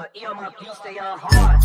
But my beats, they are hard.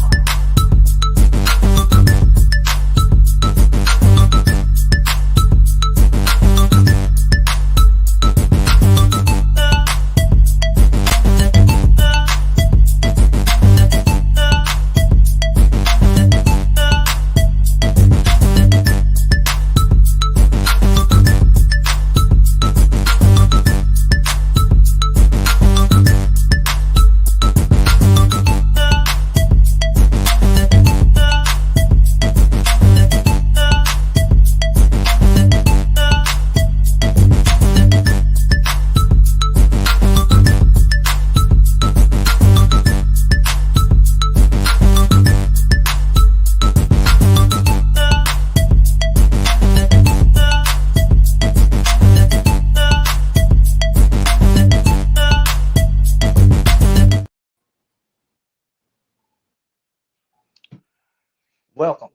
Welcome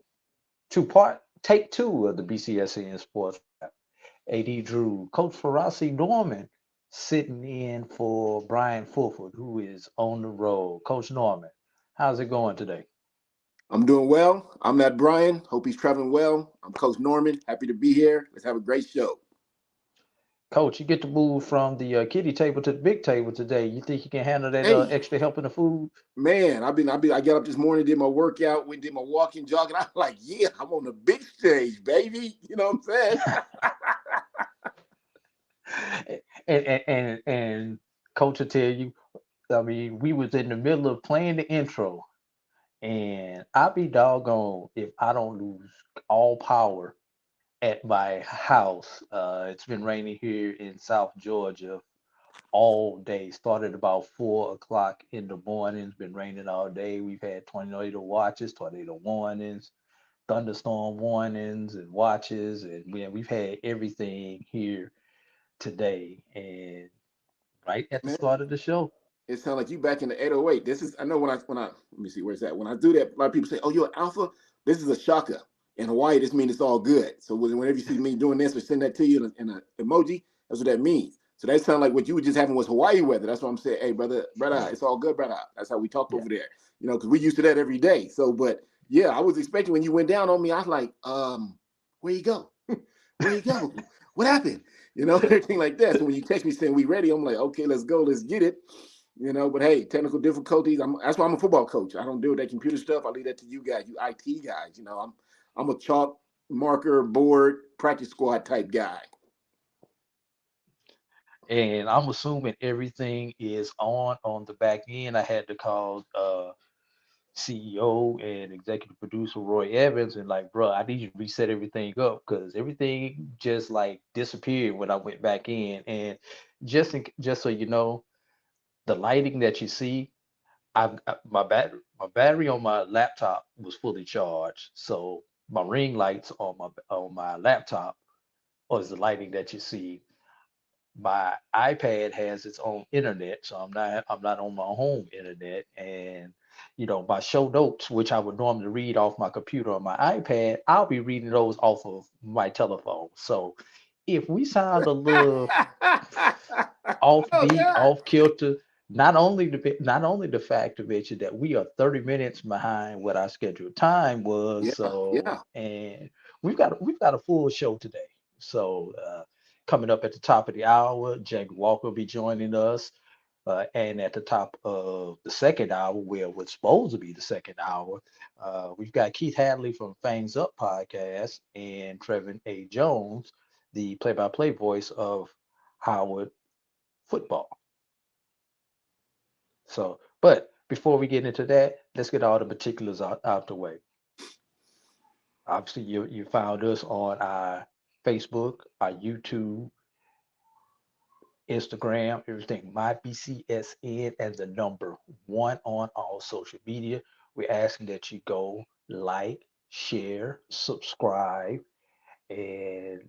to take two of the BCSN Sports Wrap. AD Drew, Coach Ferrasi Norman sitting in for Brian Fulford, who is on the road. Coach Norman, how's it going today? I'm doing well. I'm Matt Bryan. Hope he's traveling well. I'm Coach Norman. Happy to be here. Let's have a great show. Coach, you get to move from the kiddie table to the big table today. You think you can handle that Hey, extra help in the food? man, I got up this morning, did my workout, went did my walking, jogging. I'm like, yeah, I'm on the big stage, baby. You know what I'm saying? and Coach will tell you, I mean, we was in the middle of playing the intro, and I'll be doggone if I don't lose all power at my house. It's been raining here in South Georgia all day. Started about 4 o'clock in the morning. It's been raining all day. We've had tornado watches, tornado warnings, thunderstorm warnings, and watches, and we've had everything here today. And right at the Man, start of the show, it sounds like you back in the 808. This is I know when I let me see where's that. When I do that, a lot of people say, "Oh, you're an alpha." This is a shaka. In Hawaii, this means it's all good. So whenever you see me doing this or send that to you in an emoji, that's what that means. So that sounds like what you were just having was Hawaii weather. That's what I'm saying. Hey, brother, it's all good, brother. That's how we talk over there. You know, because we used to that every day. So, but yeah, I was expecting when you went down on me, I was like, where you go? Where you go? What happened? You know, everything like that. So when you text me saying we ready, I'm like, okay, let's go, let's get it. You know, but hey, technical difficulties. That's why I'm a football coach. I don't deal with that computer stuff. I leave that to you guys, you IT guys. You know, I'm a chalk marker board practice squad type guy. And I'm assuming everything is on the back end. I had to call CEO and executive producer Roy Evans and like, bro, I need you to reset everything up because everything just like disappeared when I went back in. And just so you know, the lighting that you see, my battery on my laptop was fully charged, so my ring lights on my laptop was the lighting that you see. My iPad has its own internet, so I'm not on my home internet. And my show notes, which I would normally read off my computer on my iPad, I'll be reading those off of my telephone. So if we sound a little offbeat, off kilter, not only the fact to mention that we are 30 minutes behind what our scheduled time was. And we've got a full show today. So coming up at the top of the hour, Jake Walker will be joining us. And at the top of the second hour, where what's supposed to be the second hour, we've got Keith Hadley from Fangs Up podcast and Trevin A. Jones, the play-by-play voice of Howard football. So, but before we get into that, let's get all the particulars out the way. Obviously, you found us on our Facebook, our YouTube, Instagram, everything. My BCSN and the number 1 on all social media. We're asking that you go like, share, subscribe, and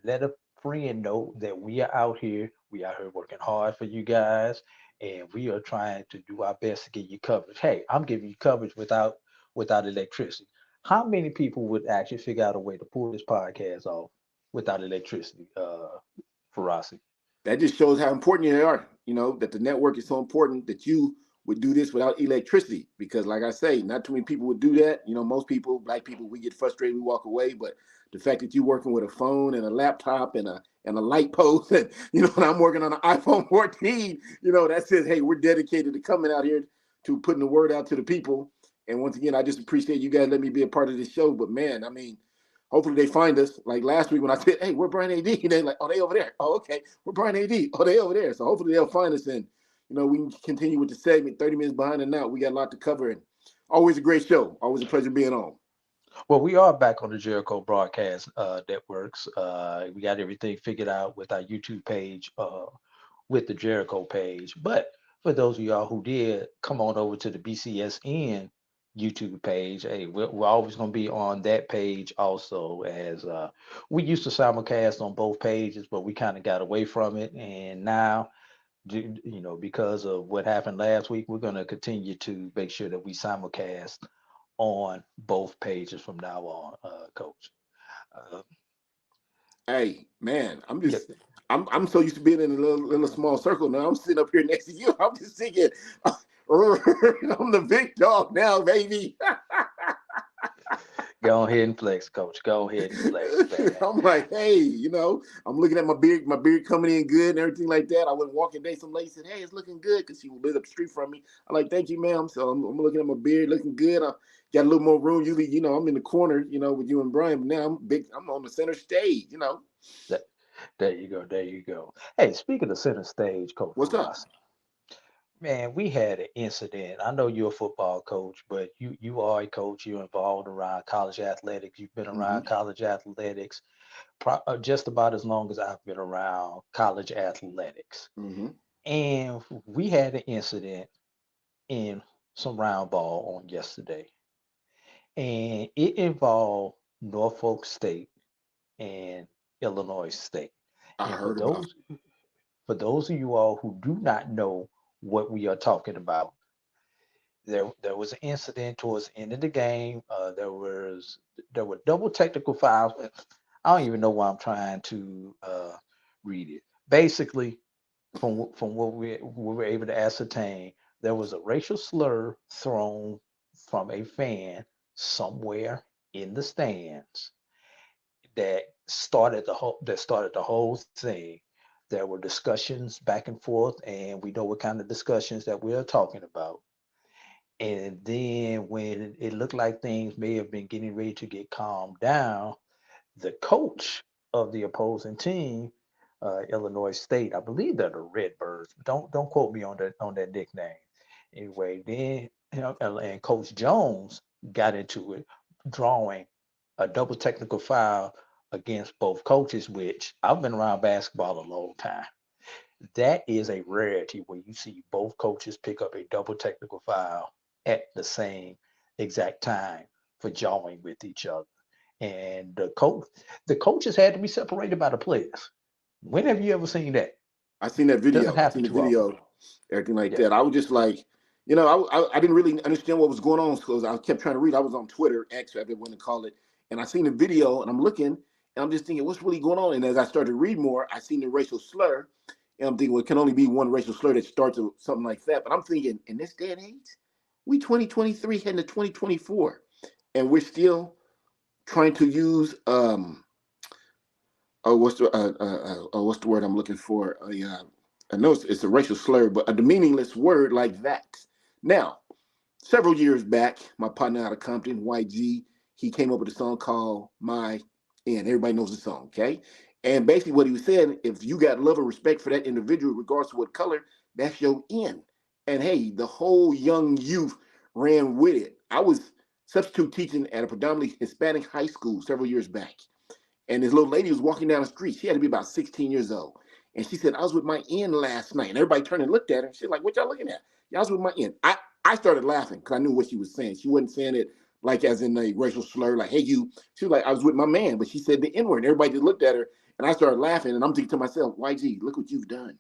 let a friend know that we are out here. We are here working hard for you guys, and we are trying to do our best to get you coverage. Hey, I'm giving you coverage without electricity. How many people would actually figure out a way to pull this podcast off without electricity, Ferrasi? That just shows how important you are. You know, that the network is so important that you would do this without electricity, because like I say, not too many people would do that. You know, most people, black people, we get frustrated, we walk away. But the fact that you're working with a phone and a laptop and a light post, and and I'm working on an iPhone 14, that says, hey, we're dedicated to coming out here to putting the word out to the people. And once again, I just appreciate you guys letting me be a part of this show. But man, I mean, hopefully they find us. Like last week when I said, hey, we're Brian AD, and they're like, oh, they over there. Oh, okay, we're Brian AD. Oh, they over there. So hopefully they'll find us, and we can continue with the segment. 30 minutes behind and out. We got a lot to cover, and always a great show. Always a pleasure being on. Well, we are back on the Jericho Broadcast Networks. We got everything figured out with our YouTube page, with the Jericho page. But for those of y'all who did, come on over to the BCSN YouTube page. Hey, we're always going to be on that page also, as we used to simulcast on both pages, but we kind of got away from it. And now, because of what happened last week, we're going to continue to make sure that we simulcast on both pages from now on, Coach. Hey, man, I'm Yeah. just, I'm so used to being in a little small circle. Now I'm sitting up here next to you. I'm just thinking, I'm the big dog now, baby. Go ahead and flex, Coach. Go ahead and flex, man. I'm like, hey, I'm looking at my beard coming in good and everything like that. I went walking today. Some lady said, hey, it's looking good, because she lived up the street from me. I'm like, thank you, ma'am. So I'm looking at my beard, looking good. I got a little more room. Usually, I'm in the corner, with you and Brian, but now I'm big. I'm on the center stage, There you go. There you go. Hey, speaking of center stage, Coach What's up? Ross, man, we had an incident. I know you're a football coach, but you are a coach. You're involved around college athletics. You've been around college athletics just about as long as I've been around college athletics. Mm-hmm. And we had an incident in some round ball on yesterday, and it involved Norfolk State and Illinois State. I And heard about. for those of you all who do not know what we are talking about, there was an incident towards the end of the game. There were double technical fouls. I don't even know why I'm trying to read it. Basically, from what we were able to ascertain, there was a racial slur thrown from a fan somewhere in the stands that started the whole thing. There were discussions back and forth, and we know what kind of discussions that we are talking about. And then when it looked like things may have been getting ready to get calmed down, the coach of the opposing team, Illinois State, I believe they're the Redbirds. Don't quote me on that nickname. Anyway, then and Coach Jones got into it, drawing a double technical foul against both coaches, which I've been around basketball a long time. That is a rarity when you see both coaches pick up a double technical foul at the same exact time for jawing with each other. And the coaches had to be separated by the players. When have you ever seen that? I seen that video. Doesn't happen too often. Everything like Yeah. that. I was just like, I didn't really understand what was going on, because I kept trying to read. I was on Twitter, X, whatever they want to call it, and I seen the video, and I'm looking, and I'm just thinking, what's really going on? And as I started to read more, I seen the racial slur, and I'm thinking, well, it can only be one racial slur that starts with something like that. But I'm thinking, in this day and age, we 2023 heading to 2024, and we're still trying to use what's the word I'm looking for? I know it's a racial slur, but a meaningless word like that. Now, several years back, my partner out of Compton, YG, he came up with a song called My End. Everybody knows the song, okay? And basically what he was saying, if you got love and respect for that individual, regardless of what color, that's your end. And hey, the whole young youth ran with it. I was substitute teaching at a predominantly Hispanic high school several years back. And this little lady was walking down the street. She had to be about 16 years old. And she said, I was with my end last night. And everybody turned and looked at her. She's like, what y'all looking at? Yeah, I was with my end. I started laughing because I knew what she was saying. She wasn't saying it like as in a racial slur, like, hey, you. She was like, I was with my man. But she said the N-word. And everybody just looked at her. And I started laughing. And I'm thinking to myself, YG, look what you've done.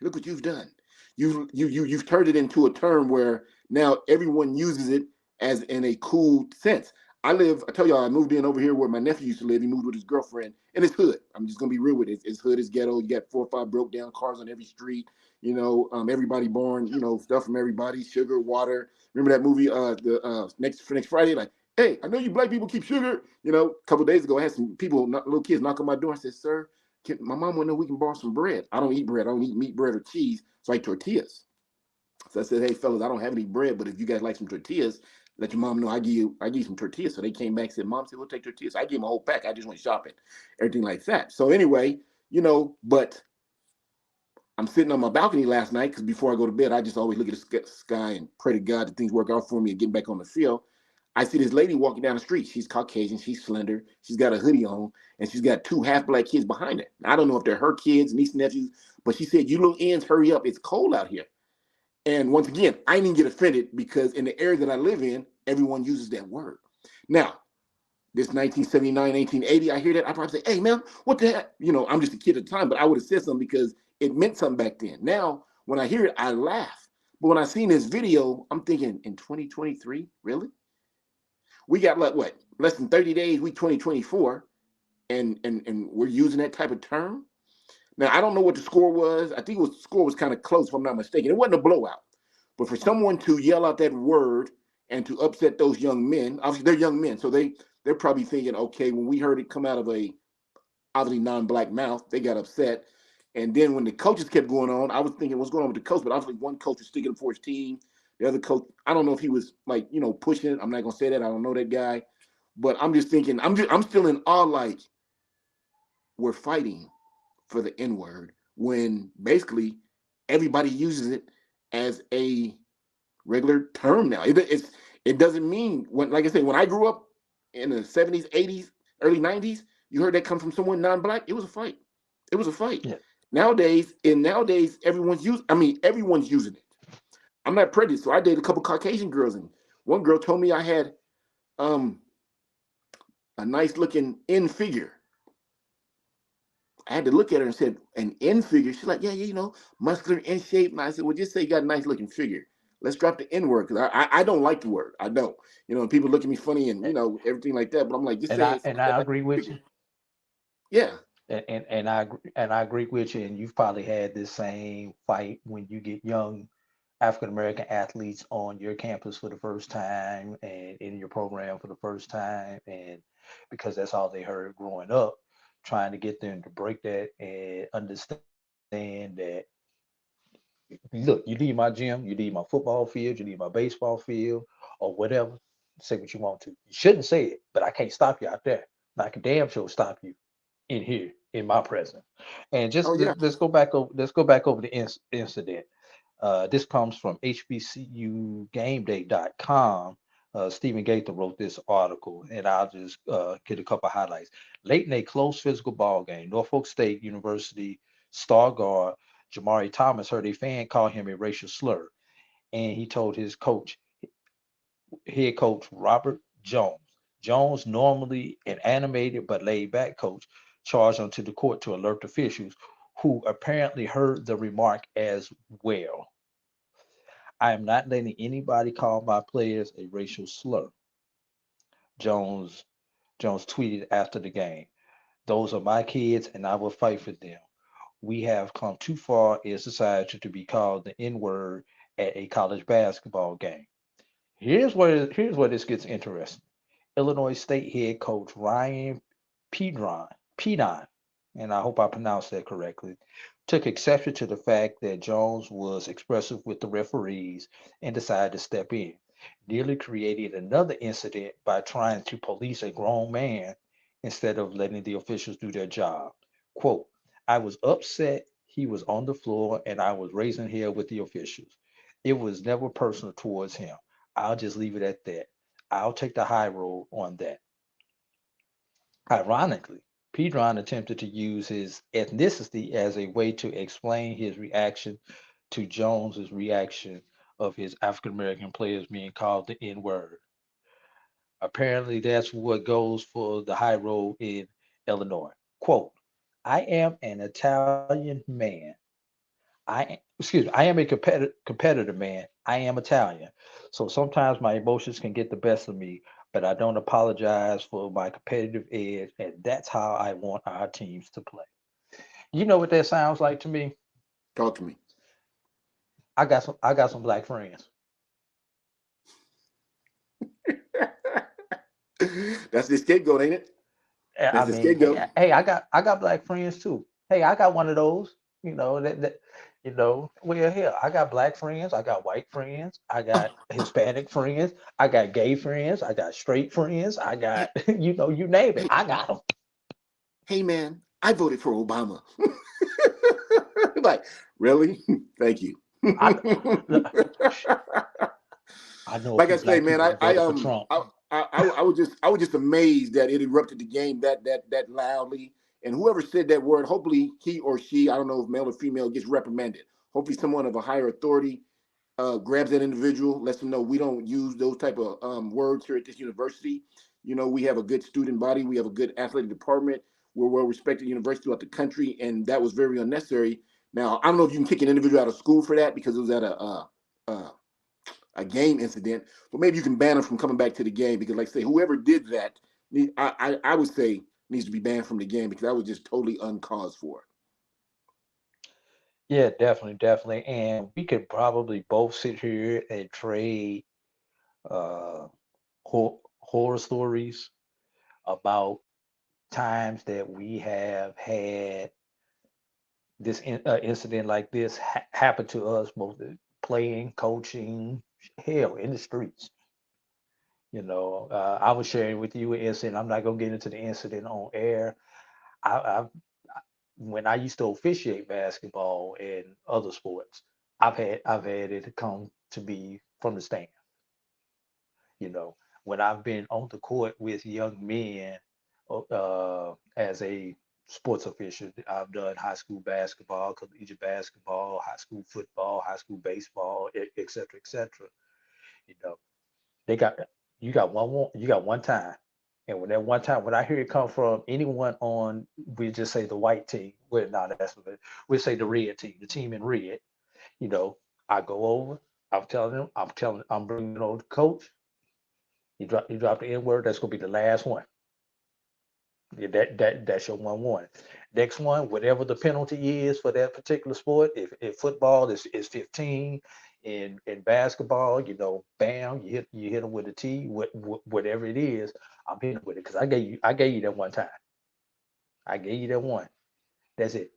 Look what you've done. You've turned it into a term where now everyone uses it as in a cool sense. I tell y'all, I moved in over here where my nephew used to live. He moved with his girlfriend, and it's hood. I'm just gonna be real with it. It's hood, it's ghetto. You got 4 or 5 broke down cars on every street. Everybody born, stuff from everybody, sugar, water. Remember that movie, the next Friday? Like, hey, I know you black people keep sugar. A couple of days ago, I had some people, little kids, knock on my door. I said, sir, my mom want to know we can borrow some bread. I don't eat bread. I don't eat meat, bread, or cheese. So I eat tortillas. So I said, hey fellas, I don't have any bread, but if you guys like some tortillas, let your mom know I give you some tortillas. So they came back and said, Mom said, we'll take tortillas. So I gave them a whole pack. I just went shopping, everything like that. So anyway, but I'm sitting on my balcony last night because before I go to bed, I just always look at the sky and pray to God that things work out for me and get back on the field. I see this lady walking down the street. She's Caucasian. She's slender. She's got a hoodie on, and she's got 2 half-black kids behind her. I don't know if they're her kids, nieces and nephews, but she said, you little ends, hurry up. It's cold out here. And once again, I didn't get offended because in the area that I live in, everyone uses that word. Now, this 1979, 1980, I hear that, I probably say, hey, man, what the heck? I'm just a kid at the time, but I would have said something because it meant something back then. Now, when I hear it, I laugh. But when I seen this video, I'm thinking, in 2023, really? We got less than 30 days, we 2024, and we're using that type of term? Now, I don't know what the score was. I think the score was kind of close, if I'm not mistaken. It wasn't a blowout. But for someone to yell out that word and to upset those young men, obviously they're young men, so they're probably thinking, okay, when we heard it come out of a obviously non-black mouth, they got upset. And then when the coaches kept going on, I was thinking what's going on with the coach, but obviously one coach was sticking for his team. The other coach, I don't know if he was pushing it. I'm not gonna say that. I don't know that guy. But I'm just thinking, I'm still in awe, like we're fighting for the N-word when basically everybody uses it as a regular term now. It doesn't mean like I said, when I grew up in the 70s, 80s, early 90s, you heard that come from someone non-black, it was a fight. It was a fight. Yeah. Nowadays, everyone's using it. I'm not prejudiced, so I dated a couple Caucasian girls, and one girl told me I had a nice looking N figure. I had to look at her and said, an N figure? She's like, yeah, muscular, in shape. And I said, well, just say you got a nice looking figure. Let's drop the N word because I don't like the word. I don't. And people look at me funny and everything like that. But I'm like, just And say I agree with you. Yeah. And I agree with you. And you've probably had this same fight when you get young African American athletes on your campus for the first time and in your program for the first time, and because that's all they heard growing up, trying to get them to break that and understand that, look, you need my gym, you need my football field, you need my baseball field, or whatever. Say what you want to. You shouldn't say it, but I can't stop you out there. I can damn sure stop you in here in my presence. And just Oh yeah. let's go back over the incident. This comes from HBCUGameday.com. Stephen Gaither wrote this article, and I'll just get a couple highlights. Late in a close physical ball game, Norfolk State University star guard Jamari Thomas heard a fan call him a racial slur, and he told his head coach Robert Jones. Jones, normally an animated but laid-back coach, charged onto the court to alert officials, who apparently heard the remark as well. I am not letting anybody call my players a racial slur. Jones Jones tweeted after the game. Those are my kids and I will fight for them. We have come too far in society to be called the N-word at a college basketball game. Here's where this gets interesting. Illinois State head coach Ryan Pedon, and I hope I pronounced that correctly, took exception to the fact that Jones was expressive with the referees and decided to step in, nearly creating another incident by trying to police a grown man instead of letting the officials do their job. Quote, I was upset he was on the floor and I was raising hell with the officials. It was never personal towards him. I'll just leave it at that. I'll take the high road on that. Ironically, Pedron attempted to use his ethnicity as a way to explain his reaction to Jones's reaction of his African American players being called the N word. Apparently, that's what goes for the high road in Illinois. Quote, I am an Italian man. I am a competitor man. I am Italian. So sometimes my emotions can get the best of me. but I don't apologize for my competitive edge, and that's how I want our teams to play. You know what that sounds like to me? Talk to me. I got some black friends. That's the scapegoat, ain't it? I That's the mean, hey, scapegoat. hey, I got black friends too. Hey, I got one of those. Well, here I got black friends, I got white friends, I got Hispanic friends, I got gay friends, I got straight friends, I got Hey, you name it, hey, I got them. hey, man, I voted for Obama. Like, really? Thank you. I look, I know a Like I few say, black man, people that voted for Trump. I was just amazed that it erupted the game that loudly. And whoever said that word, hopefully he or she, I don't know if male or female, gets reprimanded. Hopefully someone of a higher authority grabs that individual, lets them know we don't use those type of words here at this university. You know, we have a good student body, we have a good athletic department, we're well respected university throughout the country, and that was very unnecessary. Now, I don't know if you can kick an individual out of school for that because it was at a game incident, but maybe you can ban them from coming back to the game because, like I say, whoever did that, I would say needs to be banned from the game because that was just totally uncalled for. Yeah, definitely, definitely. And we could probably both sit here and trade uh horror stories about times that we have had incident like this happen to us, both playing, coaching, hell, in the streets. I was sharing with you an incident. I'm not gonna get into the incident on air. I when I used to officiate basketball and other sports, I've had it come to be from the stand. When I've been on the court with young men as a sports official, I've done high school basketball, collegiate basketball, high school football, high school baseball, et cetera, et cetera. You know, they got you got one time. And when that one time, when I hear it come from anyone on, we just say the white team. Well, no, that's what we say the red team, the team in red. You know, I go over. I'm bringing on the coach. You drop the N word. That's gonna be the last one. Yeah, that's your 1-1. Next one, whatever the penalty is for that particular sport. If football is 15, in basketball, bam, you hit them with a T, whatever it is, I'm hitting with it because I gave you that one time. I gave you that one. That's it.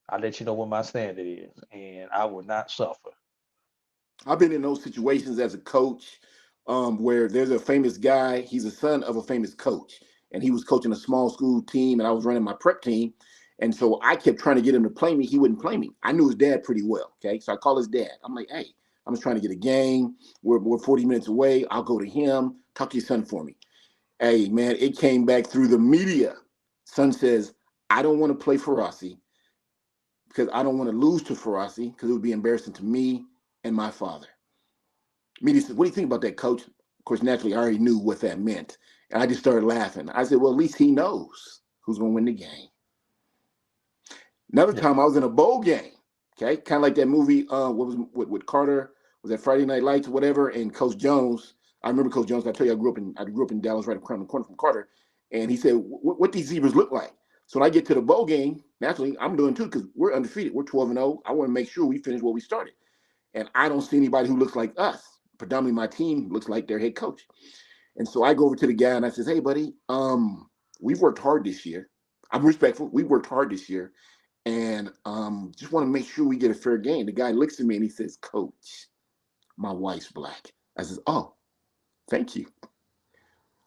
I let you know what my standard is, and I will not suffer. I've been in those situations as a coach where there's a famous guy. He's a son of a famous coach, and he was coaching a small school team, and I was running my prep team. And so I kept trying to get him to play me. He wouldn't play me. I knew his dad pretty well. Okay. So I call his dad. I'm like, hey, I'm just trying to get a game. We're 40 minutes away. I'll go to him. Talk to your son for me. Hey, man, it came back through the media. Son says, I don't want to play for Rossi because I don't want to lose to Ferrazzi because it would be embarrassing to me and my father. Media said, what do you think about that, coach? Of course, naturally, I already knew what that meant. And I just started laughing. I said, well, at least he knows who's going to win the game. Another Yeah. time I was in a bowl game, okay? Kind of like that movie, what was with Carter, was that Friday Night Lights or whatever, and Coach Jones. I remember Coach Jones. I tell you, I grew up in Dallas, right across the corner from Carter, and he said, "What these zebras look like?" So when I get to the bowl game, naturally, I'm doing too because we're undefeated. We're 12-0. I want to make sure we finish what we started, and I don't see anybody who looks like us. Predominantly, my team looks like their head coach, and so I go over to the guy and I says, "Hey, buddy, we've worked hard this year. I'm respectful. We worked hard this year, and just want to make sure we get a fair game." The guy looks at me and he says, "Coach, my wife's black." I says, "Oh, thank you.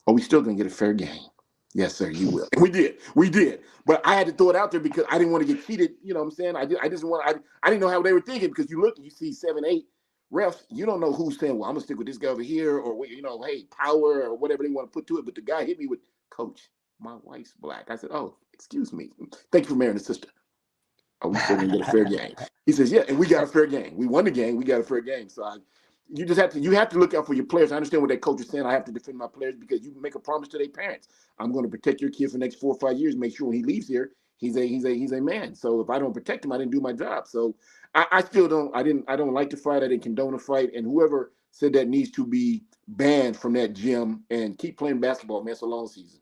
Are we still gonna get a fair game?" "Yes, sir, you will." And we did. But I had to throw it out there because I didn't want to get cheated. You know what I'm saying? I just want. I didn't know how they were thinking because you look, you see 7, 8 refs. You don't know who's saying, "Well, I'm gonna stick with this guy over here," or hey, power or whatever they want to put to it. But the guy hit me with, "Coach, my wife's black." I said, "Oh, excuse me. Thank you for marrying the sister. Are we still gonna get a fair game?" He says, "Yeah," and we got a fair game. We won the game. We got a fair game. So you have to look out for your players. I understand what that coach is saying. I have to defend my players because you make a promise to their parents. I'm going to protect your kid for the next 4 or 5 years. Make sure when he leaves here, he's a man. So if I don't protect him, I didn't do my job. So I still don't. I don't like to fight. I didn't condone a fight. And whoever said that needs to be banned from that gym and keep playing basketball, man. It's a long season.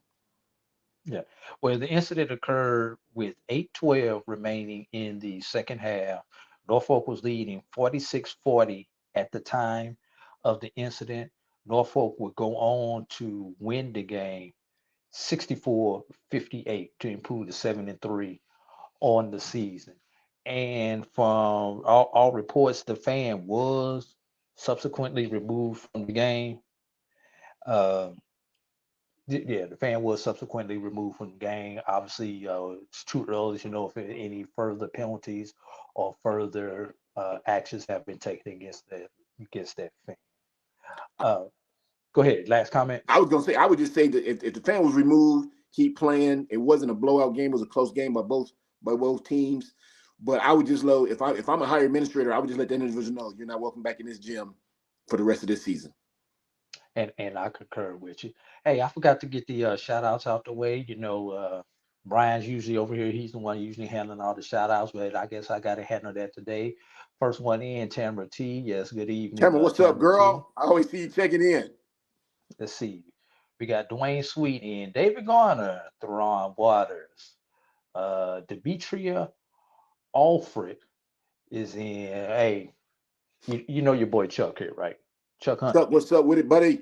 Yeah. Well, the incident occurred with 8:12 remaining in the second half. Norfolk was leading 46-40 at the time of the incident. Norfolk would go on to win the game 64-58 to improve to 7-3 on the season. And from all reports, the fan was subsequently removed from the game. Uh, yeah, the fan was subsequently removed from the game. Obviously, it's too early to know if any further penalties or further actions have been taken against that fan. Go ahead. Last comment. I was gonna say, I would just say that if the fan was removed, keep playing. It wasn't a blowout game; it was a close game by both teams. But I would just if I'm a higher administrator, I would just let that individual know you're not welcome back in this gym for the rest of this season. And I concur with you. Hey, I forgot to get the shout outs out the way. Brian's usually over here. He's the one usually handling all the shout outs, but I guess I got to handle that today. First one in, Tamara T. Yes, good evening. Tamara, what's up, girl? T. I always see you checking in. Let's see. We got Dwayne Sweet in, David Garner, Theron Waters, Demetria Alfred is in. Hey, you know your boy Chuck here, right? Chuck Hunt. What's up with it, buddy?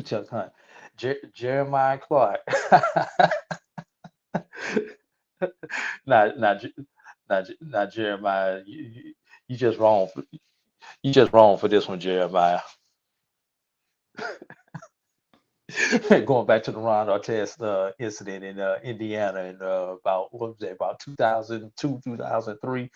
Chuck Hunt. Jeremiah Clark. not Jeremiah. You just wrong. You just wrong for this one, Jeremiah. Going back to the Ron Artest incident in Indiana in about 2002, 2003.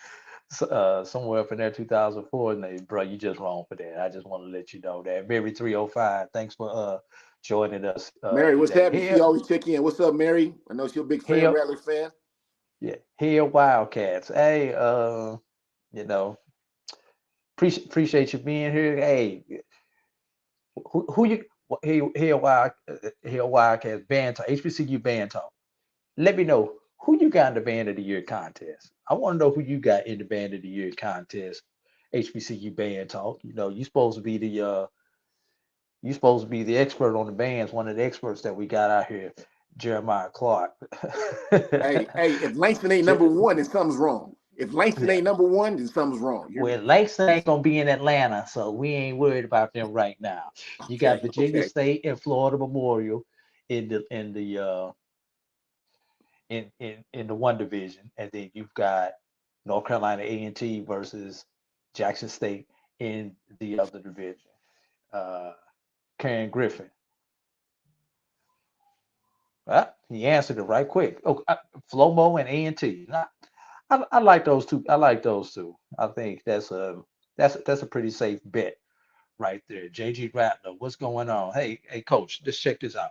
Somewhere up in there, 2004, and bro, you just wrong for that. I just want to let you know that. Mary 305, thanks for joining us. Mary, what's happening? She always check in. What's up, Mary? I know she's a big fan, Rattler fan. Yeah, here Wildcats. Hey, appreciate you being here. Hey, who you? Here Wildcats band talk, HBCU band talk. Let me know who you got in the band of the year contest. I want to know who you got in the band of the year contest. HBCU band talk. You're supposed to be the expert on the bands. One of the experts that we got out here, Jeremiah Clark. hey, if Langston ain't number one, then something's wrong. If Langston ain't number one, then something's wrong. Well, Langston ain't gonna be in Atlanta, so we ain't worried about them right now. You got Virginia State and Florida Memorial in the one division, and then you've got North Carolina A&T versus Jackson State in the other division. Karen Griffin. He answered it right quick. Oh, Flomo and A&T. I like those two. I think that's a pretty safe bet right there. JG Rattler, what's going on? Hey, coach, let's check this out.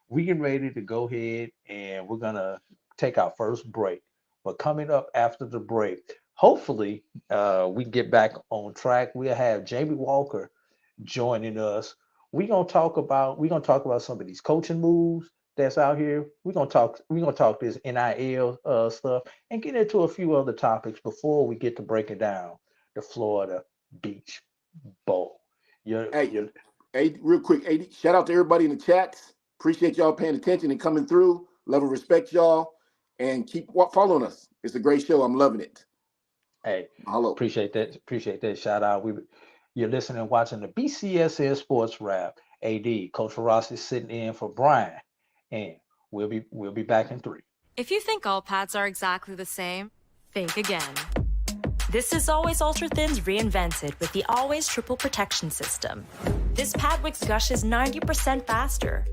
We getting ready to go ahead and we're gonna take our first break. But coming up after the break, hopefully we can get back on track. We'll have Jamie Walker joining us. We're gonna talk about some of these coaching moves that's out here. We're gonna talk this NIL stuff and get into a few other topics before we get to breaking down the Florida Beach Bowl. Hey, real quick, shout out to everybody in the chats. Appreciate y'all paying attention and coming through. Love and respect y'all, and keep following us. It's a great show. I'm loving it. Hey, hello. Appreciate that. Shout out. You're listening and watching the BCSN Sports Wrap. AD Coach Ross is sitting in for Brian, and we'll be back in 3. If you think all pads are exactly the same, think again. This is Always Ultra Thins reinvented with the Always Triple Protection System. This pad wicks gushes 90% faster,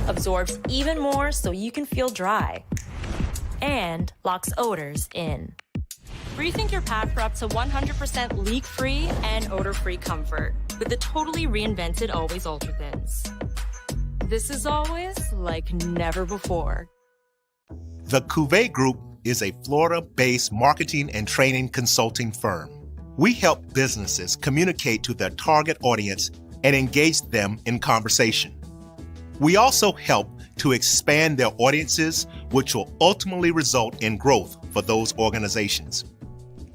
absorbs even more so you can feel dry, and locks odors in. Rethink your pad for up to 100% leak-free and odor-free comfort with the totally reinvented Always Ultra Thins. This is always like never before. The Cuvée Group is a Florida-based marketing and training consulting firm. We help businesses communicate to their target audience and engage them in conversation. We also help to expand their audiences, which will ultimately result in growth for those organizations.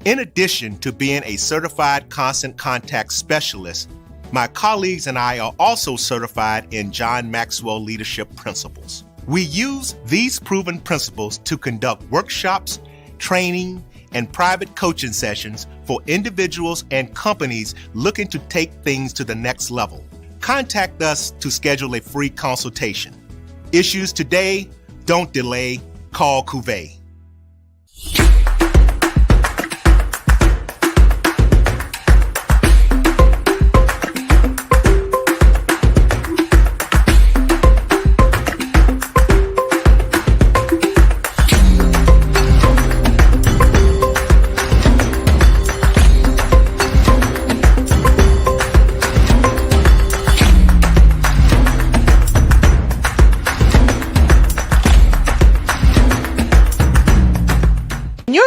In addition to being a certified constant contact specialist, My colleagues and I are also certified in John Maxwell Leadership Principles. We use these proven principles to conduct workshops, training, and private coaching sessions for individuals and companies looking to take things to the next level. Contact us to schedule a free consultation. Issues today, don't delay, call Cuvée.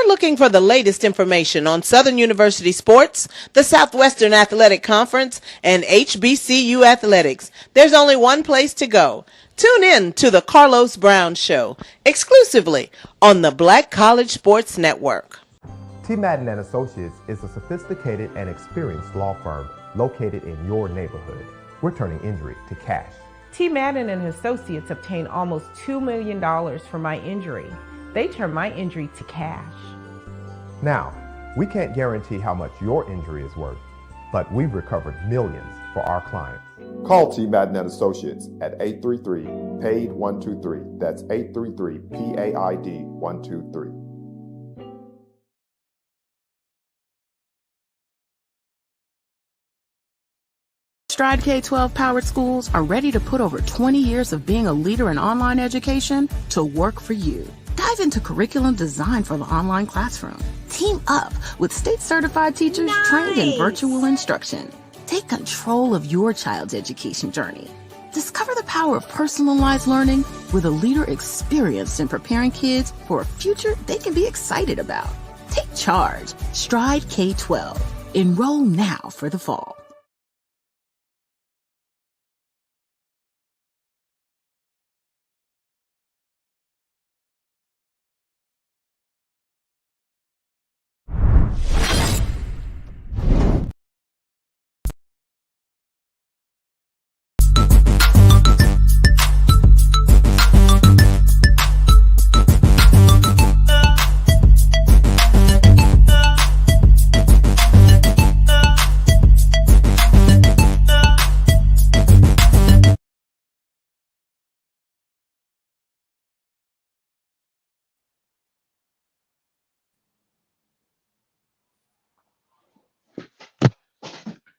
Looking for the latest information on Southern University sports, the Southwestern Athletic Conference, and HBCU athletics, there's only one place to go. Tune in to the Carlos Brown Show, exclusively on the Black College Sports Network. T. Madden and Associates is a sophisticated and experienced law firm located in your neighborhood. We're turning injury to cash. T. Madden and Associates obtained almost $2 million for my injury. They turned my injury to cash. Now, we can't guarantee how much your injury is worth, but we've recovered millions for our clients. Call T. Madden and Associates at 833-PAID-123. That's 833-PAID-123. Stride K-12 powered schools are ready to put over 20 years of being a leader in online education to work for you. Dive into curriculum design for the online classroom. Team up with state-certified teachers trained in virtual instruction. Take control of your child's education journey. Discover the power of personalized learning with a leader experienced in preparing kids for a future they can be excited about. Take charge. Stride K-12. Enroll now for the fall.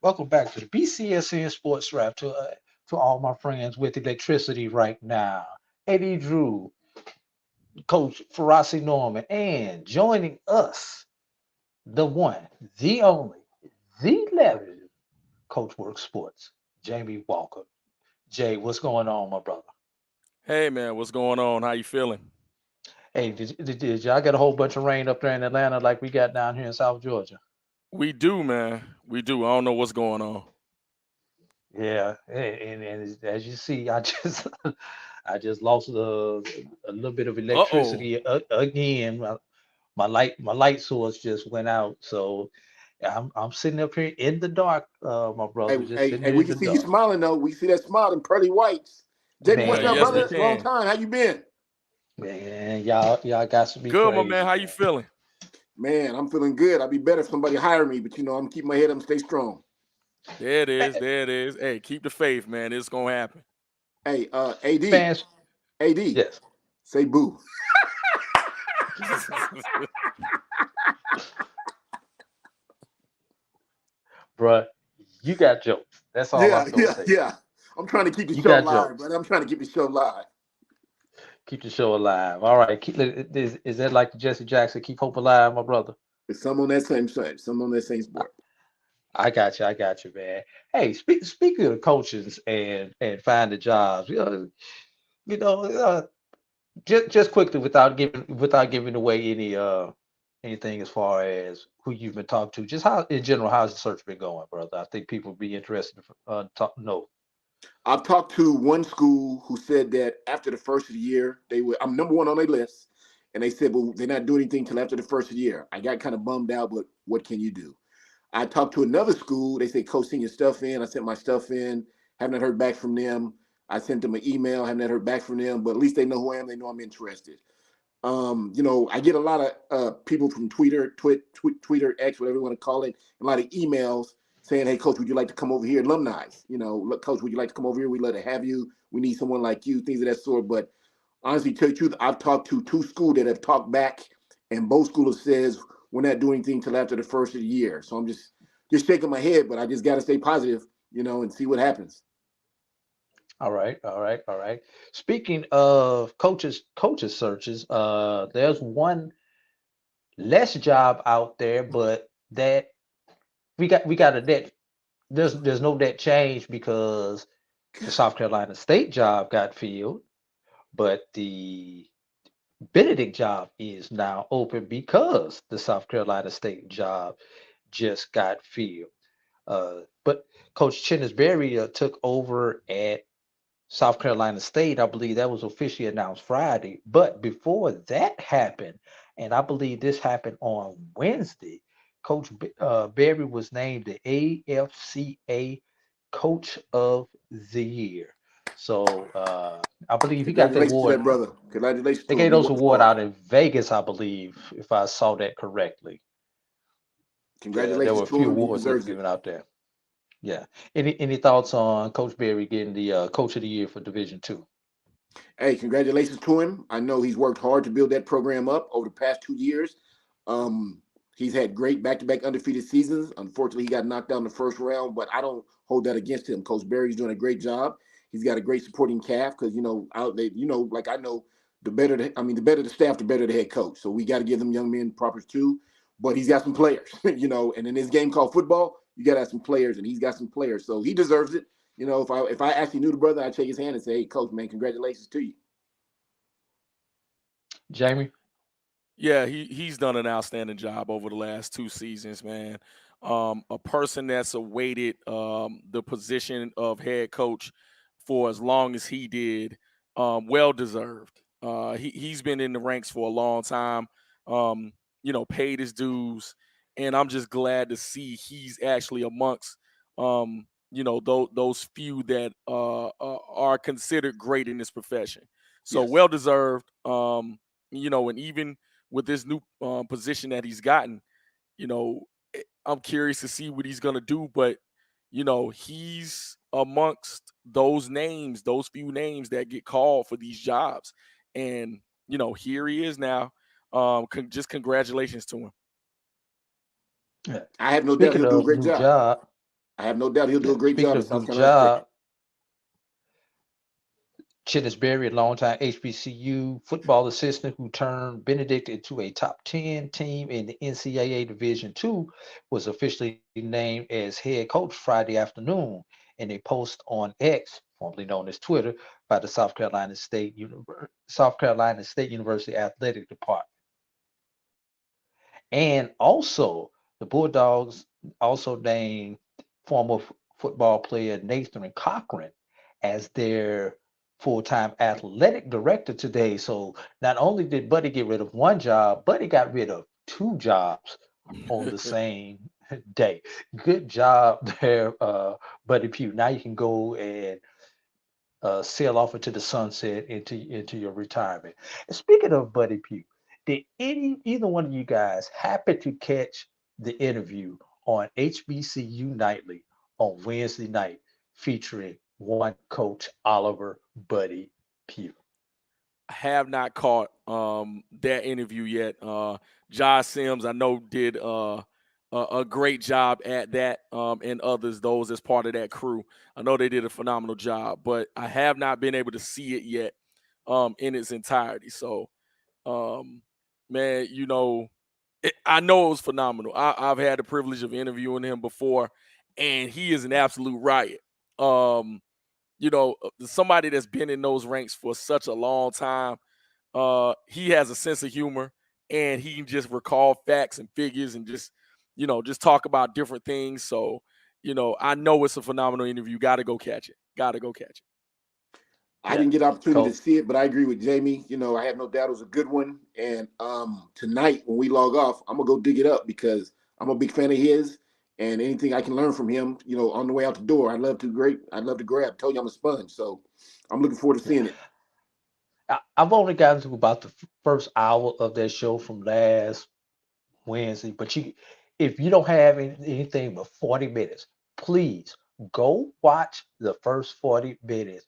Welcome back to the BCSN Sports Wrap. To all my friends with electricity right now, Eddie Drew, Coach Farasi Norman, and joining us, the one, the only, the 11, Coach Work Sports, Jamie Walker. Jay, what's going on, my brother? Hey man, what's going on? How you feeling? Hey, did y'all get a whole bunch of rain up there in Atlanta like we got down here in South Georgia? We do, man. We do. I don't know what's going on. Yeah, and as you see, I just I just lost a little bit of electricity again. My light source just went out, so I'm sitting up here in the dark, my brother. Hey, we can see you smiling though. We see that smile in pearly whites. Jamie, what's up, brother? Long time. How you been? Man, y'all got to be good, crazy. My man. How you feeling? Man, I'm feeling good. I'd be better if somebody hired me, but I'm keeping my head up and stay strong. There it is. There it is. Hey, keep the faith, man. It's gonna happen. Hey, AD. Fans. AD. Yes. Say boo. Bruh, you got jokes. That's all I'm gonna say. Yeah. I'm trying to keep the show live, but I'm trying to keep the show live. Keep the show alive. All right. Is that like the Jesse Jackson, keep hope alive, my brother? It's some on that same side, some on that same sport. I got you, man. Hey, speaking of coaches and finding jobs, just quickly without giving away anything as far as who you've been talking to, just how in general, how's the search been going, brother? I think people would be interested to know. I've talked to one school who said that after the first of the year, I'm number one on their list. And they said, well, they're not doing anything till after the first of the year. I got kind of bummed out, but what can you do? I talked to another school. They say, Coach, send your stuff in. I sent my stuff in. Haven't heard back from them. I sent them an email. Haven't heard back from them. But at least they know who I am. They know I'm interested. I get a lot of people from Twitter, X, whatever you want to call it, a lot of emails saying, hey, Coach, would you like to come over here? Alumni, look, Coach, would you like to come over here? We'd love to have you. We need someone like you, things of that sort. But honestly, to tell you the truth, I've talked to 2 schools that have talked back, and both schools says we're not doing anything till after the first of the year. So I'm just shaking my head, but I just got to stay positive, and see what happens. All right. Speaking of coaches searches, there's one less job out there, but that we got a net. There's no net change because the South Carolina State job got filled, but the Benedict job is now open because the South Carolina State job just got filled. But Coach Chennis Berry took over at South Carolina State. I believe that was officially announced Friday. But before that happened, and I believe this happened on Wednesday, Coach Berry was named the AFCA Coach of the Year. So I believe he got the award. To that brother. Congratulations. They gave those award out in Vegas, I believe, if I saw that correctly. Congratulations. There were a few awards that were given out there. Yeah. Any thoughts on Coach Berry getting the Coach of the Year for Division II? Hey, congratulations to him. I know he's worked hard to build that program up over the past 2 years. He's had great back-to-back undefeated seasons. Unfortunately, he got knocked out in the first round, but I don't hold that against him. Coach Berry's doing a great job. He's got a great supporting cast because, like I know, the better the staff, the better the head coach. So we got to give them young men proper too. But he's got some players, and in this game called football, you got to have some players, and he's got some players. So he deserves it. If I actually knew the brother, I'd shake his hand and say, hey, Coach, man, congratulations to you. Jamie? Yeah, he's done an outstanding job over the last 2 seasons, man. A person that's awaited the position of head coach for as long as he did, well deserved. He's been in the ranks for a long time, paid his dues, and I'm just glad to see he's actually amongst those few that are considered great in this profession. So Yes. well deserved. And even with this new position that he's gotten, I'm curious to see what he's gonna do. But he's amongst those names, those few names that get called for these jobs. And here he is now. Just congratulations to him. Yeah. I have no doubt he'll do a great job. I have no doubt he'll do a great job. Speaking of new job, Chennis Berry, a longtime HBCU football assistant who turned Benedict into a top 10 team in the NCAA Division II, was officially named as head coach Friday afternoon in a post on X, formerly known as Twitter, by the South Carolina State University Athletic Department. And also, the Bulldogs also named former football player Nathan Cochran as their full-time athletic director today. So not only did Buddy get rid of one job, Buddy got rid of 2 jobs on the same day. Good job there, Buddy Pugh. Now you can go and sail off into the sunset into your retirement. And speaking of Buddy Pugh, did either one of you guys happen to catch the interview on HBCU Nightly on Wednesday night featuring one Coach Oliver Buddy Pugh? I have not caught that interview yet. Josh Sims, I know, did a great job at that, and others, those as part of that crew. I know they did a phenomenal job, but I have not been able to see it yet in its entirety. So, man, I know it was phenomenal. I've had the privilege of interviewing him before, and he is an absolute riot. Somebody that's been in those ranks for such a long time, he has a sense of humor, and he can just recall facts and figures and just talk about different things. So, I know it's a phenomenal interview. Got to go catch it. I didn't get an opportunity to see it, but I agree with Jamie. I have no doubt it was a good one. And tonight when we log off, I'm going to go dig it up because I'm a big fan of his. And anything I can learn from him, you know, on the way out the door, I'd love to grab. Told you I'm a sponge, so I'm looking forward to seeing it. I've only gotten to about the first hour of that show from last Wednesday, but if you don't have anything but 40 minutes, please go watch the first 40 minutes.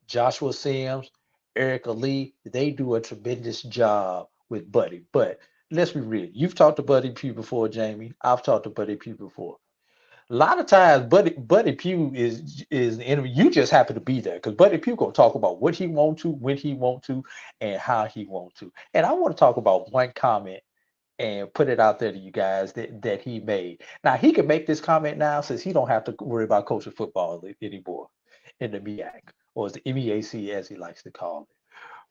Joshua Sims, Erica Lee, they do a tremendous job with Buddy. But let's be real. You've talked to Buddy Pugh before, Jamie. I've talked to Buddy Pugh before. A lot of times, Buddy Pugh is the enemy. You just happen to be there because Buddy Pugh gonna talk about what he want to, when he want to, and how he want to. And I want to talk about one comment and put it out there to you guys that he made. Now he can make this comment now since he don't have to worry about coaching football anymore in the MEAC, or the MEAC as he likes to call it.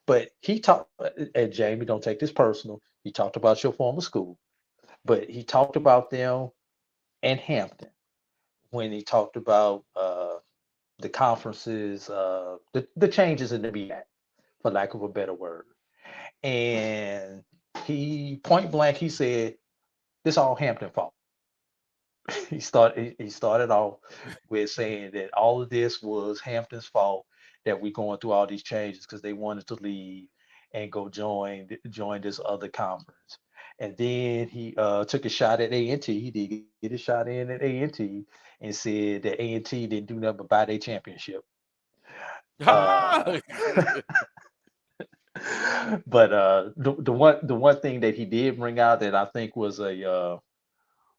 But he talked, and Jamie, don't take this personal. He talked about your former school, but he talked about them and Hampton when he talked about the conferences, the changes in the MEAC, for lack of a better word. And he point blank, he said, this all Hampton fault. He started off with saying that all of this was Hampton's fault, that we're going through all these changes because they wanted to leave and go join this other conference. And then he took a shot at A&T. He did get a shot in at A&T and said that A&T didn't do nothing but buy their championship. But the one thing that he did bring out that I think was a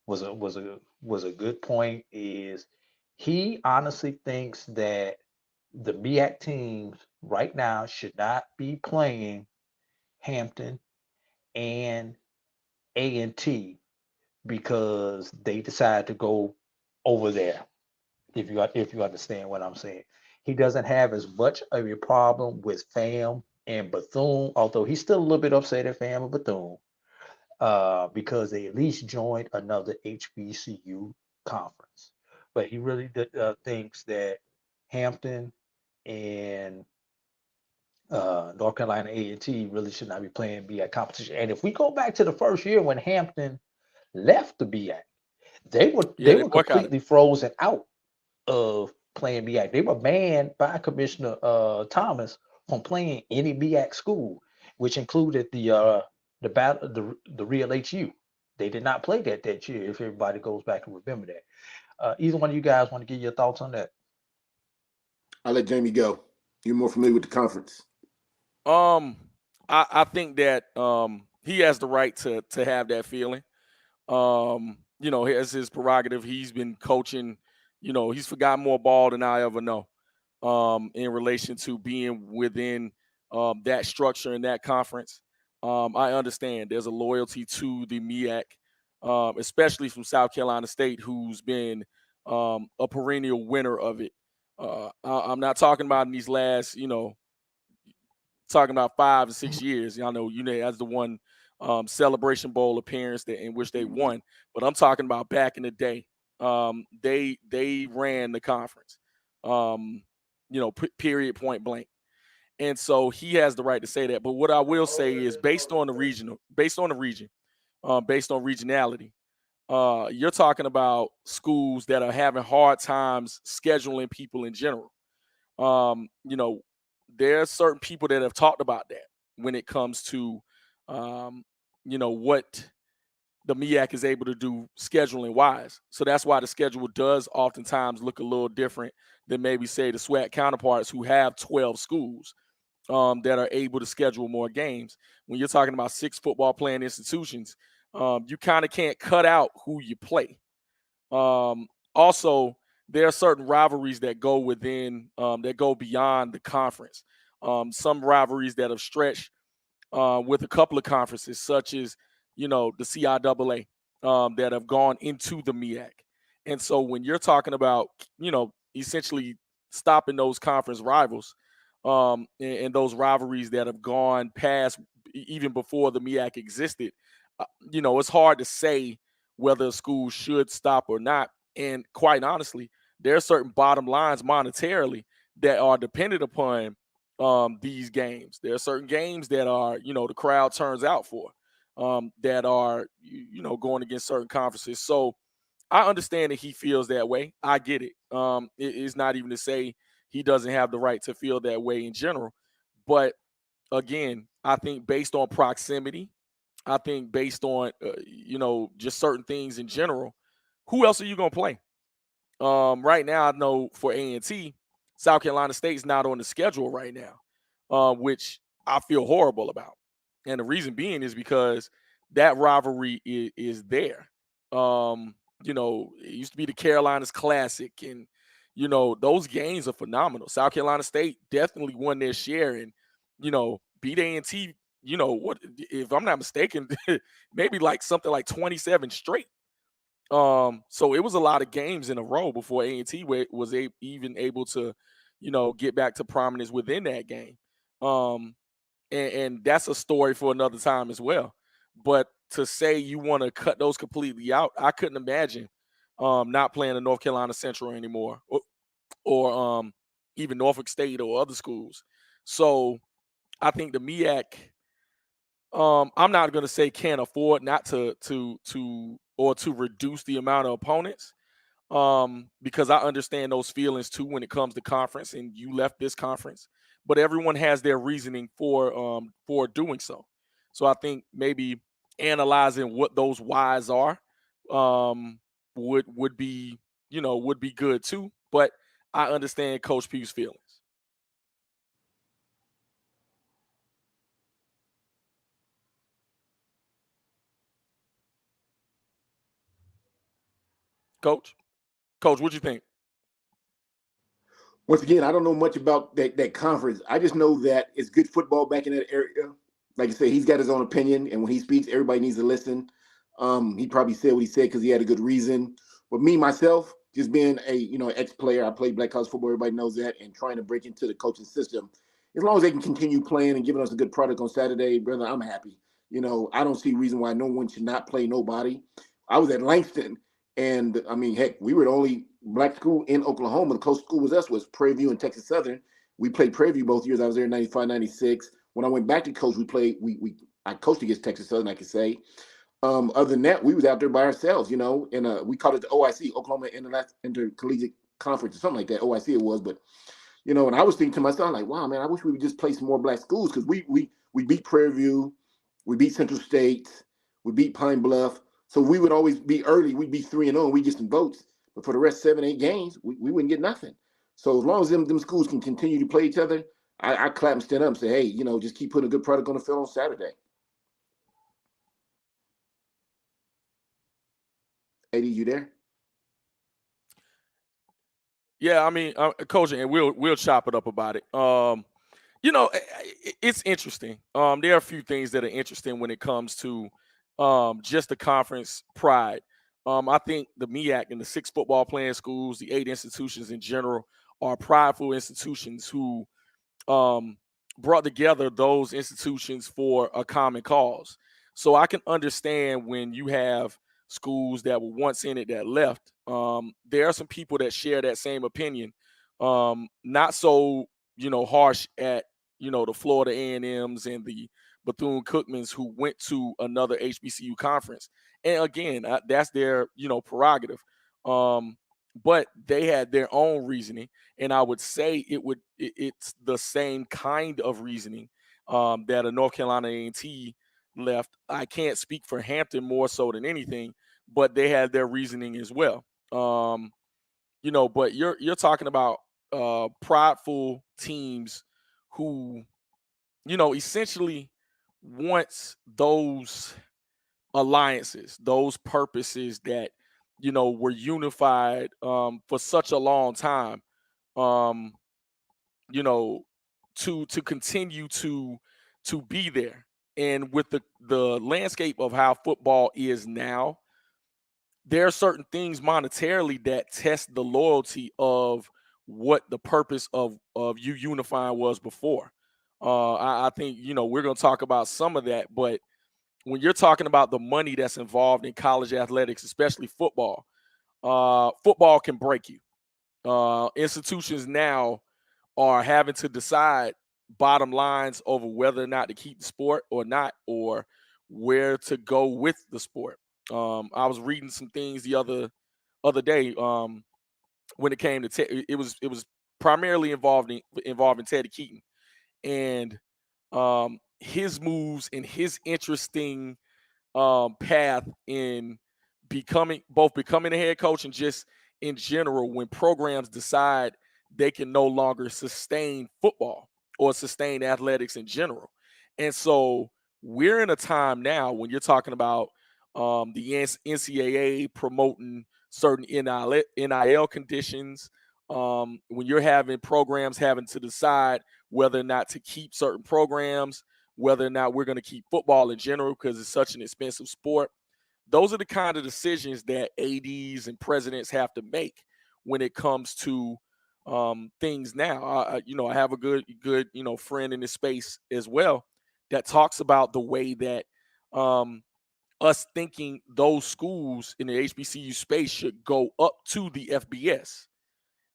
good point is he honestly thinks that the MEAC teams right now should not be playing Hampton and A&T because they decided to go over there. If you understand what I'm saying, he doesn't have as much of a problem with FAM and Bethune, although he's still a little bit upset at FAM and Bethune because they at least joined another HBCU conference. But he really thinks that Hampton and North Carolina A&T really should not be playing MEAC competition. And if we go back to the first year when Hampton left the MEAC, they were completely frozen out of playing MEAC. They were banned by Commissioner Thomas from playing any MEAC school, which included the real HU. They did not play that year. If everybody goes back and remember that, either one of you guys want to give your thoughts on that? I'll let Jamie go. You're more familiar with the conference. I think that he has the right to have that feeling. You know, as his prerogative, he's been coaching. You know, he's forgotten more ball than I ever know. In relation to being within that structure and that conference, I understand there's a loyalty to the MEAC, especially from South Carolina State, who's been a perennial winner of it. I'm not talking about in these last, talking about 5 to 6 years. I know as the one Celebration Bowl appearance in which they won, but I'm talking about back in the day. They ran the conference, period, point blank. And so he has the right to say that. But what I will say is based on the region, based on regionality, you're talking about schools that are having hard times scheduling people in general. There are certain people that have talked about that when it comes to, what the MEAC is able to do scheduling wise. So that's why the schedule does oftentimes look a little different than maybe say the SWAC counterparts who have 12 schools that are able to schedule more games. When you're talking about 6 football playing institutions, you kind of can't cut out who you play. Also, there are certain rivalries that go within, that go beyond the conference. Some rivalries that have stretched with a couple of conferences, such as, the CIAA that have gone into the MEAC. And so when you're talking about, essentially stopping those conference rivals and those rivalries that have gone past even before the MEAC existed, it's hard to say whether a school should stop or not. And quite honestly, there are certain bottom lines monetarily that are dependent upon these games. There are certain games that are, the crowd turns out for, that are, going against certain conferences. So I understand that he feels that way. I get it. It's not even to say he doesn't have the right to feel that way in general. But again, I think based on proximity, I think based on just certain things in general, who else are you gonna play? Right now, I know for A&T, South Carolina State's not on the schedule right now, which I feel horrible about. And the reason being is because that rivalry is there. It used to be the Carolinas Classic, and those games are phenomenal. South Carolina State definitely won their share, and beat A&T. What, if I'm not mistaken, maybe like something like 27 straight. So it was a lot of games in a row before A&T was even able to, get back to prominence within that game. And that's a story for another time as well. But to say you want to cut those completely out, I couldn't imagine not playing the North Carolina Central anymore, or even Norfolk State or other schools. So I think the MEAC, I'm not going to say can't afford not to reduce the amount of opponents, because I understand those feelings too when it comes to conference, and you left this conference, but everyone has their reasoning for doing so. So I think maybe analyzing what those whys are would be good too. But I understand Coach Pugh's feelings. Coach, what you think? Once again, I don't know much about that conference. I just know that it's good football back in that area. Like I said, he's got his own opinion, and when he speaks, everybody needs to listen. He probably said what he said because he had a good reason. But me, myself, just being a ex-player, I played black college football, everybody knows that, and trying to break into the coaching system. As long as they can continue playing and giving us a good product on Saturday, brother, I'm happy. I don't see a reason why no one should not play nobody. I was at Langston, and I mean, heck, we were the only black school in Oklahoma. The closest school was us, was Prairie View and Texas Southern. We played Prairie View both years. I was there in 95, 96. When I went back to coach, I coached against Texas Southern, I could say. Other than that, we was out there by ourselves, and we called it the OIC, Oklahoma Intercollegiate Conference, or something like that. OIC it was, but and I was thinking to myself, like, wow, man, I wish we would just play some more black schools, because we beat Prairie View, we beat Central State, we beat Pine Bluff, so we would always be early. We'd be 3-0, and we get some votes, but for the rest 7-8 games, we wouldn't get nothing. So as long as them schools can continue to play each other, I clap and stand up and say, hey, just keep putting a good product on the field on Saturday. Eddie, you there? Yeah, I mean, Coach, and we'll chop it up about it. It's interesting. There are a few things that are interesting when it comes to just the conference pride. I think the MEAC and the 6 football playing schools, the 8 institutions in general, are prideful institutions who brought together those institutions for a common cause. So I can understand when you have schools that were once in it that left. There are some people that share that same opinion. Not so, harsh at, the Florida A&Ms and the Bethune-Cookmans who went to another HBCU conference. And again, that's their, prerogative. But they had their own reasoning, and I would say it's the same kind of reasoning that a North Carolina A&T left. I can't speak for Hampton more so than anything, but they had their reasoning as well. But you're talking about prideful teams who, essentially wants those alliances, those purposes that were unified for such a long time, to continue to be there. And with the landscape of how football is now, there are certain things monetarily that test the loyalty of what the purpose of you unifying was before. I think, we're going to talk about some of that, but when you're talking about the money that's involved in college athletics, especially football, football can break you. Institutions now are having to decide bottom lines over whether or not to keep the sport or not, or where to go with the sport. I was reading some things the other day when it came to it was primarily involving Teddy Keaton and his moves and his interesting path in becoming a head coach and just in general when programs decide they can no longer sustain football or sustain athletics in general. And so we're in a time now when you're talking about the NCAA promoting certain NIL conditions, when you're having programs having to decide whether or not to keep certain programs, whether or not we're going to keep football in general because it's such an expensive sport. Those are the kind of decisions that ADs and presidents have to make when it comes to things now. I have a good friend in this space as well that talks about the way that us thinking those schools in the HBCU space should go up to the FBS.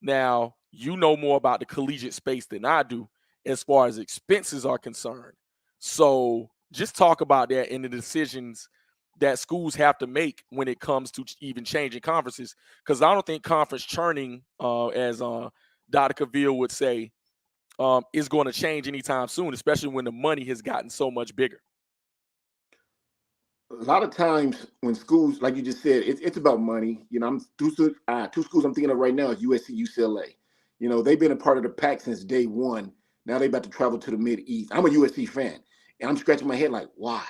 Now, you know more about the collegiate space than I do as far as expenses are concerned. So just talk about that and the decisions that schools have to make when it comes to even changing conferences. Because I don't think conference churning, as Dr. Cavill would say, is going to change anytime soon, especially when the money has gotten so much bigger. A lot of times when schools, like you just said, it's about money. I'm two schools I'm thinking of right now is USC, UCLA. They've been a part of the pack since day one. Now they're about to travel to the Mid-East. I'm a USC fan, and I'm scratching my head like, why?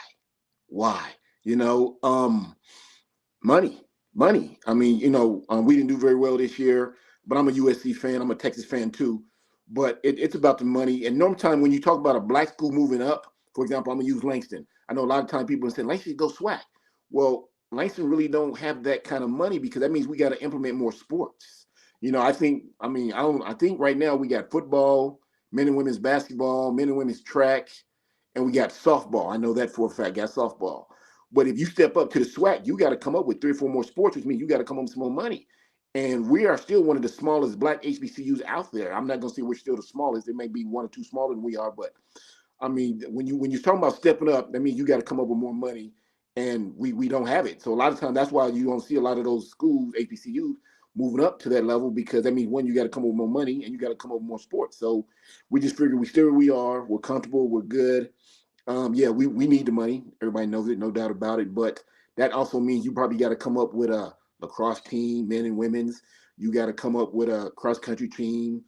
Money. I mean, we didn't do very well this year, but I'm a USC fan. I'm a Texas fan too. But it's about the money. And normal time when you talk about a black school moving up, for example, I'm going to use Langston. I know a lot of time people say Langston go SWAC. Well, Langston really don't have that kind of money because that means we got to implement more sports. I think right now we got football, men and women's basketball, men and women's track, and we got softball. I know that for a fact, got softball. But if you step up to the SWAC, you got to come up with 3 or 4 more sports, which means you got to come up with some more money. And we are still one of the smallest black HBCUs out there. I'm not going to say we're still the smallest. There may be 1 or 2 smaller than we are, but I mean, when you're talking about stepping up, that means you got to come up with more money, and we don't have it. So a lot of times that's why you don't see a lot of those schools, HBCUs, moving up to that level because that means, one, you got to come up with more money and you got to come up with more sports. So we just figure we stay where we are. We're comfortable. We're good. We need the money. Everybody knows it, no doubt about it. But that also means you probably got to come up with a lacrosse team, men and women's. You got to come up with a cross country team,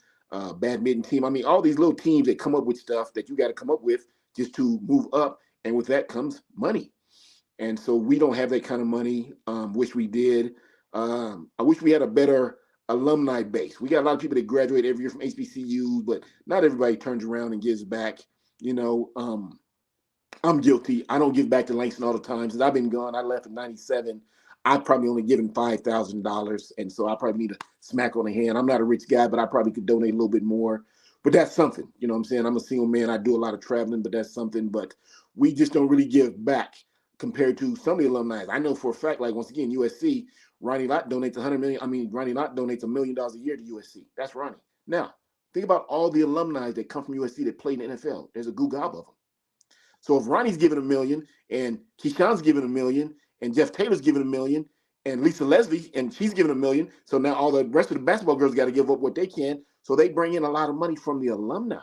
badminton team. I mean, all these little teams that come up with stuff that you got to come up with just to move up. And with that comes money. And so we don't have that kind of money. Wish we did. I wish we had a better alumni base. We got a lot of people that graduate every year from HBCUs, but not everybody turns around and gives back. I'm guilty. I don't give back to Langston all the time. Since I've been gone, I left in 97. I've probably only given $5,000. And so I probably need a smack on the hand. I'm not a rich guy, but I probably could donate a little bit more. But that's something. You know what I'm saying? I'm a single man. I do a lot of traveling, but that's something. But we just don't really give back compared to some of the alumni. I know for a fact, like once again, USC, Ronnie Lott donates Ronnie Lott donates $1 million a year to USC. That's Ronnie. Now, think about all the alumni that come from USC that play in the NFL. There's a goo gob of them. So if Ronnie's giving $1 million and Keyshawn's giving $1 million and Jeff Taylor's giving $1 million and Lisa Leslie and she's giving $1 million, so now all the rest of the basketball girls got to give up what they can. So they bring in a lot of money from the alumni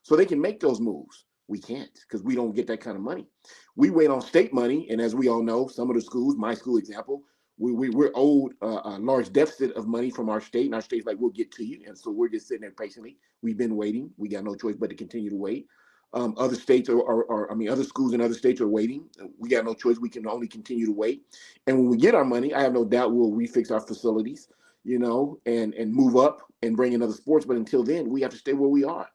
so they can make those moves. We can't because we don't get that kind of money. We wait on state money, and as we all know, some of the schools, my school example, we're owed a large deficit of money from our state, and our state's like, we'll get to you. And so we're just sitting there patiently. We've been waiting. We got no choice but to continue to wait. Other states other schools in other states are waiting. We got no choice. We can only continue to wait. And when we get our money, I have no doubt we'll refix our facilities, and move up and bring in other sports. But until then, we have to stay where we are.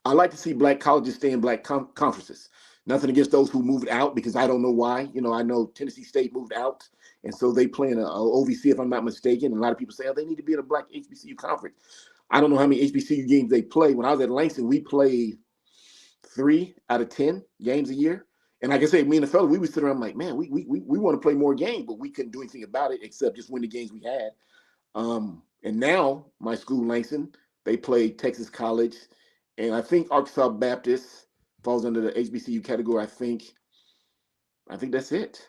I like to see black colleges stay in black conferences. Nothing against those who moved out because I don't know why. I know Tennessee State moved out, and so they play in a OVC, if I'm not mistaken. And a lot of people say, they need to be in a black HBCU conference. I don't know how many HBCU games they play. When I was at Langston, we played 3 out of 10 games a year. And like I said, me and the fellow, we would sit around like, man, we want to play more games, but we couldn't do anything about it except just win the games we had. And now my school, Langston, they play Texas College, and I think Arkansas Baptist falls under the HBCU category. I think that's it.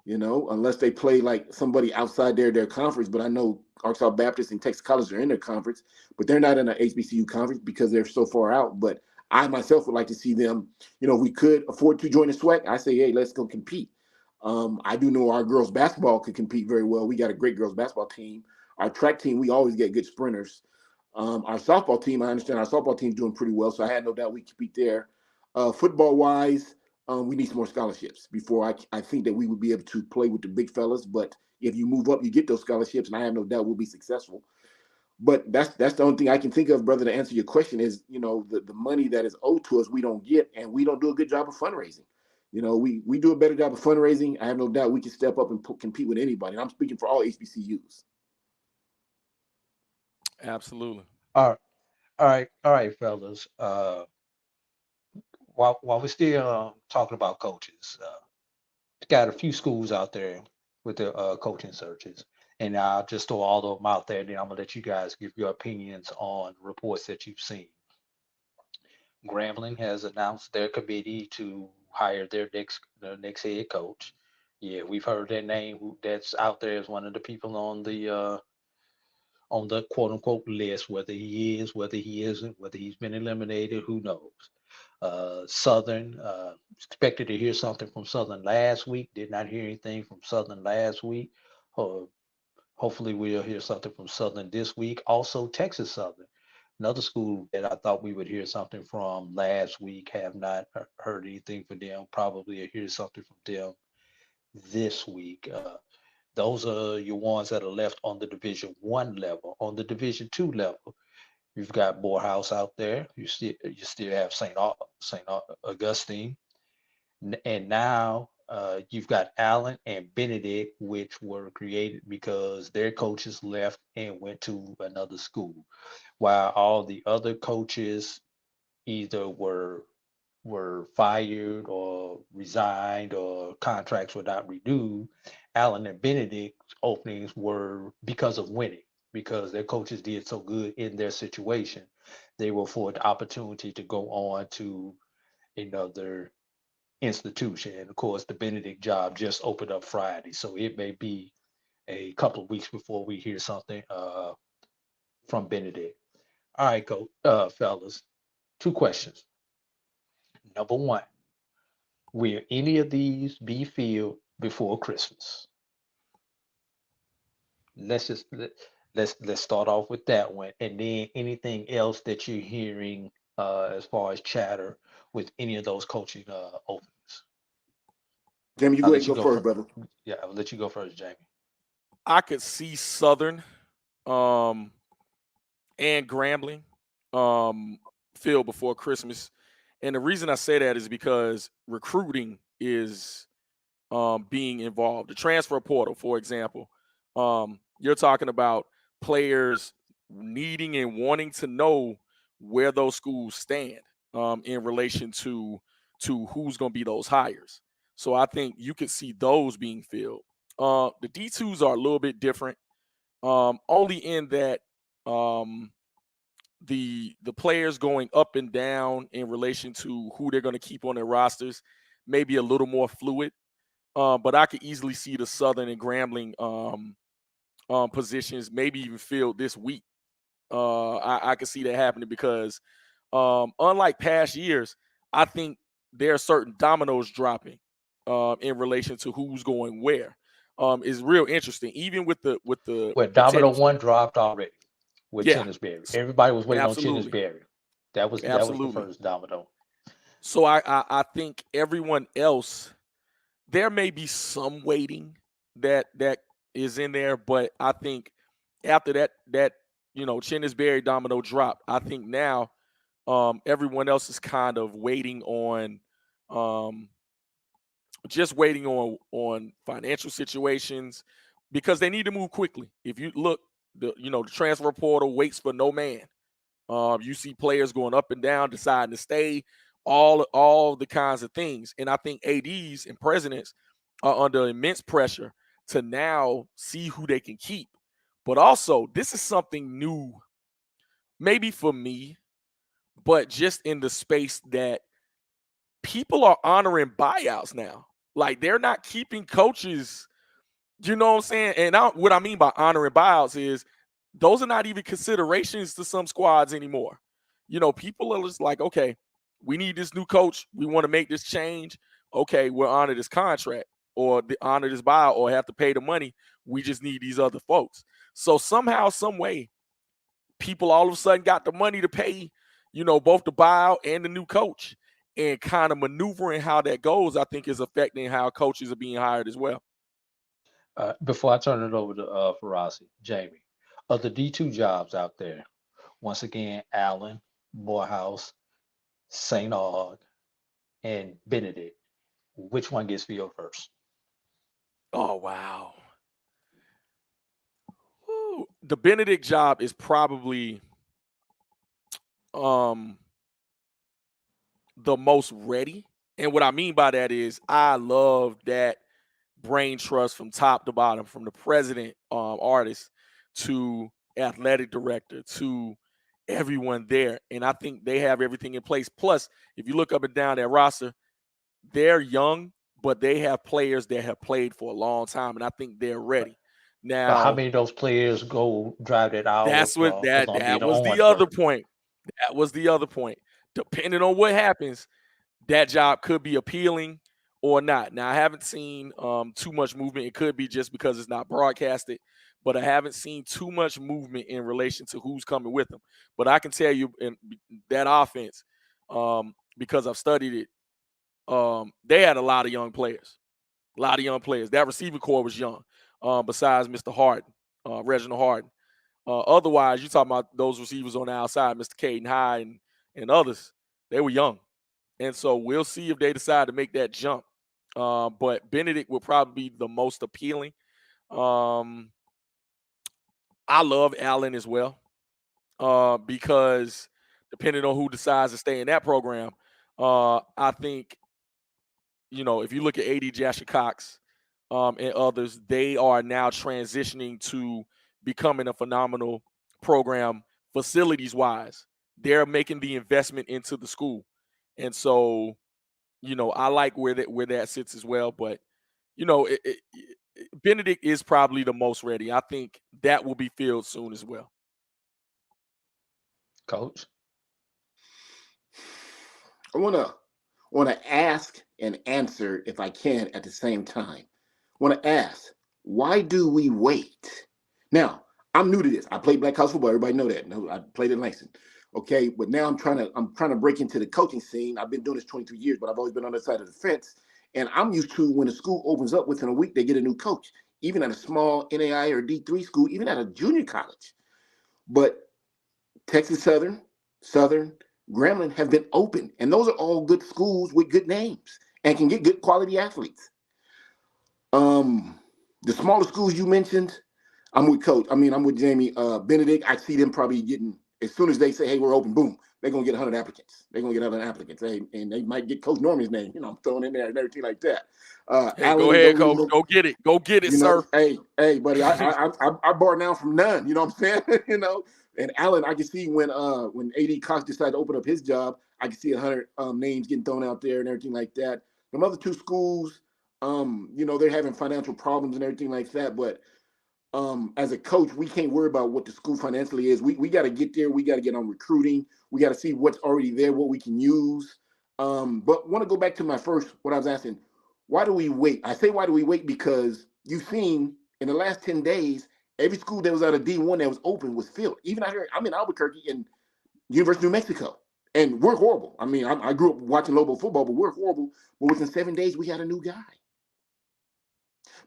unless they play like somebody outside their conference. But I know Arkansas Baptist and Texas College are in their conference, but they're not in an HBCU conference because they're so far out. But I myself would like to see them, if we could afford to join the SWAC, I say, hey, let's go compete. I do know our girls basketball could compete very well. We got a great girls basketball team. Our track team, we always get good sprinters. Our softball team, I understand our softball team's doing pretty well, so I had no doubt we compete there. Football-wise, we need some more scholarships before I think that we would be able to play with the big fellas. But if you move up, you get those scholarships, and I have no doubt we'll be successful. But that's the only thing I can think of, brother, to answer your question is, the money that is owed to us, we don't get, and we don't do a good job of fundraising. We do a better job of fundraising. I have no doubt we can step up and compete with anybody. And I'm speaking for all HBCUs. Absolutely. All right, fellas. While we're still talking about coaches, got a few schools out there with the coaching searches, and I'll just throw all of them out there. Then I'm gonna let you guys give your opinions on reports that you've seen. Grambling has announced their committee to hire their next head coach. Yeah, we've heard that name. That's out there as one of the people on the quote unquote list. Whether he is, whether he isn't, whether he's been eliminated, who knows? Southern, expected to hear something from Southern last week. Did not hear anything from Southern last week. Hopefully we'll hear something from Southern this week. Also, Texas Southern, another school that I thought we would hear something from last week. Have not heard anything from them. Probably hear something from them this week. Those are your ones that are left on the Division I level. On the Division II level, you've got Morehouse out there. You still have St. Augustine, and now you've got Allen and Benedict, which were created because their coaches left and went to another school, while all the other coaches either were fired or resigned or contracts were not renewed. Allen and Benedict's openings were because of winning, because their coaches did so good in their situation. They were afforded the opportunity to go on to another institution. And of course, the Benedict job just opened up Friday. So it may be a couple of weeks before we hear something from Benedict. All right, fellas, two questions. Number one, will any of these be filled before Christmas? Let's start off with that one, and then anything else that you're hearing as far as chatter with any of those coaching openings. Jamie, you go ahead and go first, brother. Yeah, I'll let you go first, Jamie. I could see Southern and Grambling filled before Christmas. And the reason I say that is because recruiting is being involved. The transfer portal, for example, you're talking about players needing and wanting to know where those schools stand in relation to who's going to be those hires. So I think you could see those being filled. The D2s are a little bit different, only in that the players going up and down in relation to who they're going to keep on their rosters may be a little more fluid. But I could easily see the Southern and Grambling positions maybe even filled this week. I could see that happening because unlike past years, I think there are certain dominoes dropping in relation to who's going where. Is real interesting. Even with the domino one dropped already with Yeah. Chennisberry. Everybody was waiting Absolutely. on Chennisberry. That was the first domino. So I think everyone else, there may be some waiting that is in there, but I think after that Chennisberry domino drop, I think now everyone else is kind of waiting on just waiting on financial situations because they need to move quickly. If you look, the transfer portal waits for no man. You see players going up and down, deciding to stay, all the kinds of things. And I think ADs and presidents are under immense pressure to now see who they can keep. But also, this is something new, maybe for me, but just in the space that people are honoring buyouts now. Like, they're not keeping coaches, you know what I'm saying? And what I mean by honoring buyouts is those are not even considerations to some squads anymore. You know, people are just like, okay, we need this new coach. We want to make this change. Okay, we'll honor this contract or honor this buyout or have to pay the money. We just need these other folks. So somehow, some way, people all of a sudden got the money to pay, you know, both the buyout and the new coach. And kind of maneuvering how that goes, I think, is affecting how coaches are being hired as well. Before I turn it over to Ferrazzi, Jamie, of the D2 jobs out there, once again, Allen, Morehouse, St. Aug, and Benedict, which one gets filled first? Oh, wow. Woo. The Benedict job is probably the most ready. And what I mean by that is I love that brain trust from top to bottom, from the president, artist, to athletic director, to everyone there. And I think they have everything in place. Plus, if you look up and down that roster, they're young, but they have players that have played for a long time, and I think they're ready. Now, But how many of those players go drive that hour? that's what that was the other point. That was the other point. Depending on what happens, that job could be appealing or not. Now, I haven't seen too much movement. It could be just because it's not broadcasted, but I haven't seen too much movement in relation to who's coming with them. But I can tell you in that offense, because I've studied it, they had a lot of young players. A lot of young players. That receiving core was young, besides Mr. Harden, Reginald Harden. Otherwise, you're talking about those receivers on the outside, Mr. Caden Hyde and others. They were young. And so we'll see if they decide to make that jump. But Benedict will probably be the most appealing. I love Allen as well, because depending on who decides to stay in that program, I think, you know, if you look at A.D. Jasher Cox and others, they are now transitioning to becoming a phenomenal program facilities-wise. They're making the investment into the school. And so, you know, I like where that sits as well. But, you know, Benedict is probably the most ready. I think that will be filled soon as well. Coach? I want to ask and answer, if I can, at the same time. I want to ask, why do we wait? Now, I'm new to this. I played black college football. Everybody know that. No, I played at Langston. Okay, but now I'm trying to break into the coaching scene. I've been doing this 22 years, but I've always been on the side of the fence. And I'm used to when a school opens up within a week, they get a new coach, even at a small NAI or D3 school, even at a junior college. But Texas Southern, Grambling have been open, and those are all good schools with good names and can get good quality athletes. The smaller schools you mentioned, I'm with Jamie. Benedict, I see them probably getting, as soon as they say, hey, we're open, boom, they're going to get 100 applicants. They're going to get 100 applicants. And they might get Coach Norman's name, you know, I'm throwing in there and everything like that. Hey, go ahead, Coach. Go get it. Go get it, sir. Hey, buddy, I bar down from none, you know what I'm saying? You know, and Allen, I can see when A.D. Cox decided to open up his job, I can see 100 names getting thrown out there and everything like that. The other two schools, you know, they're having financial problems and everything like that, but as a coach, we can't worry about what the school financially is. We got to get there. We got to get on recruiting. We got to see what's already there, what we can use. But want to go back to what I was asking, why do we wait? I say, why do we wait? Because you've seen in the last 10 days, every school that was out of D1 that was open was filled. Even out here, I'm in Albuquerque and University of New Mexico, and we're horrible. I mean, I grew up watching Lobo football, but we're horrible. But within 7 days, we had a new guy.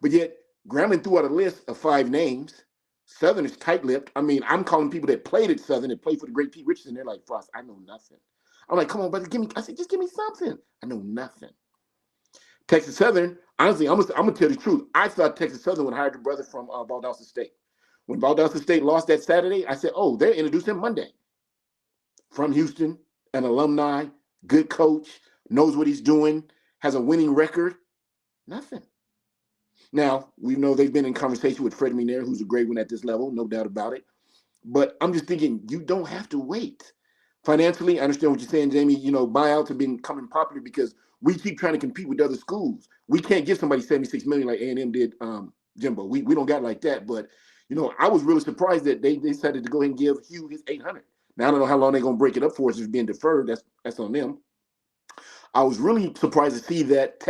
But yet, Grambling threw out a list of 5 names. Southern is tight-lipped. I mean, I'm calling people that played at Southern and played for the great Pete Richardson. They're like, Frost, I know nothing. I'm like, come on, brother, I said, just give me something. I know nothing. Texas Southern, honestly, I'm gonna tell you the truth. I thought Texas Southern would hire the brother from Valdosta State. When Valdosta State lost that Saturday, I said, oh, they're introducing him Monday. From Houston, an alumni, good coach, knows what he's doing, has a winning record. Nothing. Now, we know they've been in conversation with Fred Minair, who's a great one at this level, no doubt about it. But I'm just thinking, you don't have to wait. Financially, I understand what you're saying, Jamie. You know, buyouts have been becoming popular because we keep trying to compete with other schools. We can't give somebody 76 million like A&M did, Jimbo. We don't got like that. But you know, I was really surprised that they decided to go ahead and give Hugh his 800. Now I don't know how long they're gonna break it up for us. It's being deferred. That's on them. I was really surprised to see that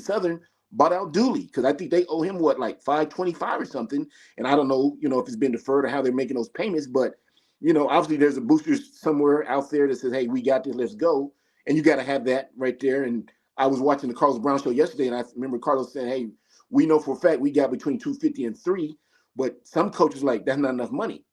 Southern bought out Dooley, because I think they owe him what, like $525 or something. And I don't know, you know, if it's been deferred or how they're making those payments. But you know, obviously there's a booster somewhere out there that says, hey, we got this, let's go. And you got to have that right there. And I was watching the Carlos Brown show yesterday, and I remember Carlos saying, hey, we know for a fact we got between 250 and 3, but some coaches like, that's not enough money.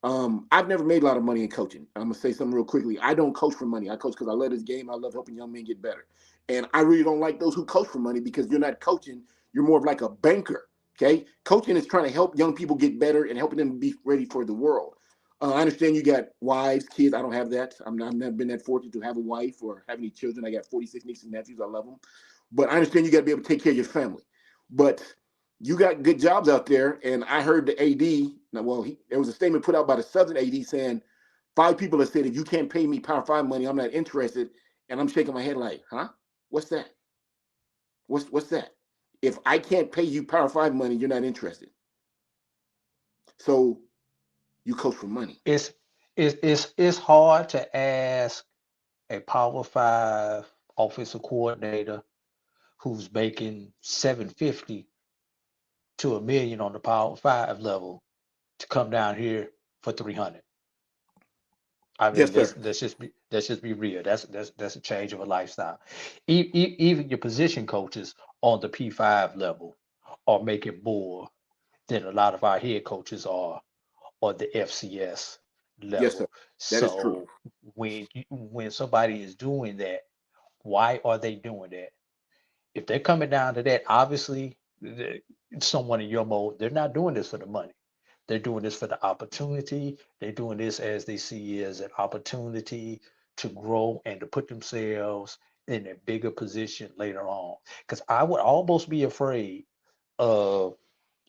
I've never made a lot of money in coaching. I'm gonna say something real quickly. I don't coach for money. I coach because I love this game. I love helping young men get better. And I really don't like those who coach for money, because you're not coaching. You're more of like a banker. Okay, coaching is trying to help young people get better and helping them be ready for the world. I understand you got wives, kids. I don't have that. I've never been that fortunate to have a wife or have any children. I got 46 nieces and nephews. I love them. But I understand you got to be able to take care of your family. But you got good jobs out there. And I heard the AD, there was a statement put out by the Southern AD saying 5 people have said, if you can't pay me Power 5 money, I'm not interested. And I'm shaking my head like, huh? What's that? What's that? If I can't pay you Power 5 money, you're not interested. So you coach for money. It's hard to ask a Power 5 offensive coordinator who's making $750 to $1 million on the Power 5 level to come down here for $300. I mean, Yes, let's just be real. That's a change of a lifestyle. Even your position coaches on the P5 level are making more than a lot of our head coaches are on the FCS level. Yes, sir. That is true. When somebody is doing that, why are they doing that? If they're coming down to that, obviously, someone in your mode, they're not doing this for the money. They're doing this for the opportunity. They're doing this as they see as an opportunity to grow and to put themselves in a bigger position later on. Because I would almost be afraid of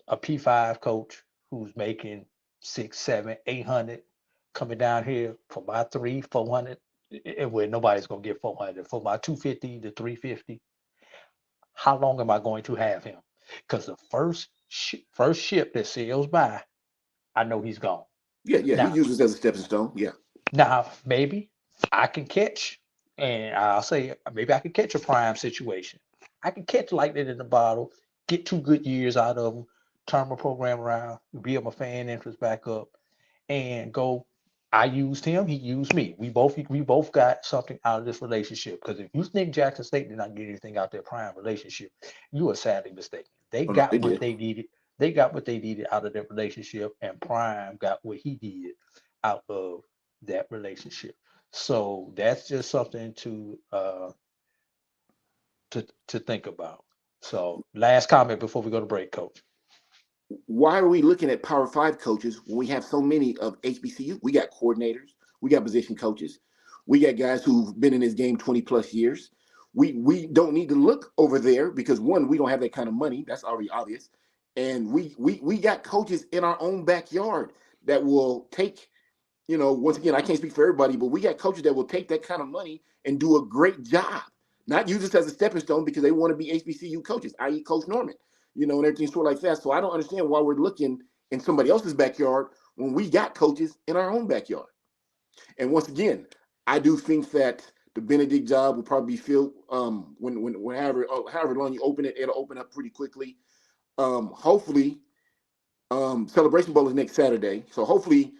a P5 coach who's making 600, 700, 800 coming down here for my 300, 400, where nobody's gonna get 400 for my 250 to 350. How long am I going to have him? Because the first ship that sails by, I know he's gone. Yeah. Now, He uses it as a stepping stone. Yeah. Now maybe I can catch, and I'll say maybe I can catch a prime situation. I can catch lightning in the bottle, get 2 good years out of him, turn my program around, build my fan interest back up, and go. I used him, he used me. We both got something out of this relationship. Because if you think Jackson State did not get anything out of their prime relationship, you are sadly mistaken. They got what they needed. They got what they needed out of that relationship, and Prime got what he did out of that relationship. So that's just something to think about. So last comment before we go to break, Coach. Why are we looking at Power 5 coaches when we have so many of HBCU? We got coordinators, we got position coaches, we got guys who've been in this game 20 plus years. We don't need to look over there because, one, we don't have that kind of money. That's already obvious. And we got coaches in our own backyard that will take, once again, I can't speak for everybody, but we got coaches that will take that kind of money and do a great job. Not use this as a stepping stone because they want to be HBCU coaches, i.e. Coach Norman. And everything sort of like that. So I don't understand why we're looking in somebody else's backyard when we got coaches in our own backyard. And once again, I do think that the Benedict job will probably be filled however long you open it, it'll open up pretty quickly. Hopefully, Celebration Bowl is next Saturday. So hopefully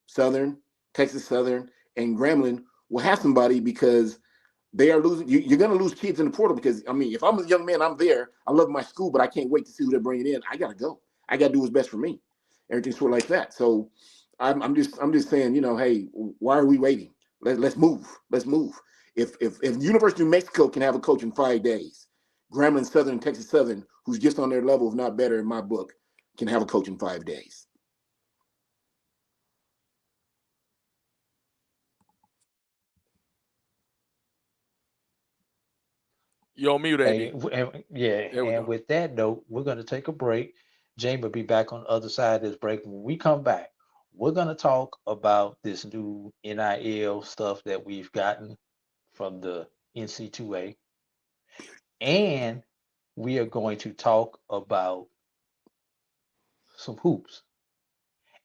Southern, Texas Southern, and Grambling will have somebody, because they are losing. You're going to lose kids in the portal because, if I'm a young man, I'm there. I love my school, but I can't wait to see who they're bringing in. I got to go. I got to do what's best for me. Everything sort of like that. So I'm just saying, hey, why are we waiting? Let's move. Let's move. If University of New Mexico can have a coach in 5 days, Grambling Southern and Texas Southern, who's just on their level, if not better in my book, can have a coach in 5 days. You're on mute, Andy. And with that note, we're going to take a break. Jamie will be back on the other side of this break. When we come back, we're going to talk about this new NIL stuff that we've gotten from the NC2A. And we are going to talk about some hoops.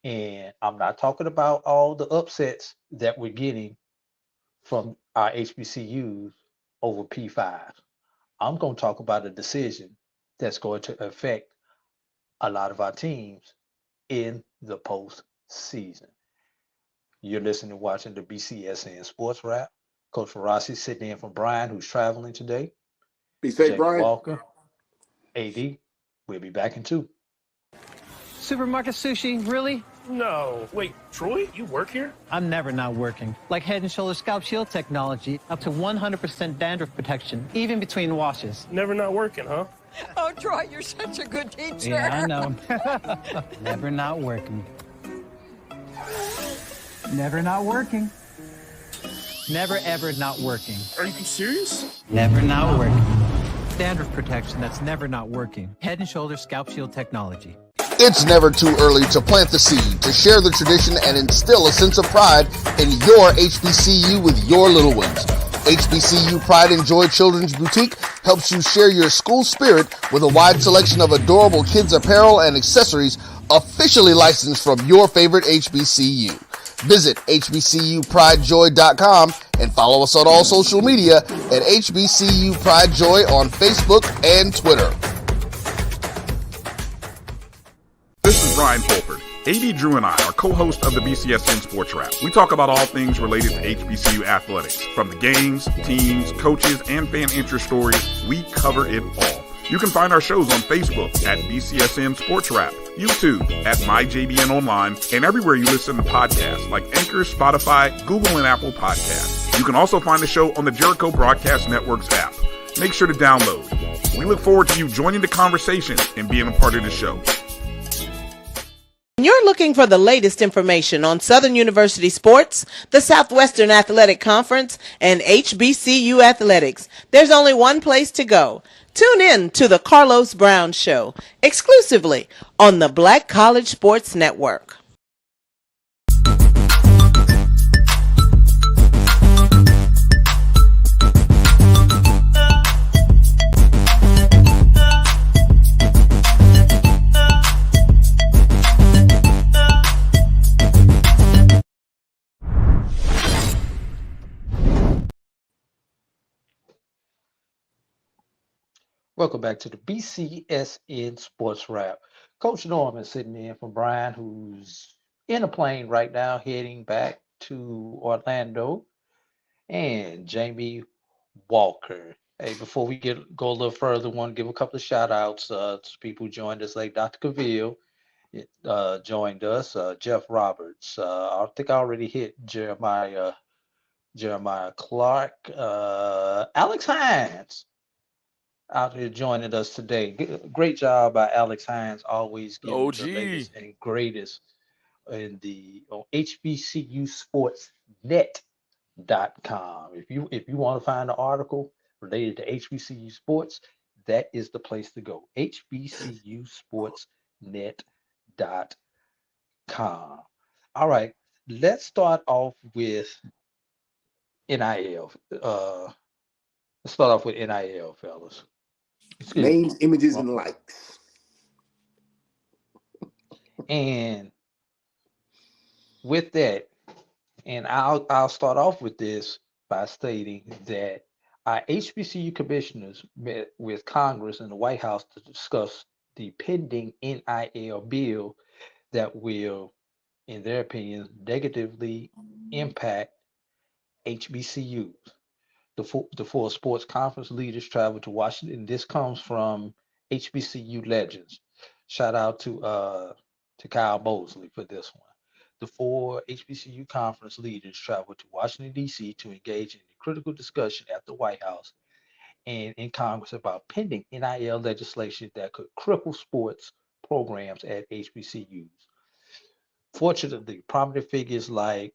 And I'm not talking about all the upsets that we're getting from our HBCUs over P5. I'm going to talk about a decision that's going to affect a lot of our teams in the postseason. You're listening and watching the BCSN Sports Wrap. Coach Rossi sitting in for Brian, who's traveling today. Be safe, Jake Brian. Walker, AD. We'll be back in 2. Supermarket sushi, really? No. Wait, Troy, you work here? I'm never not working. Like Head & Shoulders Scalp Shield technology, up to 100% dandruff protection, even between washes. Never not working, huh? Oh, Troy, you're such a good teacher. Yeah, I know. Never not working. Never not working. Never ever not working. Are you serious? Never not working. Dandruff protection that's never not working. Head & Shoulders Scalp Shield technology. It's never too early to plant the seed, to share the tradition, and instill a sense of pride in your HBCU with your little ones. HBCU Pride and Joy Children's Boutique helps you share your school spirit with a wide selection of adorable kids apparel and accessories officially licensed from your favorite HBCU. Visit hbcupridejoy.com and follow us on all social media at HBCU Pride Joy on Facebook and Twitter. This is Brian Fulford. AD Drew and I are co-hosts of the BCSN Sports Wrap. We talk about all things related to HBCU athletics. From the games, teams, coaches, and fan interest stories, we cover it all. You can find our shows on Facebook at BCSN Sports Wrap, YouTube at MyJBN Online, and everywhere you listen to podcasts like Anchor, Spotify, Google, and Apple Podcasts. You can also find the show on the Jericho Broadcast Network's app. Make sure to download. We look forward to you joining the conversation and being a part of the show. You're looking for the latest information on Southern University sports, the Southwestern Athletic Conference, and HBCU athletics. There's only one place to go. Tune in to the Carlos Brown Show, exclusively on the Black College Sports Network. Welcome back to the BCSN Sports Wrap. Coach Norman sitting in for Brian, who's in a plane right now heading back to Orlando, and Jamie Walker. Hey, before we go a little further, I want to give a couple of shout outs to people who joined us, like Dr. Cavill joined us, Jeff Roberts. I think I already hit Jeremiah Clark, Alex Hines out here joining us today. Great job by Alex Hines, always giving the latest and greatest in the HBCUSportsNet.com. If you want to find an article related to HBCU sports, that is the place to go. HBCUSportsNet.com. All right, let's start off with NIL. Let's start off with NIL, fellas. Names, images, and likes. And with that, and I'll start off with this by stating that our HBCU commissioners met with Congress and the White House to discuss the pending NIL bill that will, in their opinion, negatively impact HBCUs. The four sports conference leaders traveled to Washington. This comes from HBCU Legends. Shout out to Kyle Mosley for this one. The four HBCU conference leaders traveled to Washington, D.C. to engage in a critical discussion at the White House and in Congress about pending NIL legislation that could cripple sports programs at HBCUs. Fortunately, prominent figures like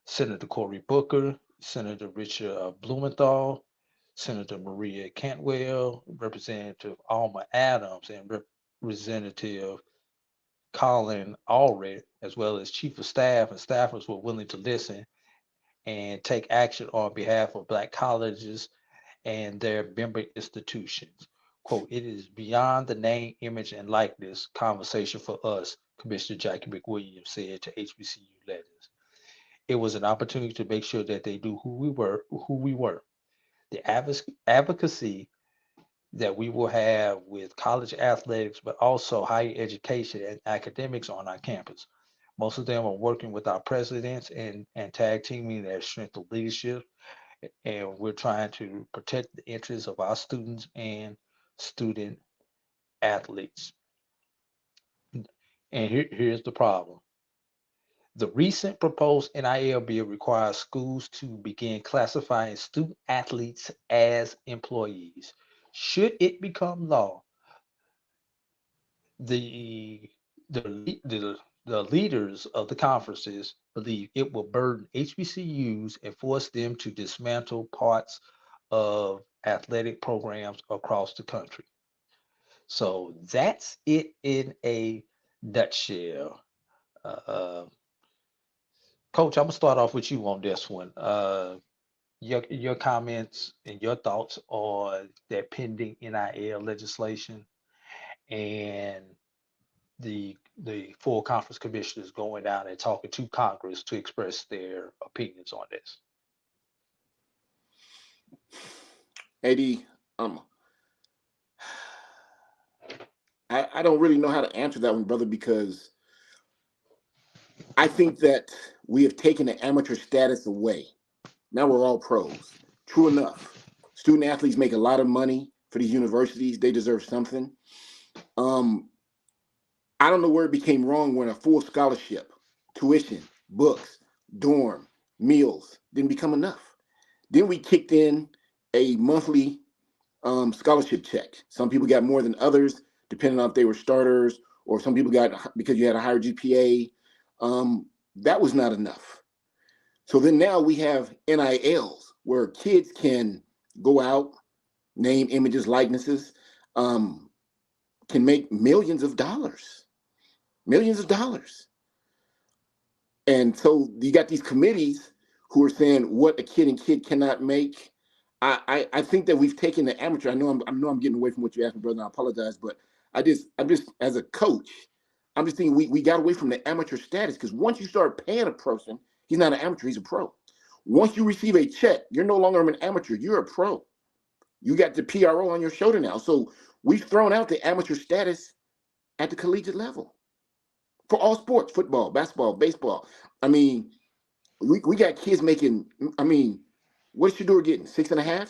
Senator Cory Booker, Senator Richard Blumenthal, Senator Maria Cantwell, Representative Alma Adams, and Representative Colin Allred, as well as Chief of Staff and staffers, were willing to listen and take action on behalf of Black colleges and their member institutions. Quote, it is beyond the name, image, and likeness conversation for us, Commissioner Jackie McWilliams said to HBCU Legends. It was an opportunity to make sure that they knew who we were. The advocacy that we will have with college athletics, but also higher education and academics on our campus. Most of them are working with our presidents and tag teaming their strength of leadership. And we're trying to protect the interests of our students and student athletes. And here's the problem. The recent proposed NIL bill requires schools to begin classifying student athletes as employees. Should it become law, the leaders of the conferences believe it will burden HBCUs and force them to dismantle parts of athletic programs across the country. So that's it in a nutshell. Coach, I'm gonna start off with you on this one. Your comments and your thoughts on that pending NIL legislation and the full conference commissioners going out and talking to Congress to express their opinions on this. AD, I don't really know how to answer that one, brother, because I think that we have taken the amateur status away. Now we're all pros. True enough. Student athletes make a lot of money for these universities. They deserve something. I don't know where it became wrong when a full scholarship, tuition, books, dorm, meals didn't become enough. Then we kicked in a monthly scholarship check. Some people got more than others, depending on if they were starters, or some people got because you had a higher GPA. That was not enough. So then now we have NILs where kids can go out, name, images, likenesses, can make millions of dollars. And so you got these committees who are saying what a kid cannot make. I think that we've taken the amateur. I know I'm getting away from what you asked me, brother. I apologize, but I'm just as a coach, I'm just thinking we got away from the amateur status, because once you start paying a person, he's not an amateur, he's a pro. Once you receive a check, you're no longer an amateur, you're a pro. You got the PRO on your shoulder now. So we've thrown out the amateur status at the collegiate level for all sports, football, basketball, baseball. I mean, we got kids making, what's Shedeur getting? $6.5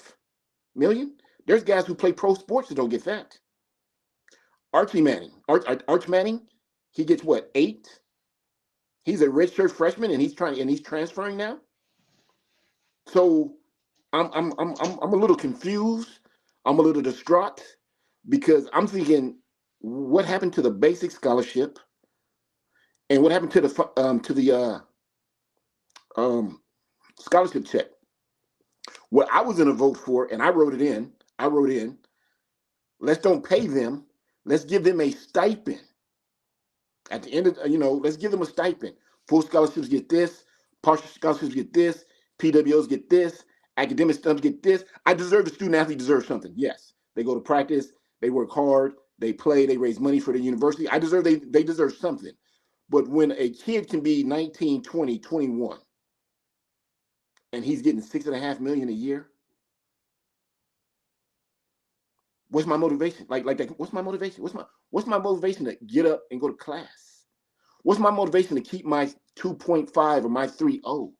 million? There's guys who play pro sports that don't get that. Archie Manning, Arch Manning, he gets what, 8? He's a redshirt freshman and he's transferring now. So I'm a little confused. I'm a little distraught because I'm thinking, what happened to the basic scholarship, and what happened to the scholarship check? What I was going to vote for, and I wrote in, let's don't pay them. Let's give them a stipend. At the end of, let's give them a stipend. Full scholarships get this, partial scholarships get this, PWOs get this, academic students get this. The student athlete deserves something. Yes, they go to practice, they work hard, they play, they raise money for the university. They deserve something. But when a kid can be 19, 20, 21, and he's getting $6.5 million a year, what's my motivation? Like that, what's my motivation? What's my motivation to get up and go to class? What's my motivation to keep my 2.5 or my 3.0?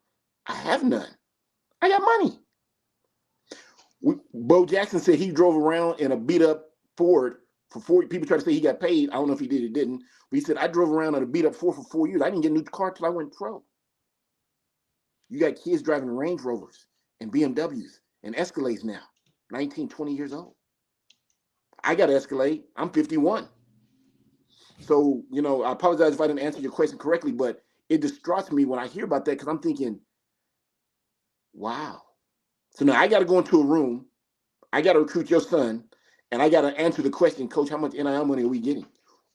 I have none. I got money. Bo Jackson said he drove around in a beat up Ford for 4 people try to say he got paid. I don't know if he did or didn't, but he said, I drove around in a beat up Ford for 4 years. I didn't get a new car till I went pro. You got kids driving Range Rovers and BMWs and Escalades now, 19, 20 years old. I got an Escalade. I'm 51. So, I apologize if I didn't answer your question correctly, but it distraughts me when I hear about that, because I'm thinking, wow. So now I got to go into a room. I got to recruit your son, and I got to answer the question, Coach, how much NIL money are we getting?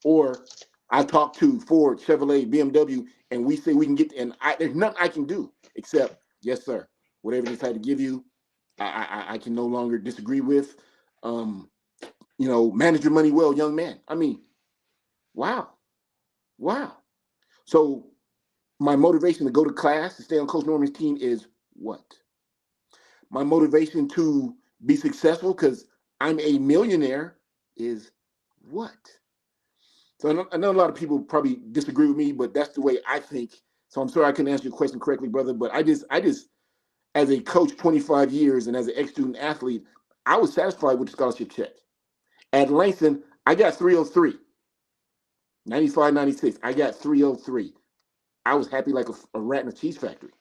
Or I talk to Ford, Chevrolet, BMW, and we say we can get, and there's nothing I can do except, yes, sir, whatever they decide to give you, I can no longer disagree with. Manage your money well, young man. I mean, wow. So my motivation to go to class, to stay on Coach Norman's team is what? My motivation to be successful because I'm a millionaire is what? So I know a lot of people probably disagree with me, but that's the way I think. So I'm sorry I couldn't answer your question correctly, brother. But I just, as a coach 25 years and as an ex-student athlete, I was satisfied with the scholarship check. At Langston, I got 303. 95, 96. I got 303. I was happy like a rat in a cheese factory.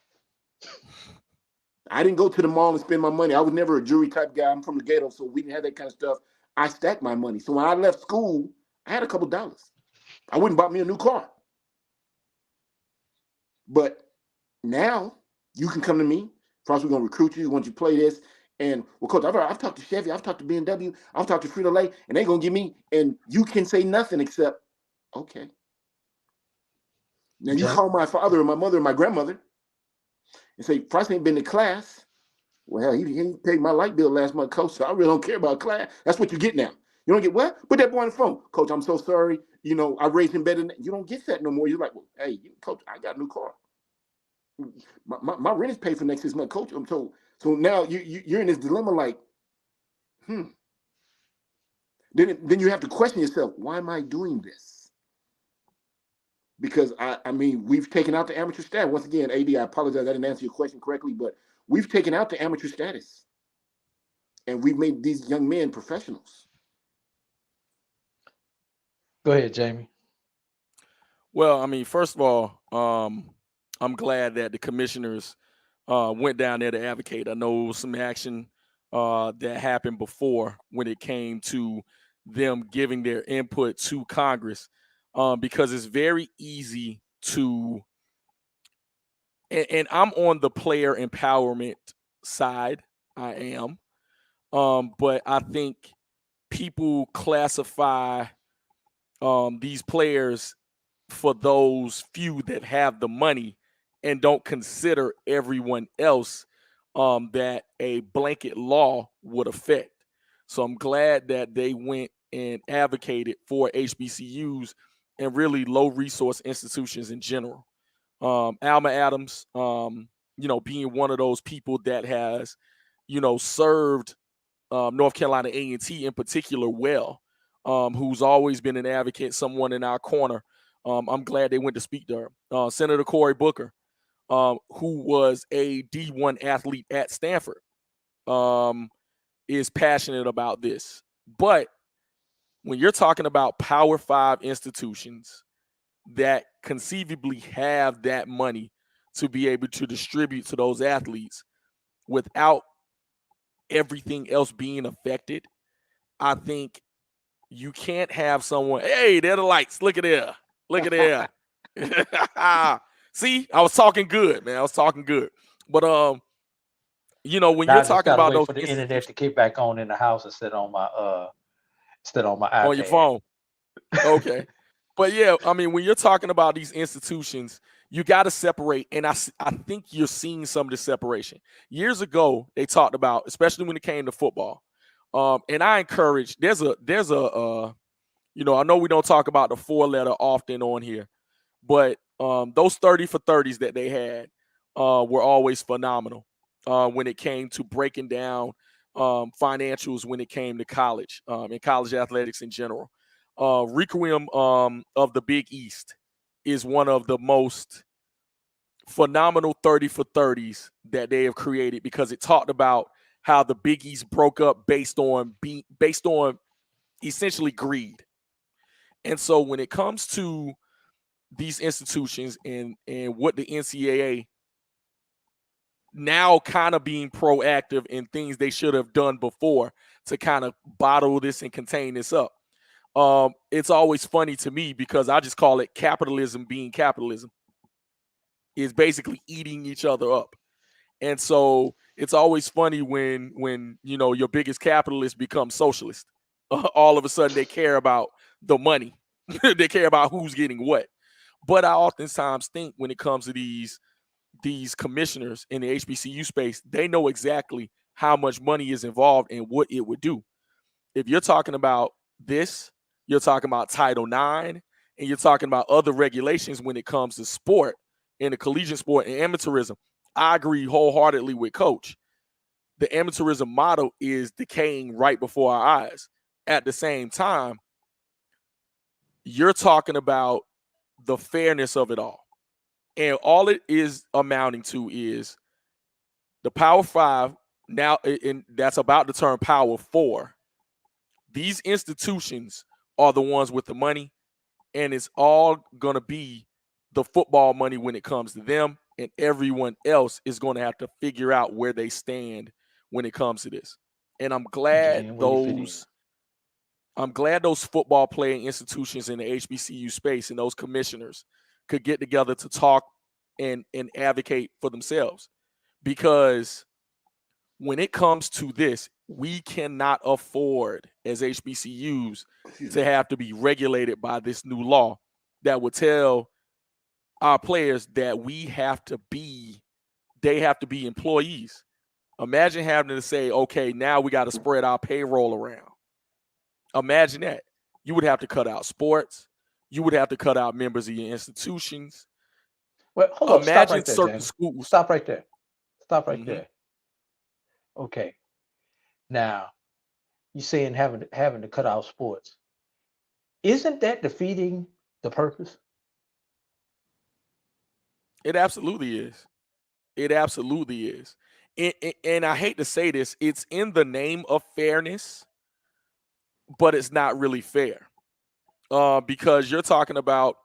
I didn't go to the mall and spend my money. I was never a jewelry type guy. I'm from the ghetto, so we didn't have that kind of stuff. I stacked my money. So when I left school, I had a couple dollars. I wouldn't buy me a new car. But now you can come to me. First, we're going to recruit you. We want you to play this. And, well, Coach, I've talked to Chevy. I've talked to BMW. I've talked to Frito-Lay. And they're going to give me, and you can say nothing except, okay. Now, you call my father or my mother or my grandmother and say, Price ain't been to class. Well, he paid my light bill last month, Coach, so I really don't care about class. That's what you get now. You don't get what? Put that boy on the phone. Coach, I'm so sorry. I raised him better than that. You don't get that no more. You're like, well, hey, Coach, I got a new car. My rent is paid for next 6 months, Coach. I'm told. So now you're in this dilemma like, Then you have to question yourself, why am I doing this? Because, I mean, we've taken out the amateur status. Once again, AD, I apologize. I didn't answer your question correctly, but we've taken out the amateur status. And we've made these young men professionals. Go ahead, Jamie. Well, I mean, first of all, I'm glad that the commissioners went down there to advocate. I know some action that happened before when it came to them giving their input to Congress, because it's very easy to, and I'm on the player empowerment side. I am. But I think people classify these players for those few that have the money and don't consider everyone else that a blanket law would affect. So I'm glad that they went and advocated for HBCUs and really low resource institutions in general. Alma Adams, being one of those people that has, served North Carolina A&T in particular well, who's always been an advocate, someone in our corner. I'm glad they went to speak to her. Senator Cory Booker, who was a D1 athlete at Stanford, is passionate about this. But when you're talking about Power 5 institutions that conceivably have that money to be able to distribute to those athletes without everything else being affected, I think you can't have someone, hey, they're the lights. Look at there. Look at there. See, I was talking good, man. I was talking good. But when you're talking about those for the internet to kick back on in the house instead on my iPad. On your phone. Okay. But yeah, I mean, when you're talking about these institutions, you got to separate. And I think you're seeing some of the separation. Years ago, they talked about, especially when it came to football. And I encourage, there's a I know we don't talk about the 4-letter often on here, but those 30 for 30s that they had were always phenomenal when it came to breaking down financials when it came to college and college athletics in general. Requiem of the Big East is one of the most phenomenal 30 for 30s that they have created, because it talked about how the Big East broke up based on essentially greed. And so when it comes to these institutions and what the NCAA now kind of being proactive in things they should have done before to kind of bottle this and contain this up. It's always funny to me because I just call it capitalism being capitalism. Is basically eating each other up. And so it's always funny when your biggest capitalist becomes socialist. All of a sudden they care about the money. They care about who's getting what. But I oftentimes think when it comes to these commissioners in the HBCU space, they know exactly how much money is involved and what it would do. If you're talking about this, you're talking about Title IX, and you're talking about other regulations when it comes to sport, in the collegiate sport and amateurism. I agree wholeheartedly with Coach. The amateurism model is decaying right before our eyes. At the same time, you're talking about the fairness of it all. And all it is amounting to is the Power 5, now, and that's about to turn Power 4. These institutions are the ones with the money, and it's all going to be the football money when it comes to them, and everyone else is going to have to figure out where they stand when it comes to this. And I'm glad those football playing institutions in the HBCU space and those commissioners could get together to talk and advocate for themselves. Because when it comes to this, we cannot afford as HBCUs to have to be regulated by this new law that would tell our players that they have to be employees. Imagine having to say, okay, now we got to spread our payroll around. Imagine that. You would have to cut out sports. You would have to cut out members of your institutions. Well, hold on. Imagine Stop right there, certain James. schools. Stop right there. Stop right there. Okay. Now, you're saying having to cut out sports. Isn't that defeating the purpose? It absolutely is. It absolutely is. And I hate to say this, it's in the name of fairness, but it's not really fair. Because you're talking about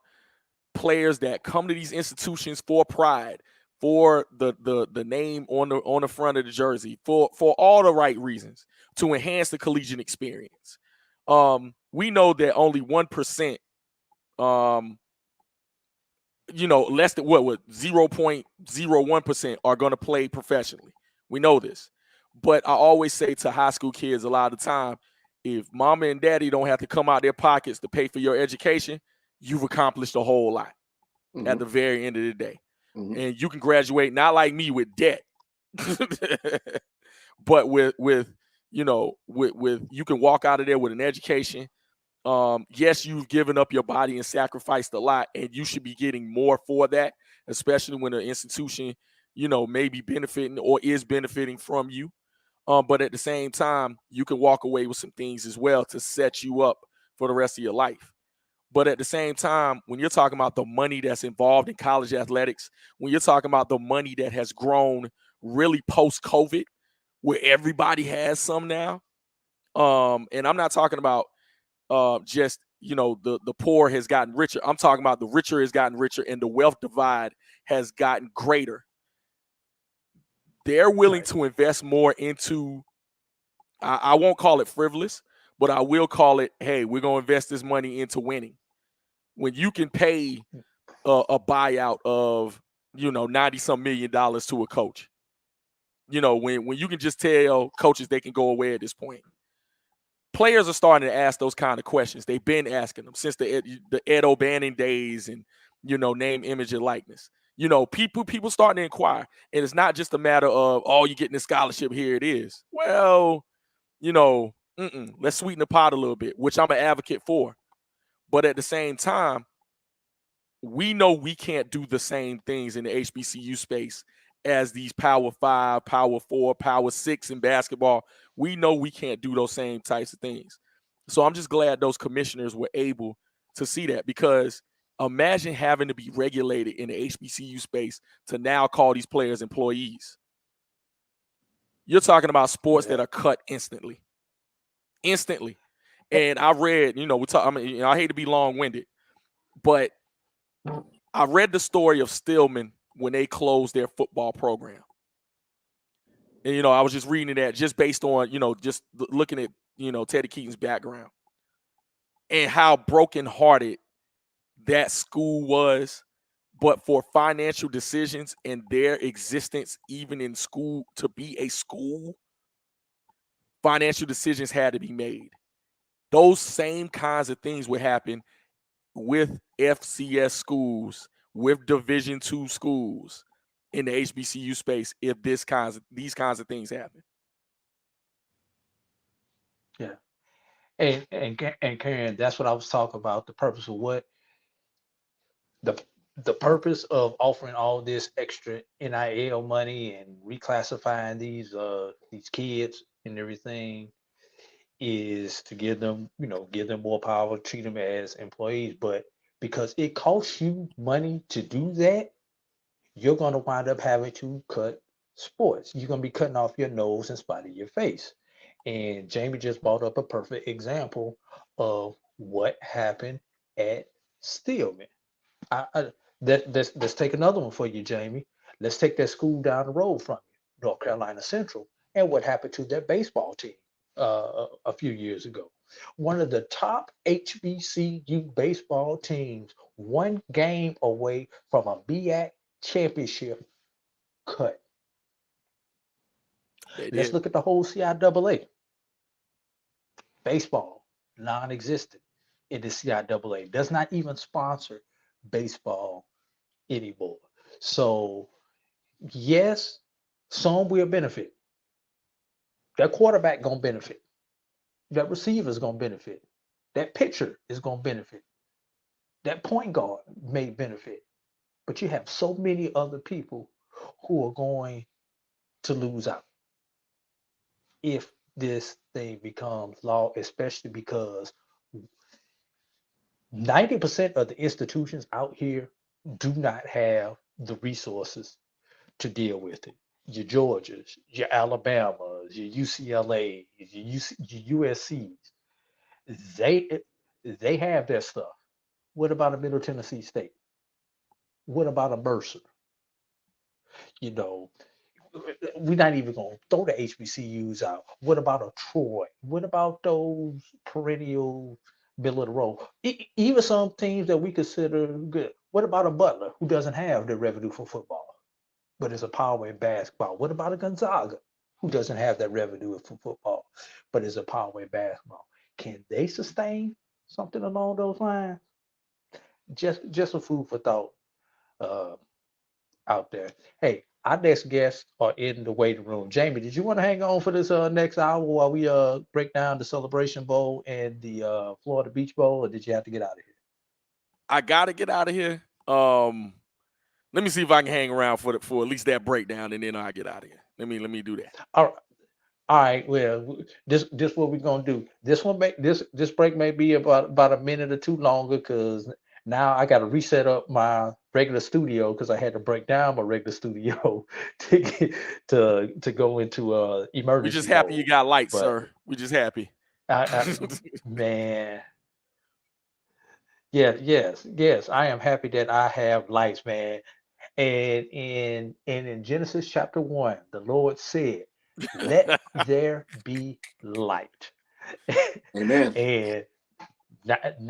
players that come to these institutions for pride, for the name on the front of the jersey, for all the right reasons, to enhance the collegiate experience. We know that only 1%, less than 0.01% are going to play professionally. We know this. But I always say to high school kids a lot of the time, if mama and daddy don't have to come out their pockets to pay for your education, you've accomplished a whole lot at the very end of the day. And you can graduate not like me with debt, but with you can walk out of there with an education. Yes, you've given up your body and sacrificed a lot, and you should be getting more for that, especially when an institution, may be benefiting or is benefiting from you. But at the same time, you can walk away with some things as well to set you up for the rest of your life. But at the same time, when you're talking about the money that's involved in college athletics, when you're talking about the money that has grown really post-COVID, where everybody has some now, and I'm not talking about just, the poor has gotten richer. I'm talking about the richer has gotten richer and the wealth divide has gotten greater. They're willing to invest more into, I won't call it frivolous, but I will call it, hey, we're going to invest this money into winning. When you can pay a buyout of, $90-some million to a coach, when you can just tell coaches they can go away at this point. Players are starting to ask those kind of questions. They've been asking them since the Ed O'Bannon days and, name, image, and likeness. People starting to inquire. And it's not just a matter of, oh, you're getting a scholarship, here it is. Well, let's sweeten the pot a little bit, which I'm an advocate for. But at the same time, we know we can't do the same things in the HBCU space as these Power 5, Power 4, Power 6 in basketball. We know we can't do those same types of things. So I'm just glad those commissioners were able to see that, because imagine having to be regulated in the HBCU space to now call these players employees. You're talking about sports that are cut instantly. And I read, I hate to be long-winded, but I read the story of Stillman when they closed their football program. And, I was just reading that just based on, just looking at, Teddy Keaton's background and how brokenhearted that school was. But for financial decisions and their existence, even in school, to be a school, financial decisions had to be made. Those same kinds of things would happen with FCS schools, with Division II schools in the HBCU space if these kinds of things happen. Yeah. And Karen, that's what I was talking about. The purpose of what the purpose of offering all this extra NIL money and reclassifying these kids and everything is to give them, give them more power, treat them as employees. But because it costs you money to do that, you're going to wind up having to cut sports. You're going to be cutting off your nose in spite of your face. And Jamie just brought up a perfect example of what happened at Stillman. Let's take another one for you, Jamie. Let's take that school down the road from you, North Carolina Central, and what happened to their baseball team a few years ago. One of the top HBCU baseball teams, one game away from a BAC championship cut. Let's look at the whole CIAA. Baseball, non-existent in the CIAA, does not even sponsor baseball anymore. So, yes, some will benefit. That quarterback gonna benefit. That receiver is gonna benefit. That pitcher is gonna benefit. That point guard may benefit. But you have so many other people who are going to lose out if this thing becomes law, especially because 90% of the institutions out here do not have the resources to deal with it. Your Georgias, your Alabamas, your UCLAs, your USCs, they have their stuff. What about a Middle Tennessee State? What about a Mercer? We're not even going to throw the HBCUs out. What about a Troy? What about those perennial middle of the road? Even some teams that we consider good. What about a Butler who doesn't have the revenue for football, but is a power in basketball? What about a Gonzaga who doesn't have that revenue for football, but is a power in basketball? Can they sustain something along those lines? Just a food for thought out there. Hey, our next guests are in the waiting room. Jamie, did you want to hang on for this next hour while we break down the Celebration Bowl and the Florida Beach Bowl, or did you have to get out of here? I got to get out of here. Let me see if I can hang around for at least that breakdown, and then I'll get out of here. Let me do that. All right. Well, this what we're gonna do. This break may be about a minute or two longer because now I got to reset up my regular studio because I had to break down my regular studio to go into emergency. We're just happy mode. you got lights, sir. We're just happy. Man. Yes. I am happy that I have lights, man. And in Genesis chapter 1, the Lord said, "Let there be light." Amen.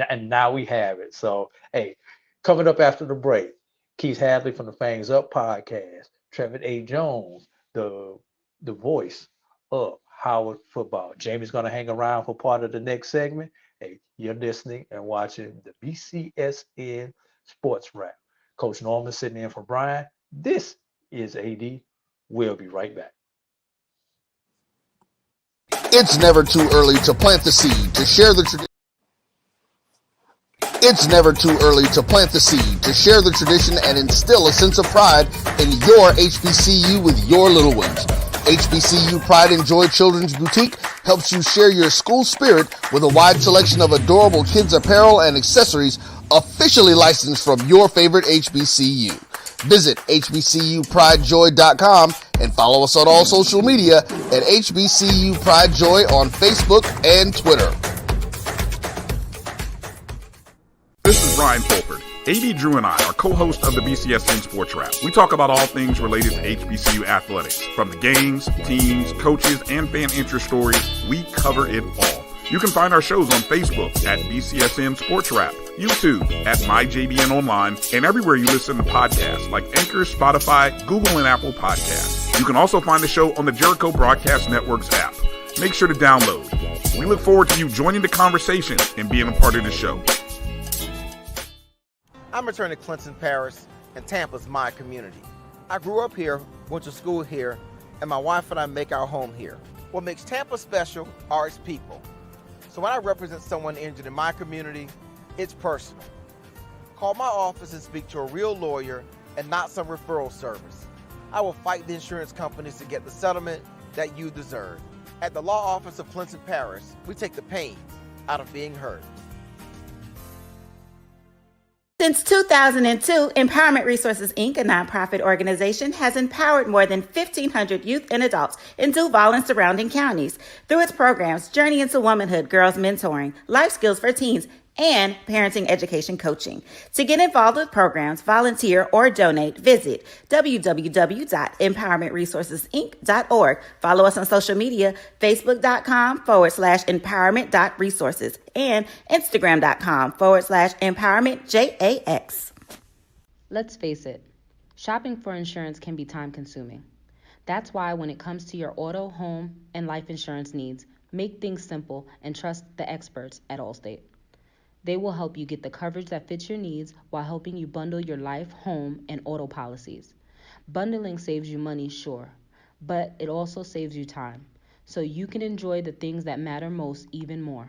And now we have it. So, hey, coming up after the break, Keith Hadley from the Fangs Up podcast, Trevor A. Jones, the voice of Howard football. Jamie's going to hang around for part of the next segment. Hey, you're listening and watching the BCSN Sports Wrap. Coach Norman sitting in for Brian. This is AD. We'll be right back. It's never too early to plant the seed to share the tradition. It's never too early to plant the seed to share the tradition and instill a sense of pride in your HBCU with your little ones. HBCU Pride and Joy Children's Boutique helps you share your school spirit with a wide selection of adorable kids apparel and accessories officially licensed from your favorite HBCU. Visit hbcupridejoy.com and follow us on all social media at HBCU Pride Joy on Facebook and Twitter. This is Ryan Fulford. AD Drew and I are co-hosts of the BCSN Sports Wrap. We talk about all things related to HBCU athletics. From the games, teams, coaches, and fan interest stories, we cover it all. You can find our shows on Facebook at BCSN Sports Wrap, YouTube at MyJBN Online, and everywhere you listen to podcasts like Anchor, Spotify, Google, and Apple Podcasts. You can also find the show on the Jericho Broadcast Network's app. Make sure to download. We look forward to you joining the conversation and being a part of the show. I'm returning to Clinton Paris, and Tampa's my community. I grew up here, went to school here, and my wife and I make our home here. What makes Tampa special are its people. So when I represent someone injured in my community, it's personal. Call my office and speak to a real lawyer and not some referral service. I will fight the insurance companies to get the settlement that you deserve. At the law office of Clinton Paris, we take the pain out of being hurt. Since 2002, Empowerment Resources, Inc., a nonprofit organization, has empowered more than 1,500 youth and adults in Duval and surrounding counties through its programs Journey into Womanhood, Girls Mentoring, Life Skills for Teens, and Parenting Education Coaching. To get involved with programs, volunteer, or donate, visit www.empowermentresourcesinc.org. Follow us on social media, facebook.com/empowerment.resources and instagram.com/empowermentjax. Let's face it, shopping for insurance can be time consuming. That's why when it comes to your auto, home, and life insurance needs, make things simple and trust the experts at Allstate. They will help you get the coverage that fits your needs while helping you bundle your life, home, and auto policies. Bundling saves you money, sure, but it also saves you time, so you can enjoy the things that matter most even more.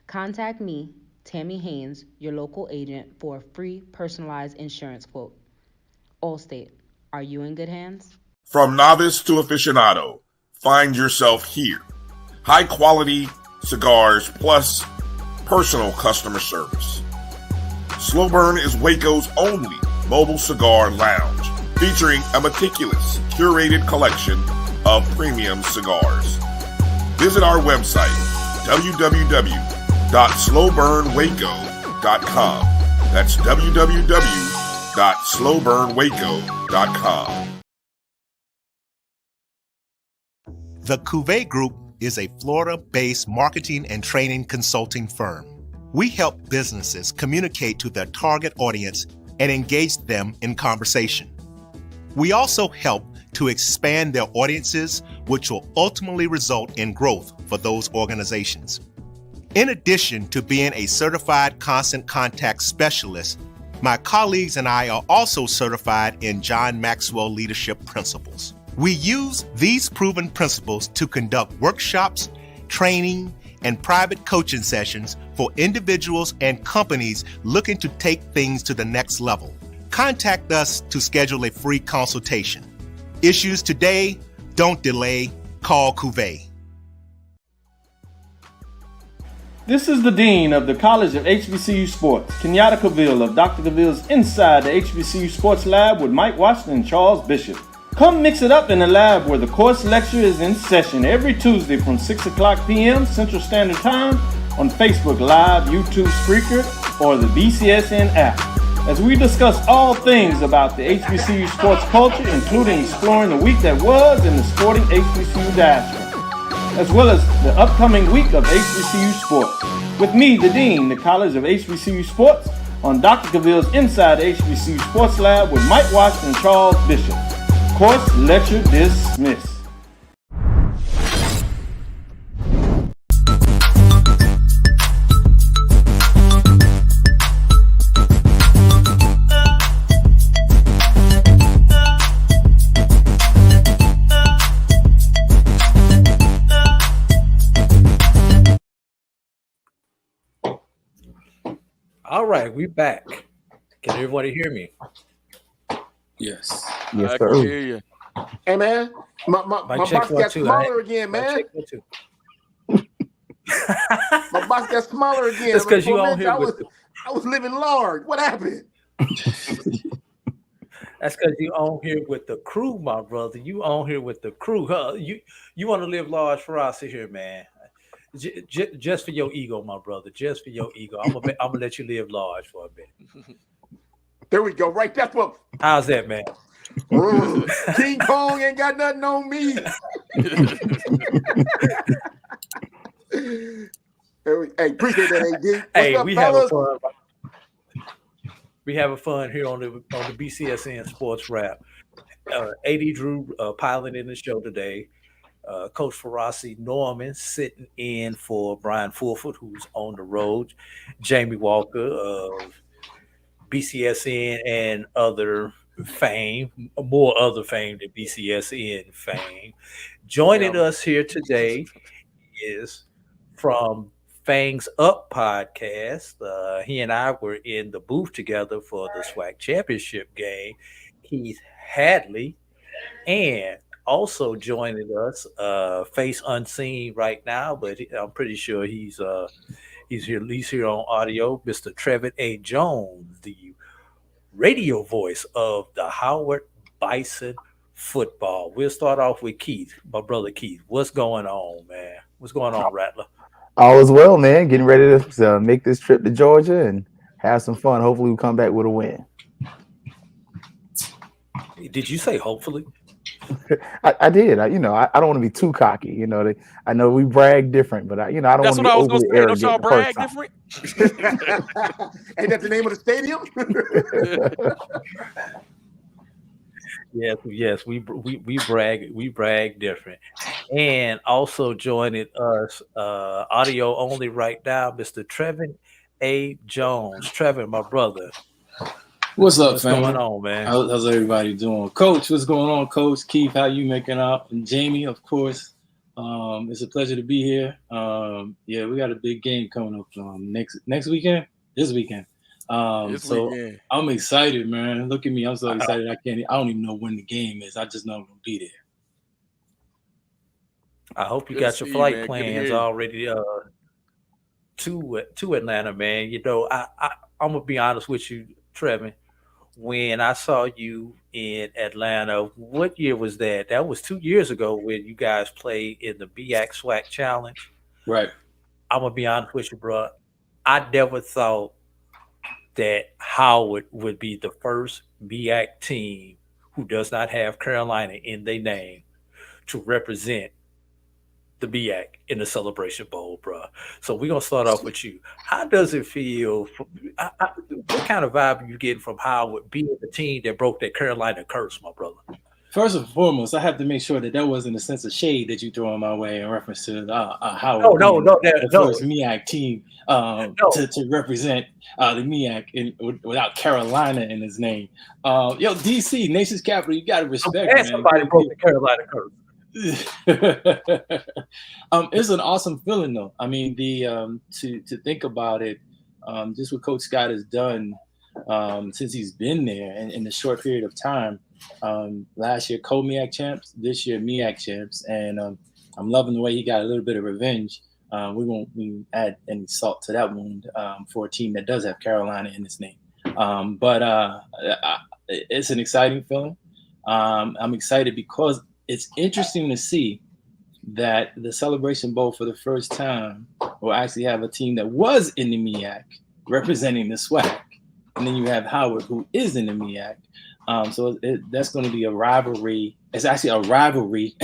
Contact me, Tammy Haynes, your local agent, for a free personalized insurance quote. Allstate, are you in good hands? From novice to aficionado, find yourself here. High quality cigars plus personal customer service. Slow Burn is Waco's only mobile cigar lounge, featuring a meticulous, curated collection of premium cigars. Visit our website, www.slowburnwaco.com. That's www.slowburnwaco.com. The Cuvée Group is a Florida-based marketing and training consulting firm. We help businesses communicate to their target audience and engage them in conversation. We also help to expand their audiences, which will ultimately result in growth for those organizations. In addition to being a certified constant contact specialist, my colleagues and I are also certified in John Maxwell Leadership Principles. We use these proven principles to conduct workshops, training, and private coaching sessions for individuals and companies looking to take things to the next level. Contact us to schedule a free consultation. Issues today, don't delay, call Cuvée. This is the Dean of the College of HBCU Sports, Kenyatta Cavill of Dr. Cavill's Inside the HBCU Sports Lab with Mike Washington and Charles Bishop. Come mix it up in the lab where the course lecture is in session every Tuesday from 6 o'clock p.m. Central Standard Time on Facebook Live, YouTube Spreaker, or the BCSN app, as we discuss all things about the HBCU sports culture, including exploring the week that was in the sporting HBCU diaspora, as well as the upcoming week of HBCU sports. With me, the Dean, the College of HBCU Sports, on Dr. Cavill's Inside the HBCU Sports Lab with Mike Washington and Charles Bishop. Course lecture dismissed. All right, we back. Can everybody hear me? Yes. Yes, I can hear you. Hey man, my box got smaller again, man. My box got smaller again. That's because you on here I was living large. What happened? That's because you on here with the crew, my brother. You on here with the crew. Huh? You want to live large for us here, man. Just for your ego, my brother. Just for your ego. I'm gonna let you live large for a bit. There we go. Right. That's what. How's that, man? King Kong ain't got nothing on me. Hey, appreciate that, AD. Hey, up, we fellas? have a fun. We have a fun here on the BCSN Sports Wrap. AD Drew piloting the show today. Coach Farasi Norman sitting in for Brian Fulford, who's on the road. Jamie Walker of BCSN and other fame, more other fame than BCSN fame. Joining us here today is from Fangs Up podcast. He and I were in the booth together for the SWAC championship game. Keith Hadley, and also joining us, face unseen right now, but I'm pretty sure he's here, at least here on audio, Mr. Trevin A. Jones, the radio voice of the Howard Bison football. We'll start off with Keith, my brother Keith. What's going on, man? What's going on, Rattler? All is well, man. Getting ready to make this trip to Georgia and have some fun. Hopefully, we'll come back with a win. Did you say hopefully? I did. I don't want to be too cocky. I know we brag different, but I don't want to be overly arrogant. Don't y'all brag different? Ain't that the name of the stadium? Yes, we brag different. And also joining us, audio only right now, Mr. Trevin A. Jones. Trevin, my brother. What's up, What's family? going on, man? How's everybody doing? Coach, what's going on, Coach? Keith, how you making out? And Jamie, of course. It's a pleasure to be here. Yeah, we got a big game coming up next weekend. This weekend. Weekend. I'm excited, man. Look at me. I'm so excited. I don't even know when the game is. I just know I'm gonna be there. I hope you got your flight plans already to Atlanta, man. I'm gonna be honest with you, Trevin. When I saw you in Atlanta, what year was that? That was 2 years ago when you guys played in the BAC SWAC Challenge. Right. I'm gonna be honest with you, bro. I never thought that Howard would be the first BAC team who does not have Carolina in their name to represent the BAC in the Celebration Bowl, bro. So we're gonna start off with you. How does it feel? What kind of vibe are you getting from Howard being the team that broke that Carolina curse, my brother? First and foremost, I have to make sure that wasn't a sense of shade that you throw in my way in reference to Howard. No, first MEAC team to represent the MEAC without Carolina in his name. DC, nation's capital, you got to respect. Man. Somebody broke the Carolina curse. It's an awesome feeling, though. I mean, to think about it, just what Coach Scott has done since he's been there and in the short period of time. Last year, co-MEAC champs, this year MEAC champs, and I'm loving the way he got a little bit of revenge. We won't add any salt to that wound for a team that does have Carolina in its name. But it's an exciting feeling. I'm excited because it's interesting to see that the Celebration Bowl for the first time will actually have a team that was in the MEAC representing the SWAC. And then you have Howard, who is in the MEAC. So that's going to be a rivalry. It's actually a rivalry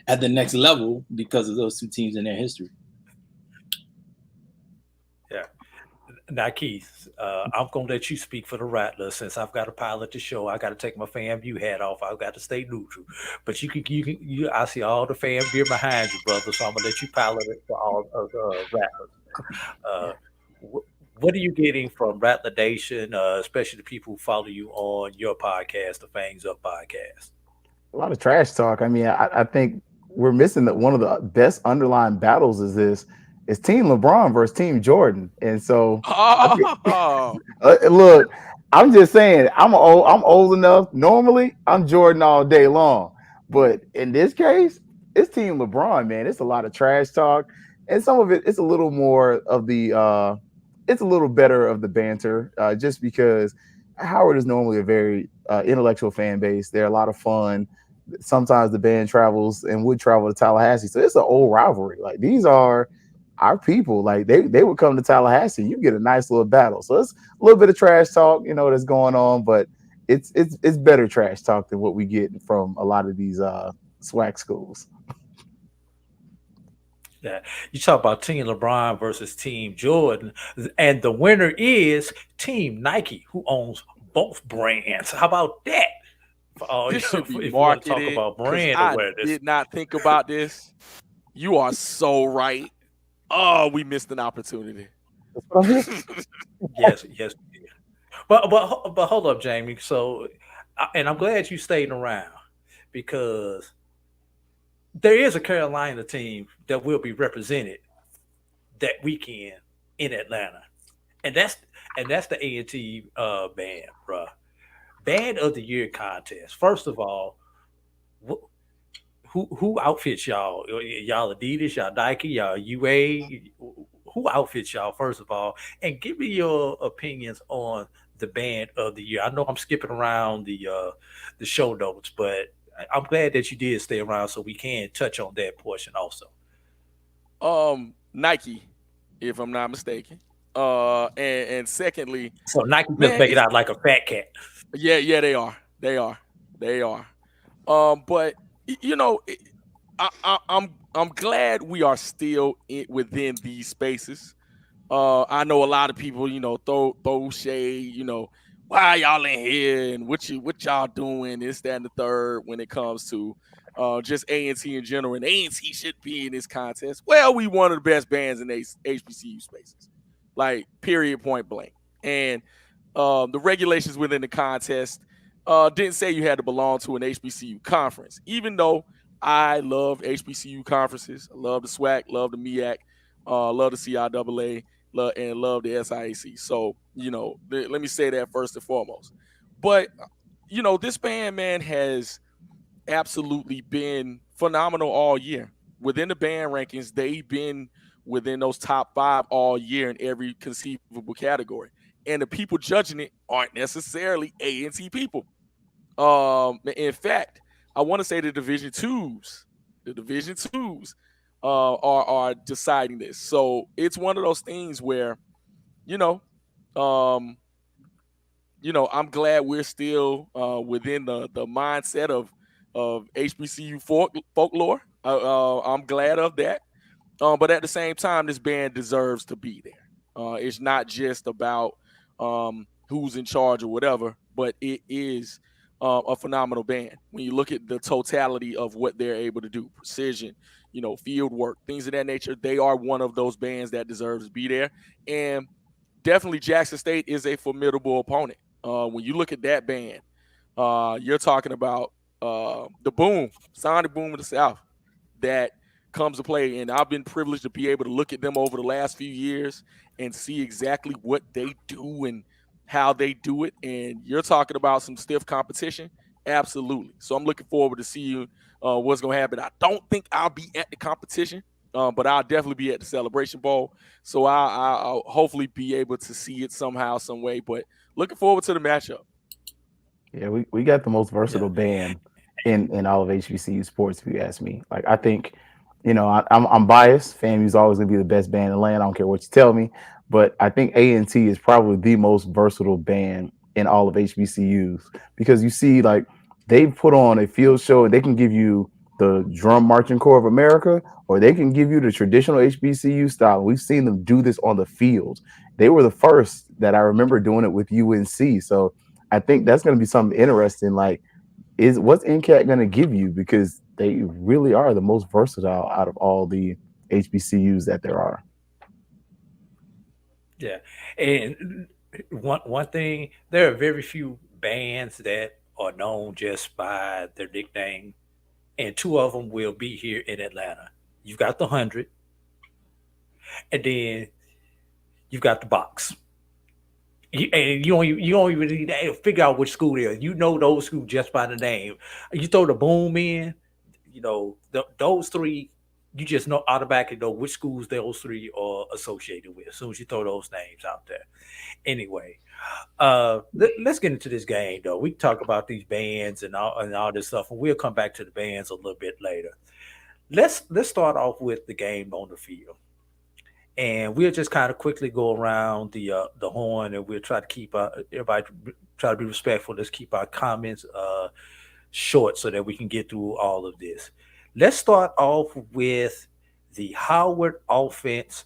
at the next level because of those two teams in their history. Yeah. Now, Keith, I'm going to let you speak for the Rattlers. Since I've got to pilot the show, I got to take my fan view hat off. I've got to stay neutral. But I see all the fan gear behind you, brother. So I'm going to let you pilot it for all of the Rattlers. What are you getting from Rattler Nation, especially the people who follow you on your podcast, the Fangs Up podcast? A lot of trash talk. I mean, I think we're missing that one of the best underlying battles is Team LeBron versus Team Jordan. And so, look, I'm just saying, I'm old enough. Normally, I'm Jordan all day long. But in this case, it's Team LeBron, man. It's a lot of trash talk. And some of it's a little more of the it's a little better of the banter, just because Howard is normally a very intellectual fan base. They're a lot of fun. Sometimes the band travels and would travel to Tallahassee. So it's an old rivalry. Like, these are our people. Like, they would come to Tallahassee. You get a nice little battle. So it's a little bit of trash talk, that's going on, but it's better trash talk than what we get from a lot of these SWAC schools. Yeah, you talk about Team LeBron versus Team Jordan, and the winner is Team Nike, who owns both brands. How about that? This should be if you want to talk marketed, about brand I awareness. did not think about this. You are so right. Oh, we missed an opportunity. Yes. But hold up, Jamie. So, and I'm glad you stayed around, because there is a Carolina team that will be represented that weekend in Atlanta, and that's the A&T band, bruh. Band of the Year contest. First of all, who outfits y'all? Y'all Adidas, y'all Nike, y'all UA? Who outfits y'all, first of all? And give me your opinions on the Band of the Year. I know I'm skipping around the show notes, but I'm glad that you did stay around so we can touch on that portion also. Nike, if I'm not mistaken. And secondly, so Nike just make it out like a fat cat. Yeah, they are. But you know, I'm glad we are still within these spaces. I know a lot of people, you know, throw shade, you know, why y'all in here and what y'all doing, this, that, and the third when it comes to just A&T in general, and A&T should be in this contest. Well, we one of the best bands in HBCU spaces, like period, point blank. And the regulations within the contest didn't say you had to belong to an HBCU conference, even though I love HBCU conferences. I love the SWAC, love the MEAC, love the CIAA, and love the SIAC. So, you know, let me say that first and foremost. But, you know, this band, man, has absolutely been phenomenal all year. Within the band rankings, they've been within those top 5 all year in every conceivable category. And the people judging it aren't necessarily A&T people. In fact, I want to say the Division Twos are deciding this. So it's one of those things where, I'm glad we're still within the mindset of HBCU folklore. I'm glad of that. But at the same time, this band deserves to be there. It's not just about who's in charge or whatever, but it is a phenomenal band. When you look at the totality of what they're able to do, precision, field work, things of that nature, they are one of those bands that deserves to be there. And definitely Jackson State is a formidable opponent. When you look at that band, you're talking about the boom, Sonic Boom of the South, that comes to play. And I've been privileged to be able to look at them over the last few years and see exactly what they do and how they do it. And you're talking about some stiff competition. Absolutely. So I'm looking forward to see what's going to happen. I don't think I'll be at the competition, but I'll definitely be at the Celebration Bowl. So I'll hopefully be able to see it somehow, some way. But looking forward to the matchup. Yeah, we got the most versatile band in all of HBCU sports, if you ask me. Like, I think, I'm biased. FAMU's always gonna be the best band in the land. I don't care what you tell me, but I think A&T is probably the most versatile band in all of HBCUs, because you see, like, they've put on a field show and they can give you the Drum Marching Corps of America, or they can give you the traditional HBCU style. We've seen them do this on the field. They were the first that I remember doing it with UNC. So I think that's going to be something interesting. Like, what's NCAT going to give you? Because they really are the most versatile out of all the HBCUs that there are. Yeah. And one thing, there are very few bands that are known just by their nickname, and 2 of them will be here in Atlanta. You've got the 100, and then you've got the Box. And you don't even need to figure out which school they are. You know those schools just by the name. You throw the Boom in, those 3, you just know automatically know which schools those 3 are associated with as soon as you throw those names out there. Anyway, let's get into this game though. We can talk about these bands and all this stuff, and we'll come back to the bands a little bit later. Let's start off with the game on the field. And we'll just kind of quickly go around the horn, and we'll try to keep everybody try to be respectful. Let's keep our comments short so that we can get through all of this. Let's start off with the Howard offense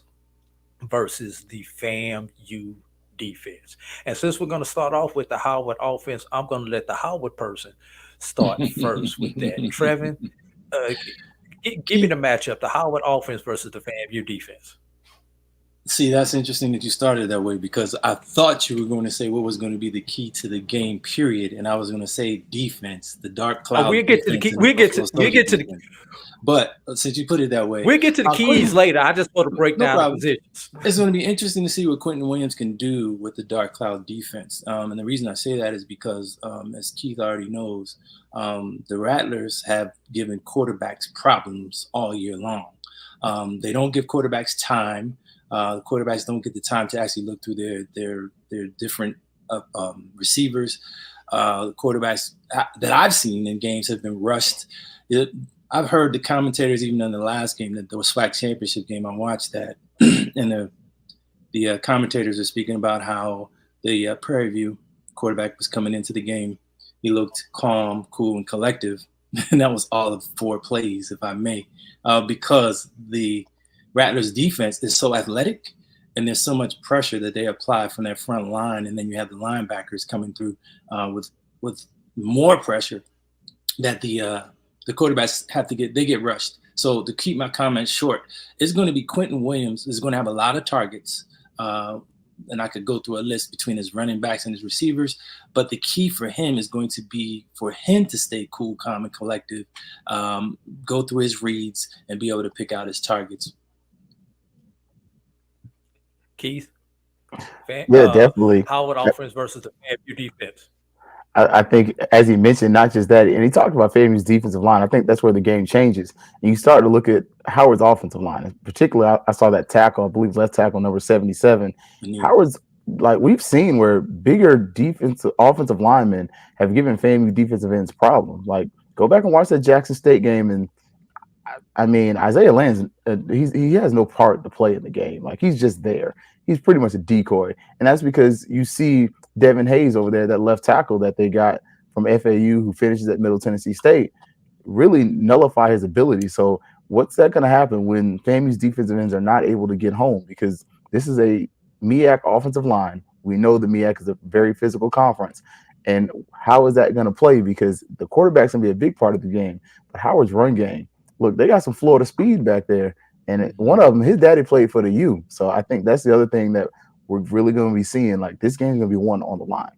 versus the FAMU defense. And since we're going to start off with the Howard offense, I'm going to let the Howard person start first with that. Trevin, give me the matchup, the Howard offense versus the FAMU defense. See, that's interesting that you started that way, because I thought you were going to say what was going to be the key to the game, period, and I was going to say defense, the dark cloud. We'll get to the key. We'll get to the. But since you put it that way, we'll get to the keys later. I just want to break down the positions. It's going to be interesting to see what Quentin Williams can do with the dark cloud defense. And the reason I say that is because, as Keith already knows, the Rattlers have given quarterbacks problems all year long. They don't give quarterbacks time. The quarterbacks don't get the time to actually look through their different receivers. The quarterbacks that I've seen in games have been rushed. I've heard the commentators, even in the last game, the SWAC championship game, I watched that, and the commentators are speaking about how the Prairie View quarterback was coming into the game. He looked calm, cool, and collective, and that was all of 4 plays, if I may, because the Rattlers defense is so athletic, and there's so much pressure that they apply from their front line, and then you have the linebackers coming through with more pressure that the quarterbacks they get rushed. So to keep my comments short, it's going to be Quentin Williams is going to have a lot of targets, and I could go through a list between his running backs and his receivers, but the key for him is going to be for him to stay cool, calm, and collective, go through his reads, and be able to pick out his targets. Keith? Yeah, definitely. Howard offense versus the FAMU defense. I think, as he mentioned, not just that, and he talked about FAMU's defensive line. I think that's where the game changes. And you start to look at Howard's offensive line. In particular, I saw that tackle, I believe left tackle number 77. Howard's, like, we've seen where bigger offensive linemen have given FAMU defensive ends problems. Like, go back and watch that Jackson State game, and I mean, Isaiah Lands, he has no part to play in the game. Like, he's just there. He's pretty much a decoy. And that's because you see Devin Hayes over there, that left tackle that they got from FAU who finishes at Middle Tennessee State, really nullify his ability. So what's that going to happen when FAMU's defensive ends are not able to get home? Because this is a MEAC offensive line. We know the MEAC is a very physical conference. And how is that going to play? Because the quarterback's going to be a big part of the game. But Howard's run game, look, they got some Florida speed back there. And one of them, his daddy played for the U. So I think that's the other thing that we're really going to be seeing. Like, this game's going to be won on the line.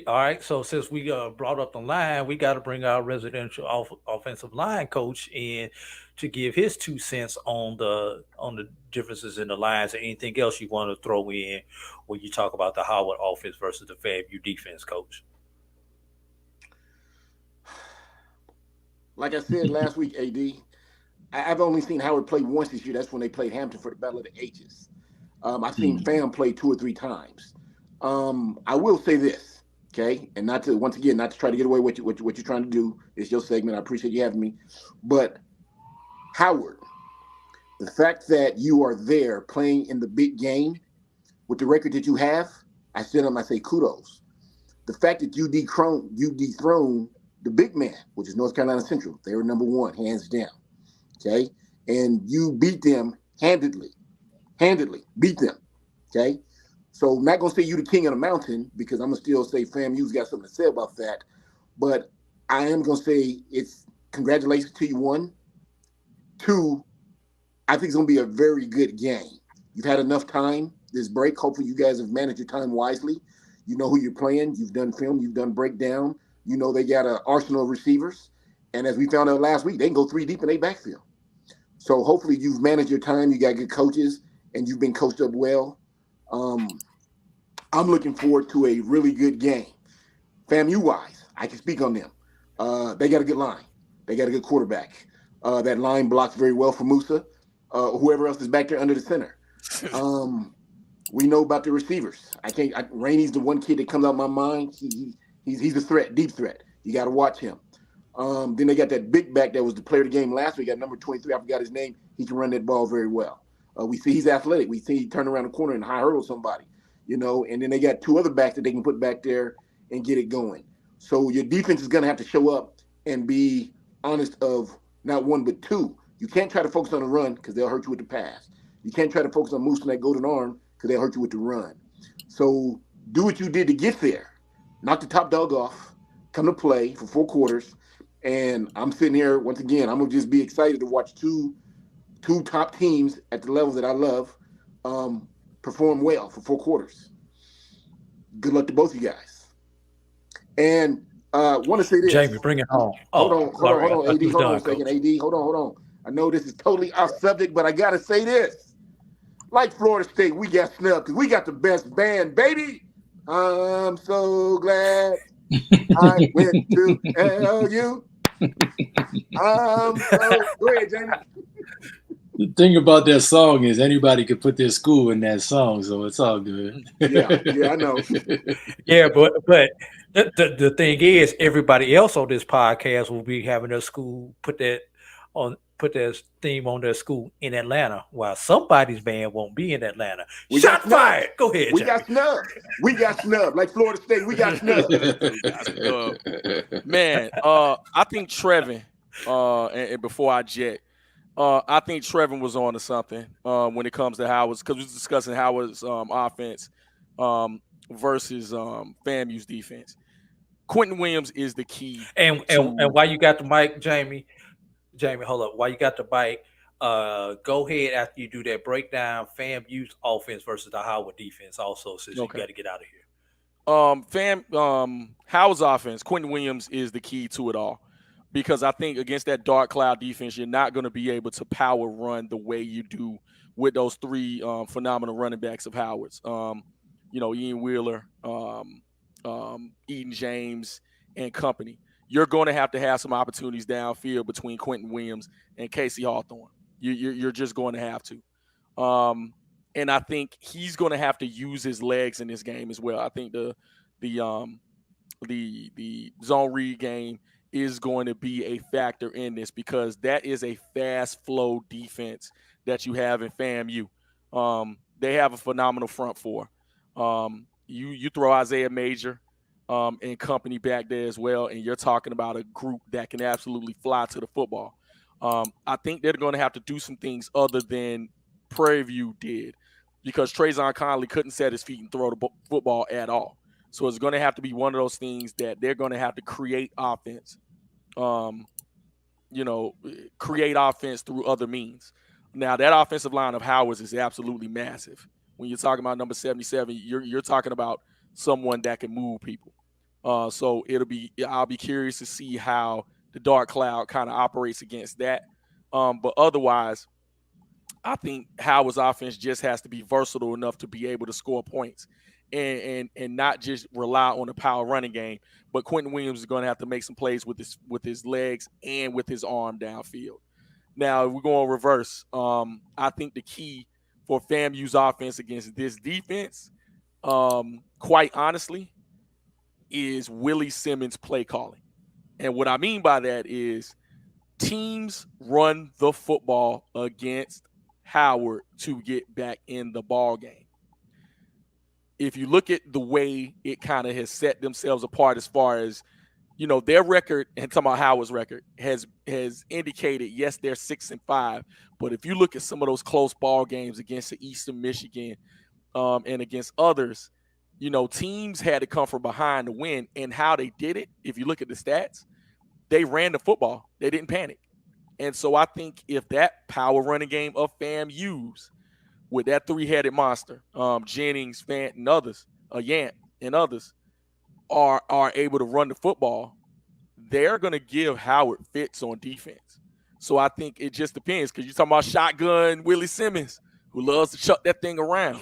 All right. So since we brought up the line, we got to bring our residential offensive line coach in to give his 2 cents on the differences in the lines, and anything else you want to throw in when you talk about the Howard offense versus the FAMU defense, coach. Like I said last week, AD, I've only seen Howard play once this year. That's when they played Hampton for the Battle of the H's. I've seen FAM play 2 or 3 times. I will say this, okay, and not to try to get away with what you're trying to do. It's your segment. I appreciate you having me. But Howard, the fact that you are there playing in the big game with the record that you have, I say kudos. The fact that you dethroned the big man, which is North Carolina Central. They were number 1, hands down. Okay. And you beat them handedly beat them. Okay. So I'm not going to say you the king of the mountain, because I'm going to still say FAMU's got something to say about that. But I am going to say it's congratulations to you, 1. 2, I think it's going to be a very good game. You've had enough time this break. Hopefully you guys have managed your time wisely. You know who you're playing. You've done film. You've done breakdown. You know they got an arsenal of receivers. And as we found out last week, they can go 3 deep in their backfield. So hopefully you've managed your time. You got good coaches, and you've been coached up well. I'm looking forward to a really good game. FAMU-wise, I can speak on them. They got a good line. They got a good quarterback. That line blocks very well for Musa. Whoever else is back there under the center. We know about the receivers. Rainey's the one kid that comes out of my mind. He's a threat, deep threat. You got to watch him. Then they got that big back that was the player of the game last week. Got number 23. I forgot his name. He can run that ball very well. We see he's athletic. We see he turn around the corner and high hurdle somebody, and then they got 2 other backs that they can put back there and get it going. So your defense is going to have to show up and be honest of not 1, but 2. You can't try to focus on the run because they'll hurt you with the pass. You can't try to focus on Moose and that golden arm because they'll hurt you with the run. So do what you did to get there. Knock the top dog off. Come to play for 4 quarters. And I'm sitting here, once again, I'm going to just be excited to watch two two top teams at the levels that I love perform well for 4 quarters. Good luck to both of you guys. And want to say this. Jamie, bring it home. Hold on, AD. Hold on a second, Coach. AD. Hold on. I know this is totally off subject, but I got to say this. Like Florida State, we got snubbed because we got the best band, baby. I'm so glad I went to LU. Go ahead, Jamie. The thing about that song is anybody could put their school in that song, so it's all good. Yeah, I know. Yeah, but the thing is, everybody else on this podcast will be having their school put their theme on their school in Atlanta, while somebody's band won't be in Atlanta. Shot fired. Go ahead. We got snubbed. Like Florida State, we got snubbed. Man, I think Trevin, and before I jet, I think Trevin was on to something when it comes to Howard's, because we were discussing Howard's offense versus FAMU's defense. Quentin Williams is the key. And why you got the mic, Jamie? Jamie, hold up. While you got the mic, go ahead after you do that breakdown. FAMU's offense versus the Howard defense also, since you got to get out of here. Howard's offense, Quentin Williams is the key to it all. Because I think against that dark cloud defense, you're not going to be able to power run the way you do with those 3 phenomenal running backs of Howard's. Ian Wheeler, Eden James, and company. You're going to have some opportunities downfield between Quentin Williams and Casey Hawthorne. You're just going to have to. And I think he's going to have to use his legs in this game as well. I think the zone read game is going to be a factor in this, because that is a fast flow defense that you have in FAMU. They have a phenomenal front 4. You throw Isaiah Major and company back there as well, and you're talking about a group that can absolutely fly to the football. I think they're going to have to do some things other than Prairie View did, because Trayvon Conley couldn't set his feet and throw the football at all. So it's going to have to be one of those things that they're going to have to create offense. Create offense through other means. Now, that offensive line of Howard's is absolutely massive. When you're talking about number 77, you're talking about someone that can move people. So I'll be curious to see how the dark cloud kind of operates against that. But otherwise, I think Howard's offense just has to be versatile enough to be able to score points and not just rely on the power running game. But Quentin Williams is going to have to make some plays with his legs and with his arm downfield. Now, we're going reverse. I think the key for FAMU's offense against this defense, quite honestly, is Willie Simmons' play calling. And what I mean by that is teams run the football against Howard to get back in the ball game. If you look at the way it kind of has set themselves apart as far as, their record, and talking about Howard's record, has indicated, yes, they're 6-5. But if you look at some of those close ball games against the Eastern Michigan and against others, teams had to come from behind to win. And how they did it, if you look at the stats, they ran the football. They didn't panic. And so I think if that power running game of FAMU's with that 3-headed monster, Jennings, Fant, and others, Yant and others, are able to run the football, they're going to give Howard fits on defense. So I think it just depends, because you're talking about shotgun Willie Simmons, who loves to chuck that thing around.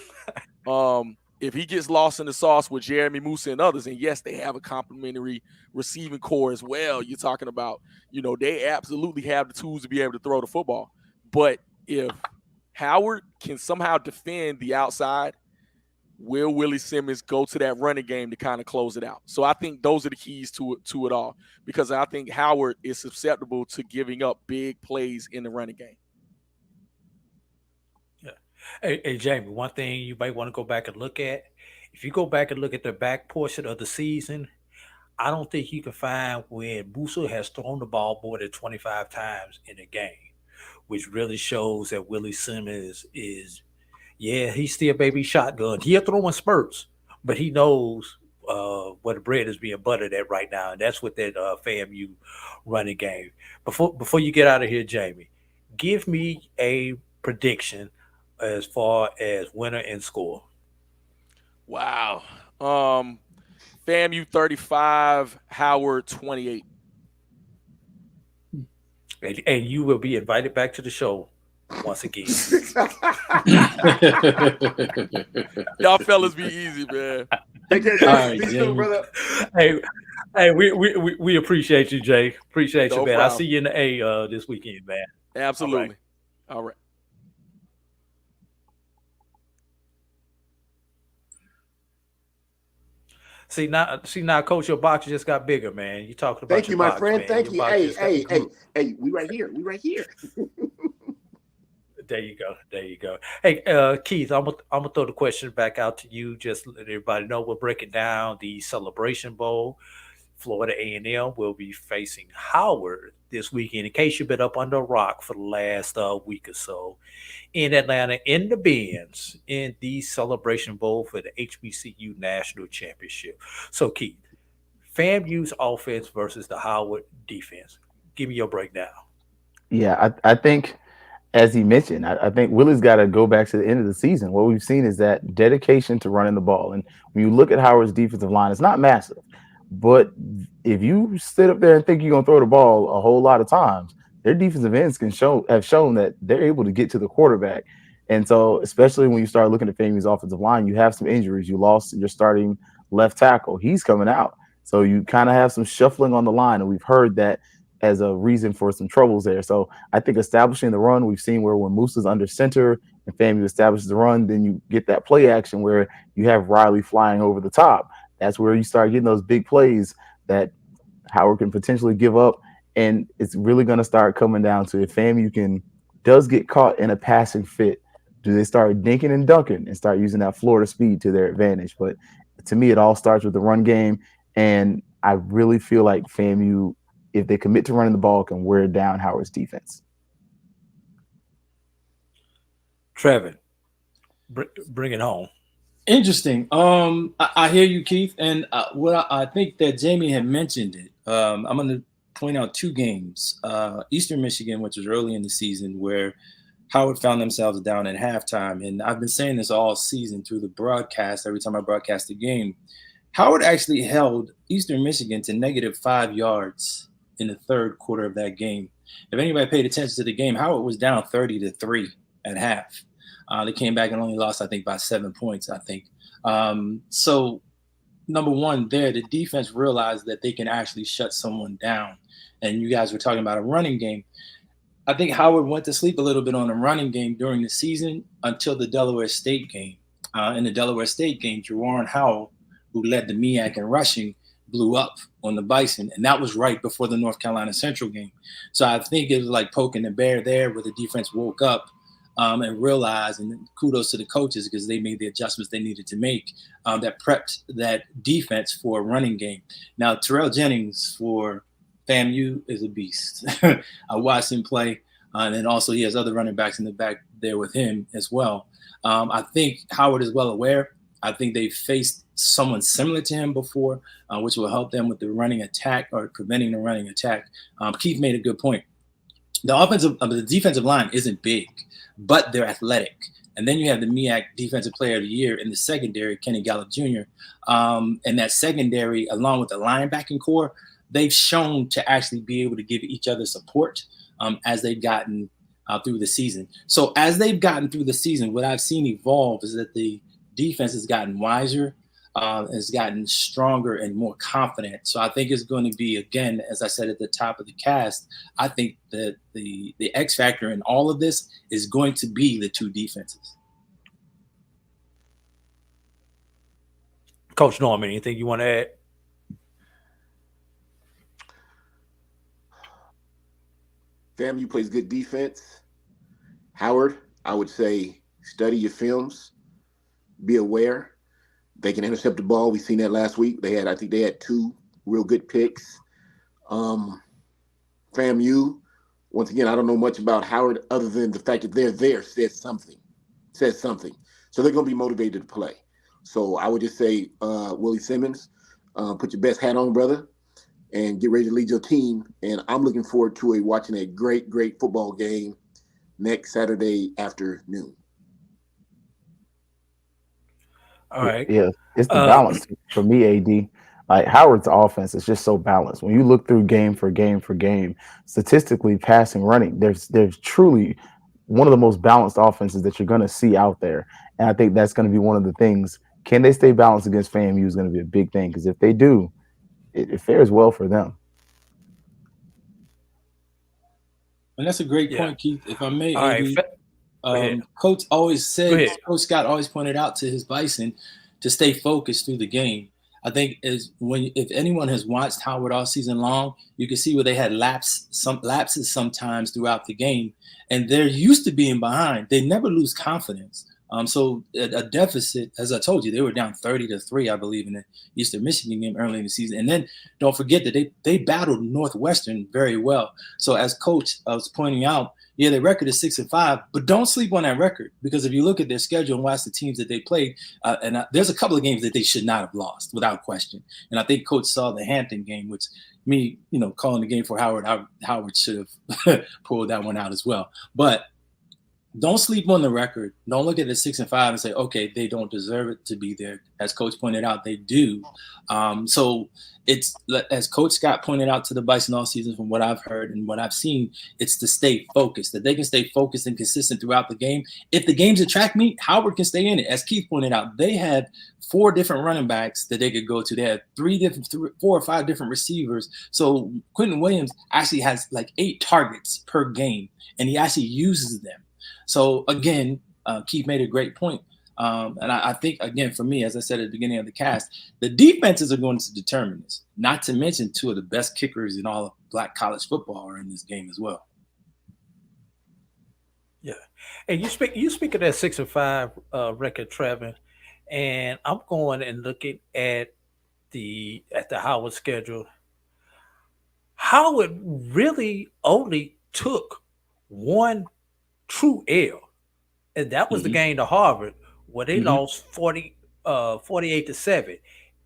If he gets lost in the sauce with Jeremy Musa and others, and yes, they have a complimentary receiving core as well, you're talking about, they absolutely have the tools to be able to throw the football. But if Howard can somehow defend the outside, will Willie Simmons go to that running game to kind of close it out? So I think those are the keys to it all, because I think Howard is susceptible to giving up big plays in the running game. Yeah. Hey, Jamie, one thing you might want to go back and look at, if you go back and look at the back portion of the season, I don't think you can find when Musa has thrown the ball more than 25 times in a game, which really shows that Willie Simmons is, he's still baby shotgun. He'll throw in spurts, but he knows where the bread is being buttered at right now, and that's with that FAMU running game. Before you get out of here, Jamie, give me a prediction as far as winner and score. Wow. FAMU 35, Howard 28. And you will be invited back to the show once again. Y'all fellas be easy, man. Hey, we appreciate you, Jay. Appreciate you, No man. problem. I'll see you in the A this weekend, man. Absolutely. All right. See now, Coach, your box just got bigger, man. You talking about Thank you, your my box, friend. man. Thank Your you. box just got bigger. Hey, we right here. There you go. Hey, Keith, I'm gonna throw the question back out to you. Just let everybody know we're breaking down the Celebration Bowl. Florida A&M will be facing Howard this weekend. In case you've been up under a rock for the last week or so, in Atlanta, in the Benz, in the Celebration Bowl for the HBCU National Championship. So, Keith, FAMU's offense versus the Howard defense. Give me your breakdown. Yeah, I think, as he mentioned, I think Willie's got to go back to the end of the season. What we've seen is that dedication to running the ball. And when you look at Howard's defensive line, it's not massive. But if you sit up there and think you're going to throw the ball a whole lot of times, their defensive ends have shown that they're able to get to the quarterback. And so, especially when you start looking at FAMU's offensive line, you have some injuries. You lost your starting left tackle. He's coming out. So you kind of have some shuffling on the line. And we've heard that as a reason for some troubles there. So I think establishing the run, we've seen where when Moose is under center and FAMU establishes the run, then you get that play action where you have Riley flying over the top. That's where you start getting those big plays that Howard can potentially give up. And it's really going to start coming down to if FAMU does get caught in a passing fit, do they start dinking and dunking and start using that Florida speed to their advantage? But to me, it all starts with the run game. And I really feel like FAMU, if they commit to running the ball, can wear down Howard's defense. Trevin, bring it home. Interesting. I hear you, Keith, and what I think that Jamie had mentioned it. I'm going to point out two games. Eastern Michigan, which was early in the season, where Howard found themselves down at halftime, and I've been saying this all season through the broadcast. Every time I broadcast a game, Howard actually held Eastern Michigan to -5 yards in the third quarter of that game. If anybody paid attention to the game, Howard was down 30-3 at half. They came back and only lost, I think, by 7 points, I think. So, number one there, the defense realized that they can actually shut someone down. And you guys were talking about a running game. I think Howard went to sleep a little bit on the running game during the season until the Delaware State game. In the Delaware State game, Jawan Howell, who led the MEAC in rushing, blew up on the Bison, and that was right before the North Carolina Central game. So I think it was like poking the bear there where the defense woke up and realized, and kudos to the coaches because they made the adjustments they needed to make that prepped that defense for a running game. Now, Terrell Jennings for FAMU is a beast. I watched him play, and then also he has other running backs in the back there with him as well. I think Howard is well aware. I think they faced someone similar to him before, which will help them with the running attack or preventing the running attack. Keith made a good point. The defensive line isn't big, but they're athletic. And then you have the MEAC Defensive Player of the Year in the secondary, Kenny Gallup Jr. And that secondary, along with the linebacking core, they've shown to actually be able to give each other support as they've gotten through the season. So as they've gotten through the season, what I've seen evolve is that the defense has gotten wiser, has gotten stronger and more confident. So I think it's going to be, again, as I said at the top of the cast, I think that the X factor in all of this is going to be the two defenses. Coach Norman, anything you want to add? FAMU plays good defense. Howard, I would say study your films, be aware. They can intercept the ball. We've seen that last week. I think they had 2 real good picks. FAMU, once again, I don't know much about Howard other than the fact that they're there says something. So they're going to be motivated to play. So I would just say, Willie Simmons, put your best hat on, brother, and get ready to lead your team. And I'm looking forward to watching a great, great football game next Saturday afternoon. All right. Yeah, it's the balance for me, AD. Like Howard's offense is just so balanced. When you look through game for game for game, statistically, passing, running, there's truly one of the most balanced offenses that you're going to see out there. And I think that's going to be one of the things. Can they stay balanced against FAMU is going to be a big thing, because if they do, it fares well for them. And that's a great point, Keith. If I may, All AD, right. Coach always Go said, ahead. Coach Scott always pointed out to his Bison to stay focused through the game. I think if anyone has watched Howard all season long, you can see where they had lapses sometimes throughout the game, and they're used to being behind. They never lose confidence. So a deficit, as I told you, they were down 30-3, I believe, in the Eastern Michigan game early in the season. And then don't forget that they battled Northwestern very well. So as Coach was pointing out, yeah, their record is 6-5, but don't sleep on that record, because if you look at their schedule and watch the teams that they played, there's a couple of games that they should not have lost without question. And I think Coach saw the Hampton game, which me, calling the game for Howard, Howard should have pulled that one out as well. But don't sleep on the record. Don't look at the 6-5 and say, okay, they don't deserve it to be there. As Coach pointed out, they do. So it's, as Coach Scott pointed out to the Bison all season, from what I've heard and what I've seen, it's to stay focused, that they can stay focused and consistent throughout the game. If the game's a track meet, Howard can stay in it. As Keith pointed out, they had 4 different running backs that they could go to. They had 4 or 5 different receivers. So Quentin Williams actually has like 8 targets per game, and he actually uses them. So again, Keith made a great point. And I think, again, for me, as I said at the beginning of the cast, the defenses are going to determine this, not to mention 2 of the best kickers in all of Black college football are in this game as well. Yeah. And you speak of that 6-5 record, Trevor, and I'm going and looking at the Howard schedule. Howard really only took one true L, and that was the game to Harvard, where they lost 48-7.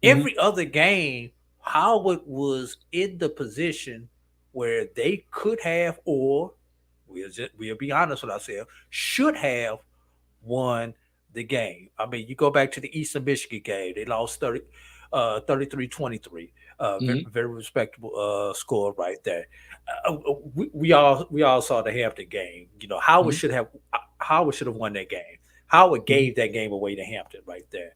Every other game, Howard was in the position where they could have, or we'll be honest with ourselves, should have won the game. I mean, you go back to the Eastern Michigan game, they lost 33-23. Very respectable score right there. We all saw the Hampton game. Howard should have won that game. Howard gave that game away to Hampton right there.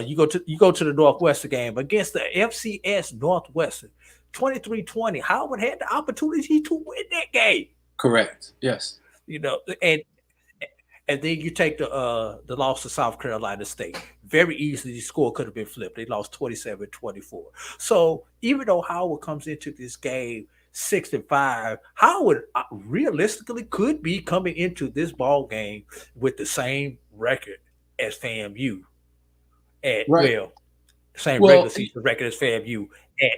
You go to the Northwestern game against the FCS Northwestern, 23-20. Howard had the opportunity to win that game. Correct. Yes. And then you take the loss to South Carolina State. Very easily, the score could have been flipped. They lost 27-24. So even though Howard comes into this game 6-5, Howard realistically could be coming into this ball game with the same record as FAMU. Regular season record as FAMU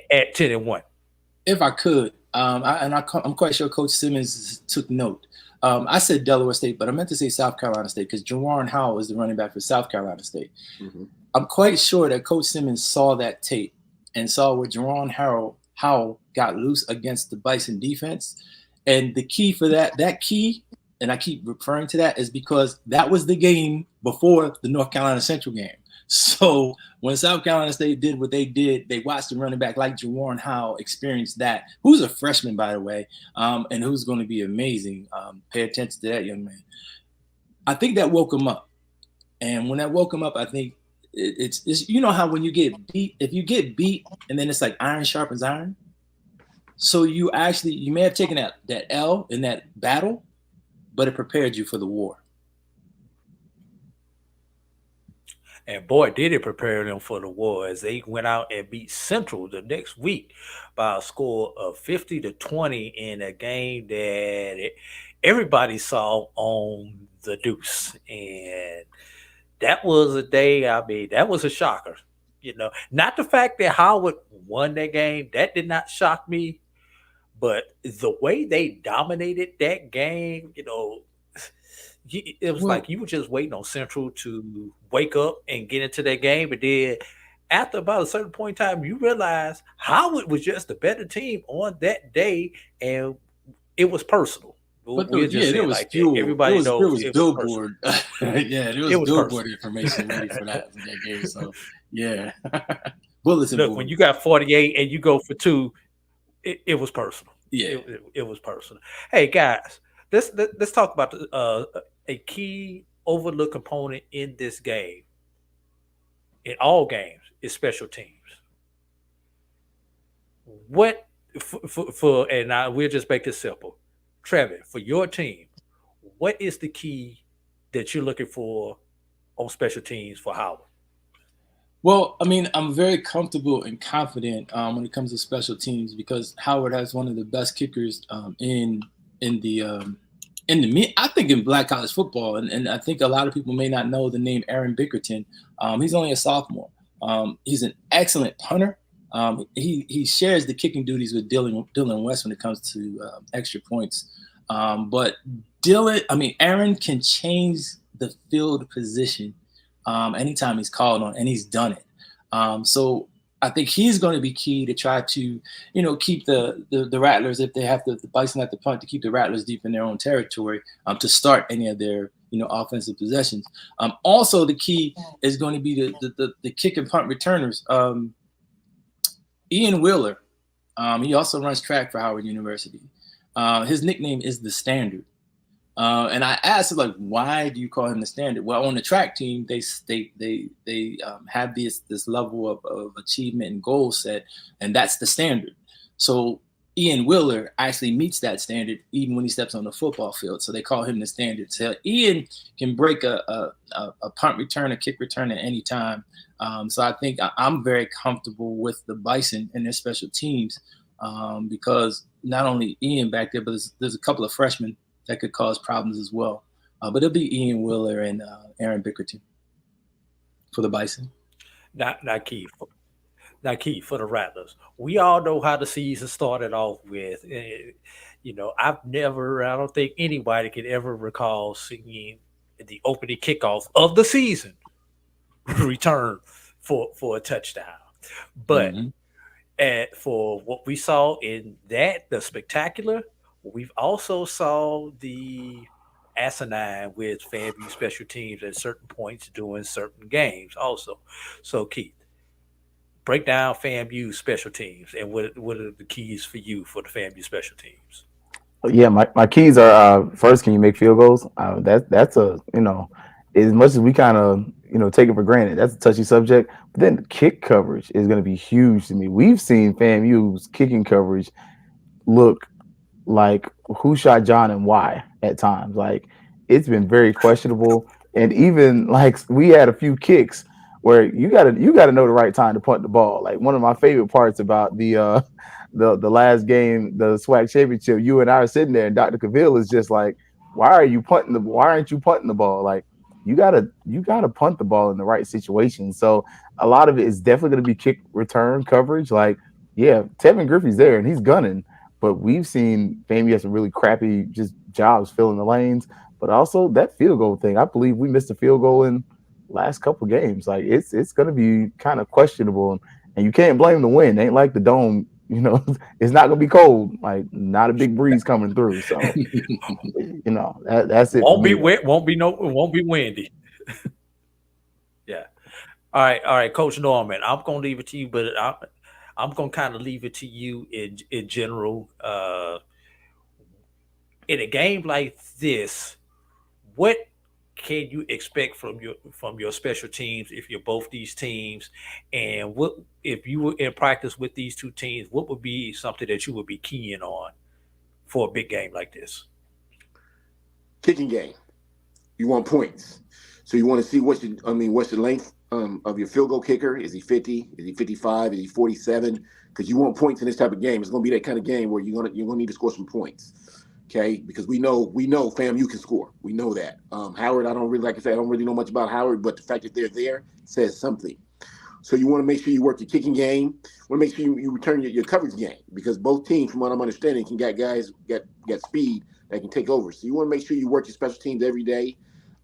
at 10-1. If I could, I'm quite sure Coach Simmons took note. I said Delaware State, but I meant to say South Carolina State, because Jawan Howell is the running back for South Carolina State. I'm quite sure that Coach Simmons saw that tape and saw where Jawan Howell got loose against the Bison defense. And the key for that key, and I keep referring to that, is because that was the game before the North Carolina Central game. So when South Carolina State did what they did, they watched the running back like Jawan Howell experience that, who's a freshman, by the way, and who's going to be amazing. Pay attention to that young man. I think that woke him up. And when that woke him up, I think it's how when you get beat, if you get beat and then it's like iron sharpens iron. So you may have taken that L in that battle, but it prepared you for the war. And boy, did it prepare them for the war, as they went out and beat Central the next week by a score of 50-20 in a game that everybody saw on the deuce. And that was a day, that was a shocker. Not the fact that Howard won that game, that did not shock me, but the way they dominated that game, it was like you were just waiting on Central to wake up and get into that game. And then after about a certain point in time, you realize Howard was just a better team on that day. And it was personal. But We'll just say there it was like that. fuel. Everybody There knows was it was billboard. Yeah, there was It was billboard personal. information ready for that game. So yeah, bulletin Look, board. when you got 48 and you go for 2, it was personal. Yeah. It was personal. Hey guys, let's talk about a key overlooked component in this game. In all games, is special teams. What for and we'll just make this simple. Trevor, for your team, what is the key that you're looking for on special teams for Howard? Well, I mean, I'm very comfortable and confident when it comes to special teams because Howard has one of the best kickers in black college football, and I think a lot of people may not know the name Aaron Bickerton. He's only a sophomore. He's an excellent punter. He shares the kicking duties with Dylan West when it comes to extra points. But Aaron can change the field position anytime he's called on, and he's done it. So I think he's going to be key to try to, keep the Rattlers, if they have the Bison at the punt, to keep the Rattlers deep in their own territory to start any of their offensive possessions. Also, the key is going to be the kick and punt returners. Ian Wheeler, he also runs track for Howard University. His nickname is the Standard. And I asked him, like, why do you call him the Standard? Well, on the track team, they have this level of achievement and goal set, and that's the standard. So Ian Wheeler actually meets that standard even when he steps on the football field. So they call him the Standard. So Ian can break a punt return, a kick return at any time. So I think I'm very comfortable with the Bison and their special teams because not only Ian back there, but there's a couple of freshmen that could cause problems as well. But it'll be Ian Wheeler and Aaron Bickerton for the Bison. Not key for the Rattlers. We all know how the season started off with. I don't think anybody can ever recall seeing the opening kickoff of the season return for a touchdown. But for what we saw in the spectacular, we've also saw the asinine with FAMU special teams at certain points during certain games also. So Keith, break down FAMU special teams and what are the keys for you for the FAMU special teams? Yeah, my keys are first, can you make field goals? That's as much as we kind of take it for granted, that's a touchy subject. But then kick coverage is going to be huge to me. We've seen FAMU's kicking coverage look like who shot John and why at times. Like, it's been very questionable. And even like we had a few kicks where you gotta know the right time to punt the ball. Like, one of my favorite parts about the last game, the SWAC championship, you and I are sitting there and Dr. Cavill is just like, why aren't you punting the ball? Like, you gotta punt the ball in the right situation. So a lot of it is definitely going to be kick return coverage. Like, yeah, Tevin Griffey's there and he's gunning, but we've seen FAMU have some really crappy just jobs filling the lanes. But also that field goal thing, I believe we missed a field goal in last couple games. Like, it's going to be kind of questionable, and you can't blame the wind. It ain't like the dome, it's not going to be cold. Like, not a big breeze coming through. So, that's it. Won't be wet. Won't be windy. Yeah. All right, Coach Norman. I'm going to leave it to you, but I'm going to kind of leave it to you in general. In a game like this, what can you expect from your special teams if you're both these teams? And what if you were in practice with these two teams, what would be something that you would be keying on for a big game like this? Kicking game. You want points. So you want to see what's the length of your field goal kicker. Is he 50? Is he 55? Is he 47? Because you want points in this type of game. It's going to be that kind of game where you're going to need to score some points. Okay, because we know FAMU can score. We know that. Howard, I don't really know much about Howard, but the fact that they're there says something. So you want to make sure you work your kicking game. You want to make sure you return your coverage game, because both teams, from what I'm understanding, can get guys get speed that can take over. So you want to make sure you work your special teams every day.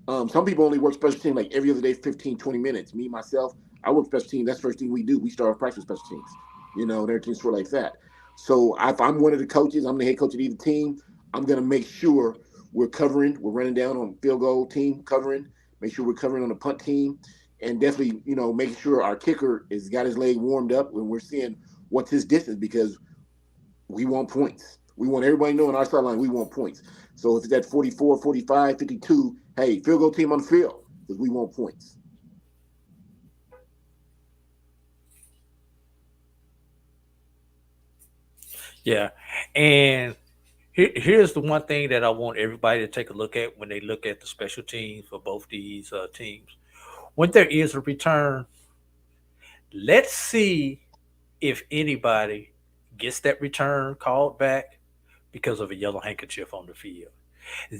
Some people only work special teams like every other day, 15, 20 minutes. Me, myself, I work special teams. That's the first thing we do. We start off practice special teams, and everything's sort of like that. So if I'm one of the coaches, I'm the head coach of either team, I'm going to make sure we're covering. We're running down on field goal team covering. Make sure we're covering on the punt team, and definitely, making sure our kicker has got his leg warmed up when we're seeing what's his distance, because we want points. We want everybody to know on our sideline we want points. So if it's at 44, 45, 52, hey, field goal team on the field, because we want points. Yeah, and here's the one thing that I want everybody to take a look at when they look at the special teams for both these teams. When there is a return, let's see if anybody gets that return called back because of a yellow handkerchief on the field.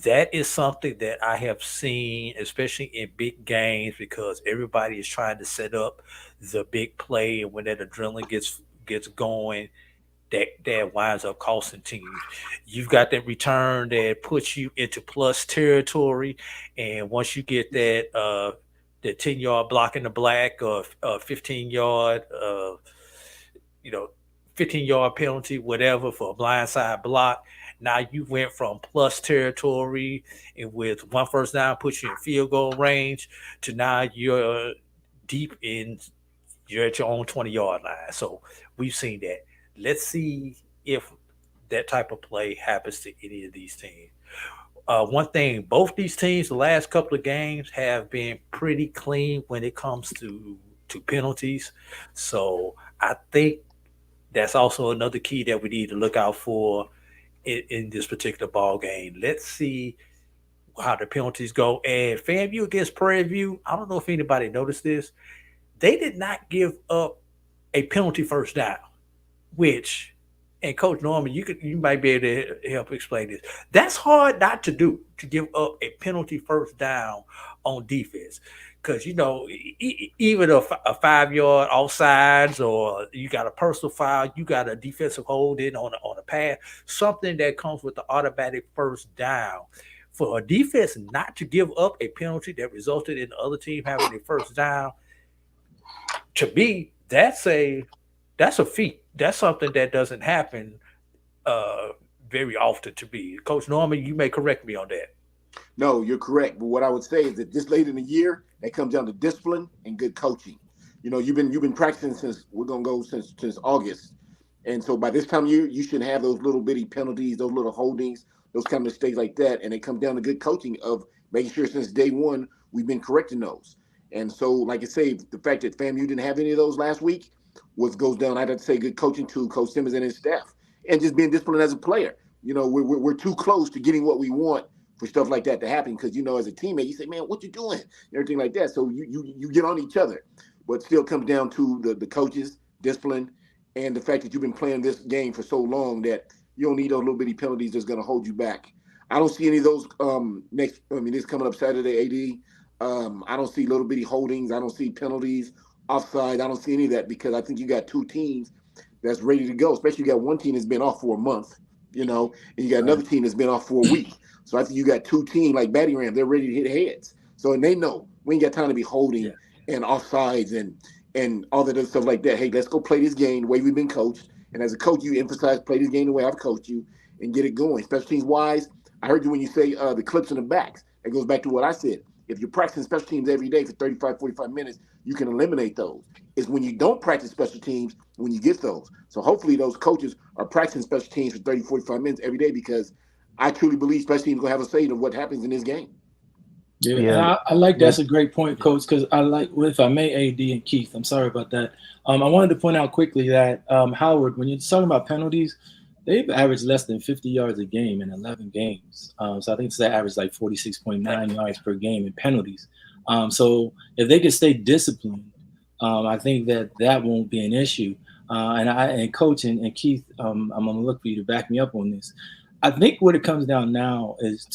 That is something that I have seen, especially in big games, because everybody is trying to set up the big play, and when that adrenaline gets going, that winds up costing teams. You've got that return that puts you into plus territory, and once you get that 10-yard block in the black or 15-yard 15-yard penalty, whatever, for a blindside block, now you went from plus territory and with one first down puts you in field goal range to now you're deep in, you're at your own 20-yard line. So we've seen that. Let's see if that type of play happens to any of these teams. One thing, both these teams, the last couple of games have been pretty clean when it comes to penalties. So I think that's also another key that we need to look out for in this particular ball game. Let's see how the penalties go. And FAMU against Prairie View, I don't know if anybody noticed this. They did not give up a penalty first down, which, and Coach Norman, you might be able to help explain this. That's hard not to do, to give up a penalty first down on defense. Because, even a 5-yard offsides, or you got a personal foul, you got a defensive hold in on a pass, something that comes with the automatic first down. For a defense not to give up a penalty that resulted in the other team having a first down, to me, that's a feat. That's something that doesn't happen very often to me. Coach Norman, you may correct me on that. No, you're correct. But what I would say is that this late in the year, that comes down to discipline and good coaching. You've been practicing since August. And so by this time of year, you shouldn't have those little bitty penalties, those little holdings, those kind of mistakes like that. And it comes down to good coaching of making sure since day one, we've been correcting those. And so, like I say, the fact that FAMU didn't have any of those last week goes down, I'd have to say, good coaching to Coach Simmons and his staff, and just being disciplined as a player. We're too close to getting what we want for stuff like that to happen, because as a teammate, you say, man, what you doing? Everything like that. So you get on each other, but still comes down to the coaches, discipline, and the fact that you've been playing this game for so long that you don't need those little bitty penalties that's going to hold you back. I don't see any of those this coming up Saturday, AD. I don't see little bitty holdings. I don't see penalties, offside. I don't see any of that, because I think you got two teams that's ready to go. Especially you got one team that's been off for a month, and you got another team that's been off for a week. So I think you got two teams like Batty Ram, they're ready to hit heads. So, and they know we ain't got time to be holding and offsides and all that other stuff like that. Hey, let's go play this game the way we've been coached. And as a coach, you emphasize play this game the way I've coached you and get it going. Special teams wise, I heard you when you say the clips and the backs. It goes back to what I said. If you're practicing special teams every day for 35, 45 minutes, you can eliminate those. It's when you don't practice special teams when you get those. So hopefully those coaches are practicing special teams for 30, 45 minutes every day, because I truly believe special teams going to have a say to what happens in this game. Yeah. I like that's a great point, Coach, because I like, if I may, AD and Keith, I'm sorry about that. I wanted to point out quickly that Howard, when you're talking about penalties, they've averaged less than 50 yards a game in 11 games. So I think it's that average like 46.9 yards per game in penalties. So if they can stay disciplined, I think that won't be an issue. And Coach and Keith, I'm going to look for you to back me up on this. I think what it comes down now is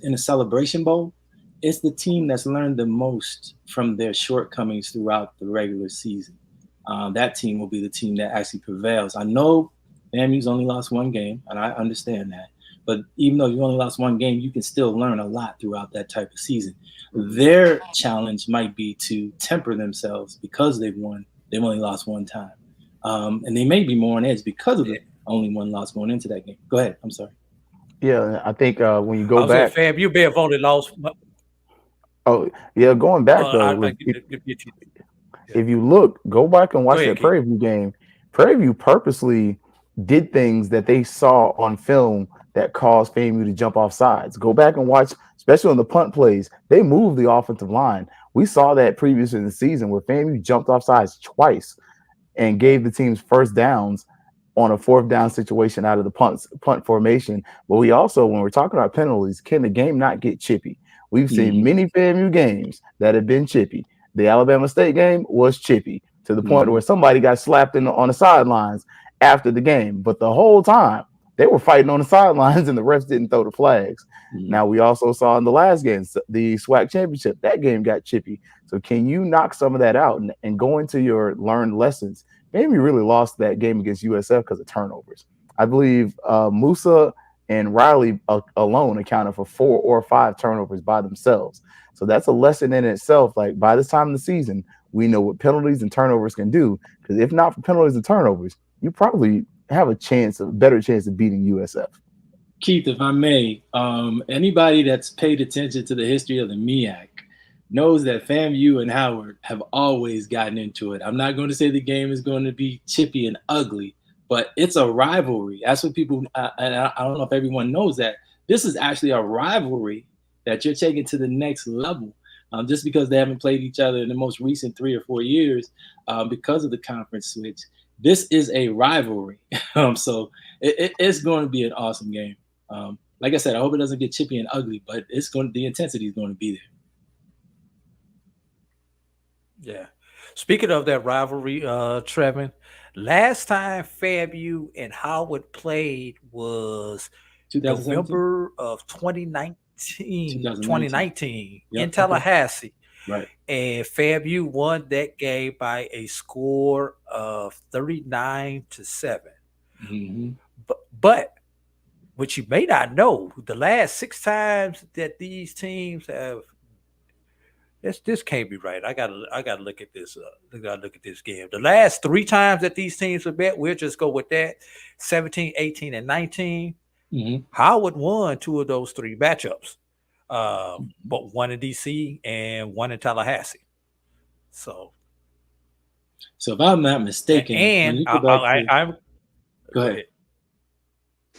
in a Celebration Bowl, it's the team that's learned the most from their shortcomings throughout the regular season. That team will be the team that actually prevails. I know FAMU's only lost one game, and I understand that. But even though you only lost one game, you can still learn a lot throughout that type of season. Their challenge might be to temper themselves because they've only lost one time. And they may be more on edge because of it. Only one loss going into that game. Go ahead. I'm sorry. Yeah, I think when you I go was saying, back, Fab, you may have only lost. oh yeah, going back though, I get you. if you look, go back and Go watch ahead, that Keith. Prairie View game. Prairie View purposely did things that they saw on film that caused FAMU to jump off sides. Go back and watch, especially on the punt plays. They moved the offensive line. We saw that previous in the season where FAMU jumped off sides twice and gave the teams first downs on a fourth down situation out of the punt formation. But we also, when we're talking about penalties, can the game not get chippy? We've seen many FAMU games that have been chippy. The Alabama State game was chippy to the point where somebody got slapped on the sidelines after the game. But the whole time they were fighting on the sidelines and the refs didn't throw the flags. Now, we also saw in the last game, the SWAC championship, that game got chippy. So can you knock some of that out and go into your learned lessons? Maybe really lost that game against USF because of turnovers. I believe Musa and Riley alone accounted for 4 or 5 turnovers by themselves. So that's a lesson in itself. Like, by this time of the season, we know what penalties and turnovers can do. Because if not for penalties and turnovers, you probably have a better chance of beating USF. Keith, if I may, anybody that's paid attention to the history of the MEAC knows that FAMU and Howard have always gotten into it. I'm not going to say the game is going to be chippy and ugly, but it's a rivalry. That's what people, and I don't know if everyone knows that. This is actually a rivalry that you're taking to the next level. Just because they haven't played each other in the most recent 3 or 4 years because of the conference switch. This is a rivalry. So it's going to be an awesome game. Like I said, I hope it doesn't get chippy and ugly, but the intensity is going to be there. Yeah. Speaking of that rivalry, Trevin, last time FAMU and Howard played was November of 2019 in Tallahassee. Right. And FAMU won that game by a score of 39-7. But what you may not know, the last 6 times that these teams have, this can't be right. I gotta look at this. I gotta look at this game. The last 3 times that these teams have met, we'll just go with that: 17, 18, and 19. Howard won 2 of those 3 matchups, but 1 in DC and 1 in Tallahassee. So if I'm not mistaken, and go ahead.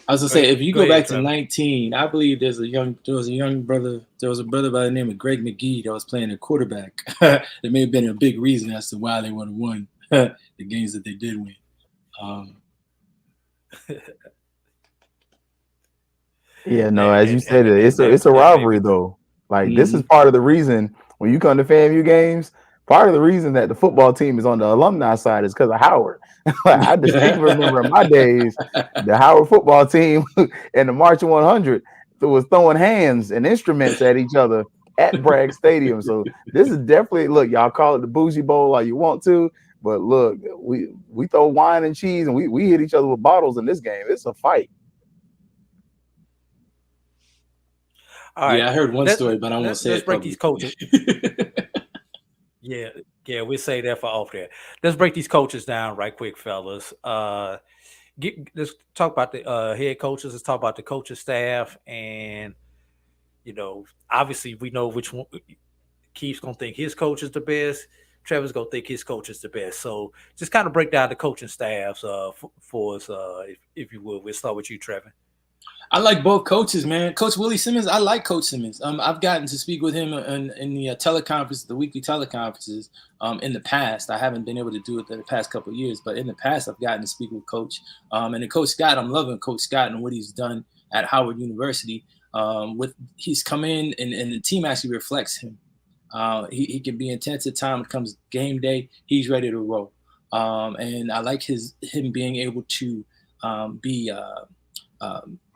I was gonna say, if you go back to 19, I believe there was a brother by the name of Greg McGee that was playing a quarterback. There may have been a big reason as to why they would have won the games that they did win. Yeah, no, as you said, it's a rivalry though. Like this is part of the reason when you come to FAMU games. Part of the reason that the football team is on the alumni side is because of Howard. I distinctly remember in my days, the Howard football team and the Marching 100 was throwing hands and instruments at each other at Bragg Stadium. So this is definitely, look, y'all call it the Bougie Bowl all you want to, but look, we throw wine and cheese and we hit each other with bottles in this game. It's a fight. All right. Yeah, I heard one story, but I won't say it. Let's break these coaches. Yeah, we'll say that for off there. Let's break these coaches down right quick, fellas. Let's talk about the head coaches. Let's talk about the coaching staff. And, obviously we know which one. Keith's going to think his coach is the best. Trevor's going to think his coach is the best. So just kind of break down the coaching staffs for us, if you would. We'll start with you, Trevor. I like both coaches, man. Coach Willie Simmons, I like Coach Simmons. I've gotten to speak with him in the teleconference, the weekly teleconferences in the past. I haven't been able to do it in the past couple of years, but in the past, I've gotten to speak with Coach. And then Coach Scott, I'm loving Coach Scott and what he's done at Howard University. He's come in and the team actually reflects him. He can be intense at times. When it comes game day, he's ready to roll. And I like him being able to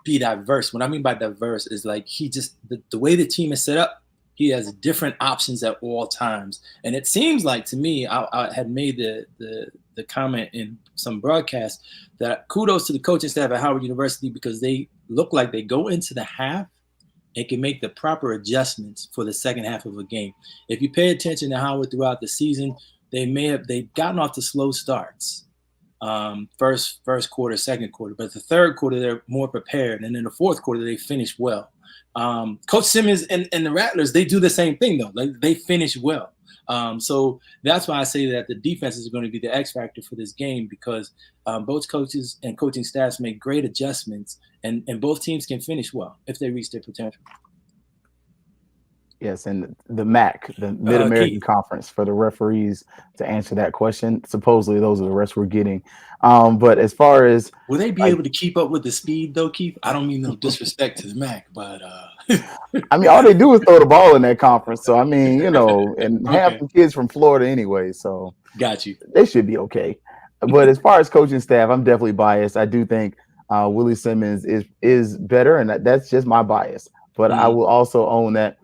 be diverse. What I mean by diverse is like the way the team is set up, he has different options at all times. And it seems like to me, I had made the comment in some broadcasts that kudos to the coaching staff at Howard University because they look like they go into the half and can make the proper adjustments for the second half of a game. If you pay attention to Howard throughout the season, they've gotten off to slow starts. first quarter, second quarter. But the third quarter, they're more prepared. And in the fourth quarter, they finish well. Coach Simmons and the Rattlers, they do the same thing, though. Like, they finish well. So that's why I say that the defense is going to be the X factor for this game, because both coaches and coaching staffs make great adjustments, and both teams can finish well if they reach their potential. Yes, and the MAC, the Mid-American Conference, for the referees to answer that question. Supposedly, those are the refs we're getting. But as far as will they be able to keep up with the speed, though, Keith? I don't mean no disrespect to the MAC, but I mean, all they do is throw the ball in that conference. So I mean, and half the kids from Florida anyway. So got you. They should be okay. But as far as coaching staff, I'm definitely biased. I do think Willie Simmons is better, and that's just my bias. But I will also own that.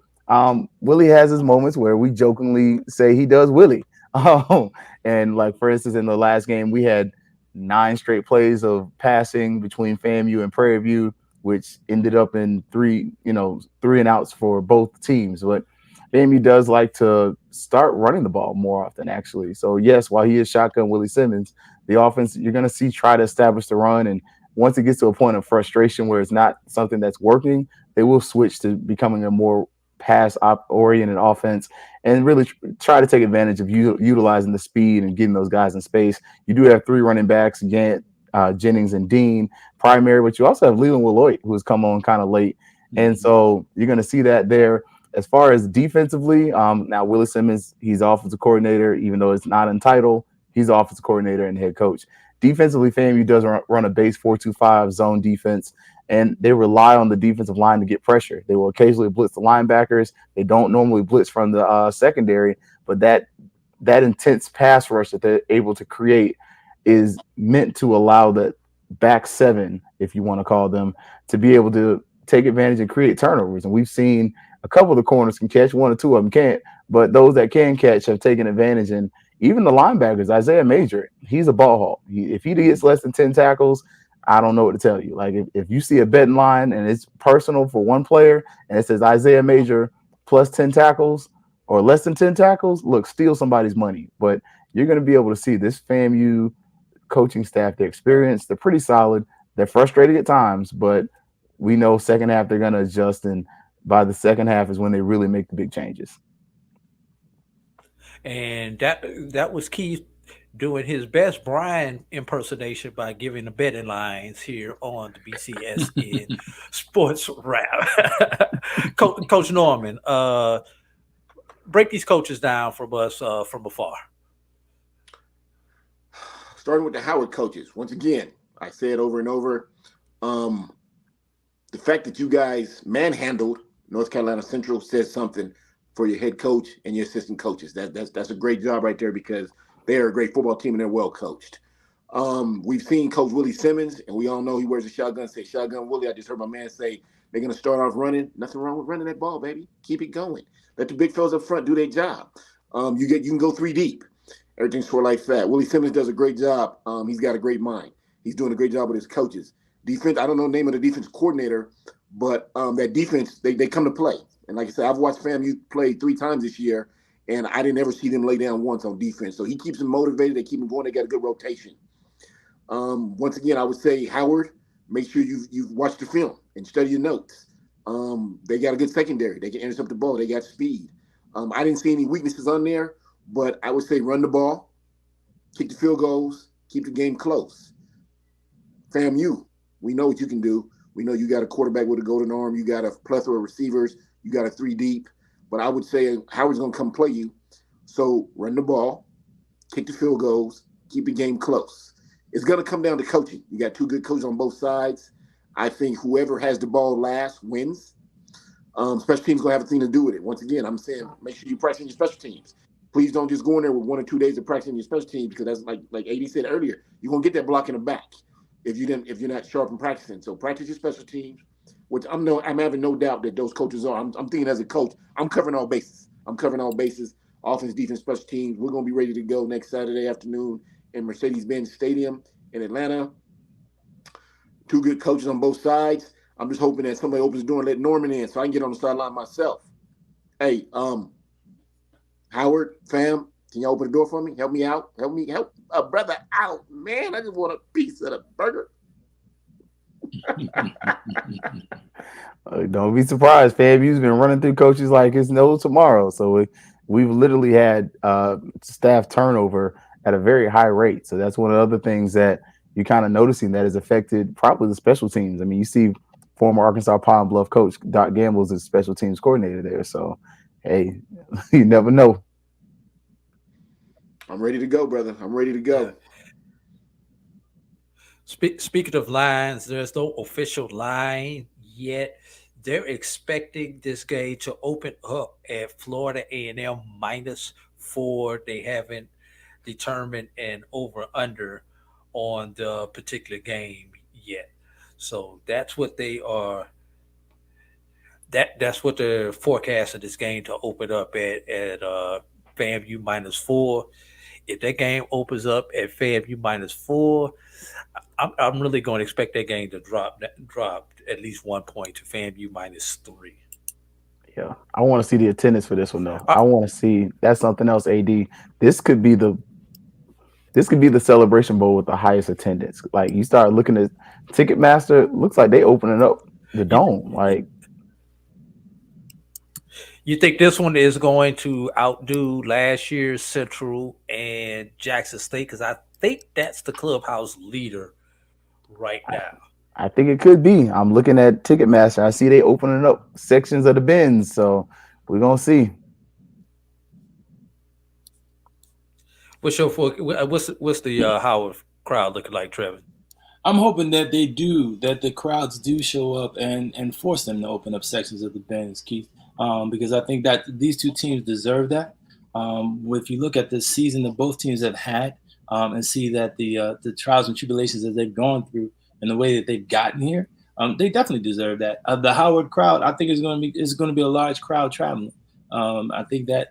Willie has his moments where we jokingly say he does Willie. And like, for instance, in the last game, we had 9 straight plays of passing between FAMU and Prairie View, which ended up in 3 and outs for both teams. But FAMU does like to start running the ball more often, actually. So yes, while he is shotgun Willie Simmons, the offense, you're going to see try to establish the run. And once it gets to a point of frustration where it's not something that's working, they will switch to becoming a more pass-oriented offense and really try to take advantage of utilizing the speed and getting those guys in space. You do have 3 running backs, again, Jennings and Dean, primary, but you also have Leland Willoit, who has come on kind of late. And so you're going to see that there. As far as defensively, now Willie Simmons, he's offensive coordinator, even though it's not in title, he's offensive coordinator and head coach. Defensively, FAMU does run a base 4-2-5 zone defense, and they rely on the defensive line to get pressure. They will occasionally blitz the linebackers. They don't normally blitz from the secondary, but that intense pass rush that they're able to create is meant to allow the back 7, if you want to call them, to be able to take advantage and create turnovers. And we've seen a couple of the corners can catch, 1 or 2 of them can't, but those that can catch have taken advantage. And even the linebackers, Isaiah Major, he's a ball hawk. If he gets less than 10 tackles, I don't know what to tell you. Like, if you see a betting line and it's personal for one player and it says Isaiah Major plus 10 tackles or less than 10 tackles, look, steal somebody's money. But you're going to be able to see this FAMU coaching staff, they're experienced, they're pretty solid, they're frustrated at times, but we know second half they're going to adjust, and by the second half is when they really make the big changes. And that was Keith doing his best Brian impersonation by giving the betting lines here on the BCSN Sports Wrap. Coach Norman, break these coaches down from us from afar. Starting with the Howard coaches. Once again, I say it over and over. The fact that you guys manhandled North Carolina Central says something for your head coach and your assistant coaches. That's a great job right there, because they are a great football team and they're well coached. We've seen Coach Willie Simmons, and we all know he wears a shotgun. Say shotgun Willie. I just heard my man say they're going to start off running. Nothing wrong with running that ball, baby. Keep it going. Let the big fellas up front do their job. You can go 3 deep. Everything's sort of like that. Willie Simmons does a great job. He's got a great mind. He's doing a great job with his coaches. Defense, I don't know the name of the defense coordinator, but that defense, they come to play. And like I said, I've watched FAMU play 3 times this year, and I didn't ever see them lay down once on defense. So he keeps them motivated. They keep them going. They got a good rotation. Once again, I would say, Howard, make sure you've watched the film and study your notes. They got a good secondary. They can intercept the ball. They got speed. I didn't see any weaknesses on there, but I would say run the ball, kick the field goals, keep the game close. FAMU, we know what you can do. We know you got a quarterback with a golden arm. You got a plethora of receivers. You got a 3 deep. But I would say Howard's going to come play you. So run the ball, kick the field goals, keep the game close. It's going to come down to coaching. You got 2 good coaches on both sides. I think whoever has the ball last wins. Special teams going to have a thing to do with it. Once again, I'm saying make sure you practice your special teams. Please don't just go in there with 1 or 2 days of practicing your special teams, because that's like AD said earlier, you're going to get that block in the back if you're not sharp in practicing. So practice your special teams, which I'm having no doubt that those coaches are. I'm thinking as a coach, I'm covering all bases. Offense, defense, special teams. We're going to be ready to go next Saturday afternoon in Mercedes-Benz Stadium in Atlanta. 2 good coaches on both sides. I'm just hoping that somebody opens the door and let Norman in so I can get on the sideline myself. Hey, Howard, fam, Can you open the door for me? Help me out. Help a brother out, man. I just want a piece of the burger. Don't be surprised. FAMU's been running through coaches like it's no tomorrow. So we've literally had staff turnover at a very high rate. So that's one of the other things that you're kind of noticing that has affected probably the special teams. I mean, you see former Arkansas Pine Bluff coach Doc Gamble's a special teams coordinator there. So, hey, you never know. I'm ready to go, brother. I'm ready to go. Speaking of lines, there's no official line yet. They're expecting this game to open up at Florida A&M -4. They haven't determined an over-under on the particular game yet. So that's what they are. That's what they're forecasting this game to open up at FAMU -4. If that game opens up at FAMU -4, I'm really going to expect that game to drop at least 1 point to FAMU -3. Yeah, I want to see the attendance for this one though. I want to see. That's something else. AD, this could be the Celebration Bowl with the highest attendance. Like you start looking at Ticketmaster, looks like they opening up the dome. Like, you think this one is going to outdo last year's Central and Jackson State? Because I think that's the clubhouse leader right now. I think it could be. I'm looking at Ticketmaster. I see they opening up sections of the bins, so we're gonna see. What's the Howard crowd looking like, Trevor? I'm hoping that the crowds do show up and force them to open up sections of the bins, Keith, because I think that these two teams deserve that. If you look at the season that both teams have had and see that the trials and tribulations that they've gone through and the way that they've gotten here, they definitely deserve that. The Howard crowd, I think, is going to be a large crowd traveling. I think that,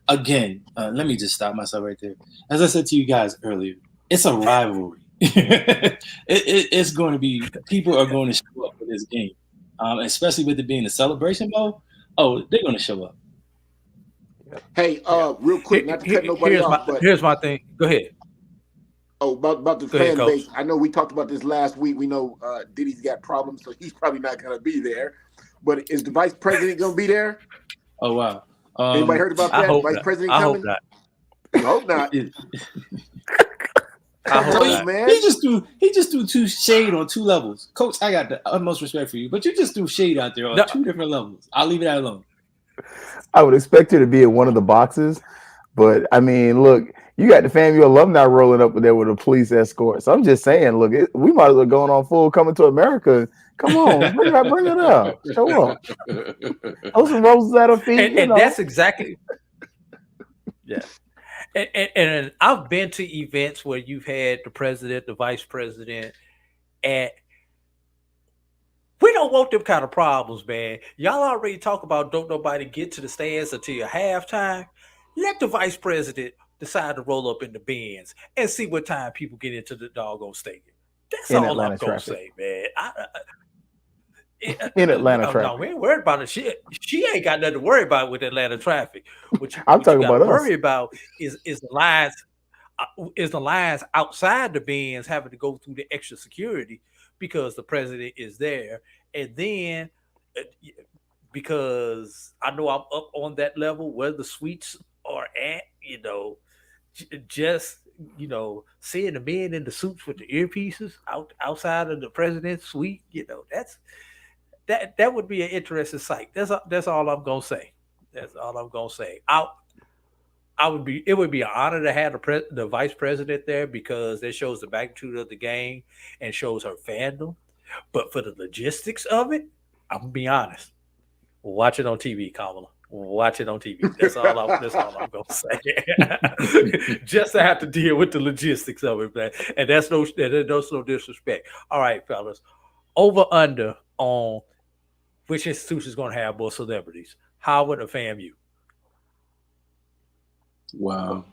again, let me just stop myself right there. As I said to you guys earlier, it's a rivalry. It's going to be, people are going to show up for this game, especially with it being the Celebration Bowl. Oh, they're going to show up. Hey, real quick, not to cut nobody off, but here's my thing. Go ahead. Oh, about the fan base. I know we talked about this last week. We know Diddy's got problems, so he's probably not going to be there. But is the vice president going to be there? Oh, wow. Anybody heard about that? Vice president coming? I hope not. I hope not. Man. He just threw two shade on two levels. Coach, I got the utmost respect for you, but you just threw shade out there on two different levels. I'll leave it alone. I would expect her to be in one of the boxes, but I mean, look, you got the FAMU alumni rolling up there with a police escort. So I'm just saying, look, we might as well going on full Coming to America. Come on, bring it up. Show up. Throw some roses at her feet. And that's exactly. Yeah. And I've been to events where you've had the president, the vice president, and we don't want them kind of problems, man. Y'all already talk about don't nobody get to the stands until halftime. Let the vice president decide to roll up in the bins and see what time people get into the doggone stadium. That's all Atlanta I'm going to say, man. In Atlanta traffic. No, we ain't worried about it. She ain't got nothing to worry about with Atlanta traffic. I'm talking about us. Worry about is the lines. Is the lines outside the bins having to go through the extra security because the president is there, and then because I know I'm up on that level where the suites are at, just seeing the men in the suits with the earpieces outside of the president's suite, that would be an interesting sight. That's all I'm gonna say. That's all I'm gonna say. It would be an honor to have the vice president there because that shows the magnitude of the game and shows her fandom. But for the logistics of it, I'm gonna be honest. Watch it on TV, Kamala. Watch it on TV. That's all I'm gonna say. Just to have to deal with the logistics of it, man. And that's no disrespect. All right, fellas. Over under on which institution is going to have more celebrities, Howard or FAMU? Wow.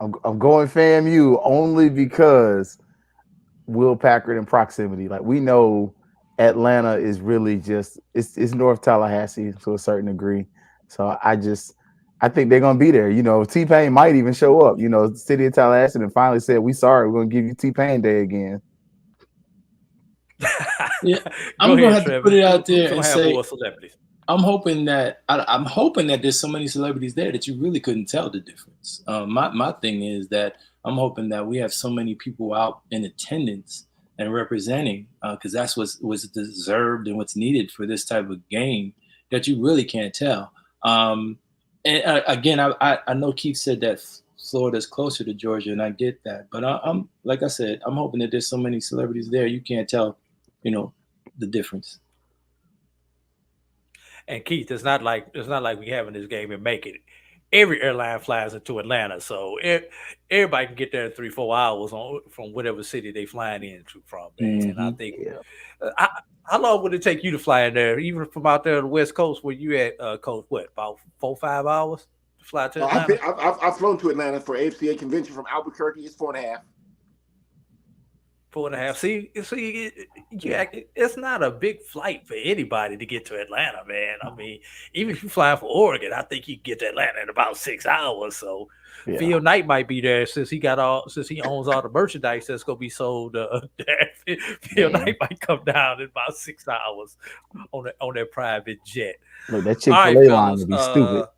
I'm going FAMU only because Will Packard and proximity. Like, we know Atlanta is really just it's North Tallahassee to a certain degree. So I I think they're gonna be there. You know, T-Pain might even show up. You know, the city of Tallahassee and finally said, "We sorry, we're gonna give you T-Pain Day again." Yeah, I'm gonna have to put it out there and say, more celebrities. I'm hoping that there's so many celebrities there that you really couldn't tell the difference. My thing is that I'm hoping that we have so many people out in attendance and representing, because that's what's deserved and what's needed for this type of game, that you really can't tell. And again, I know Keith said that Florida's closer to Georgia, and I get that, but I'm like I said, I'm hoping that there's so many celebrities there you can't tell, the difference. And Keith, it's not like we having this game in Macon. Every airline flies into Atlanta, so everybody can get there in 3-4 hours from whatever city they flying into from. And I think, how long would it take you to fly in there, even from out there on the West Coast where you at, Coach? What, about 4-5 hours to fly to Atlanta? I've flown to Atlanta for AFCA convention from Albuquerque. It's 4.5. 4.5. See, it's not a big flight for anybody to get to Atlanta, man. I mean, even if you fly for Oregon, I think you can get to Atlanta in about 6 hours. So Phil Knight might be there since he owns all the merchandise that's gonna be sold there. Phil Knight might come down in about 6 hours on their private jet. Look, that Chick-fil-A line would be stupid.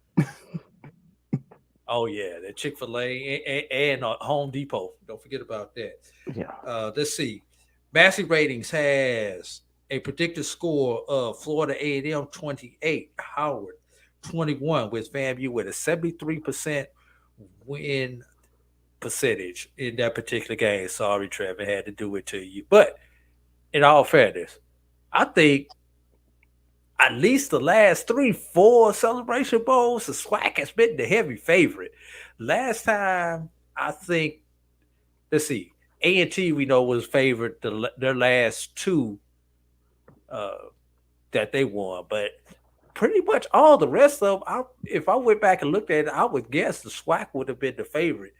Oh yeah, the Chick-fil-A and Home Depot. Don't forget about that. Yeah. Let's see. Massey Ratings has a predicted score of Florida A&M 28, Howard 21, with FAMU with a 73% win percentage in that particular game. Sorry, Trevor, had to do it to you. But in all fairness, I think at least the last 3-4 Celebration Bowls, the SWAC has been the heavy favorite. Last time, I think, let's see, A&T we know was favored their last 2 that they won, but pretty much all the rest of them, if I went back and looked at it, I would guess the SWAC would have been the favorite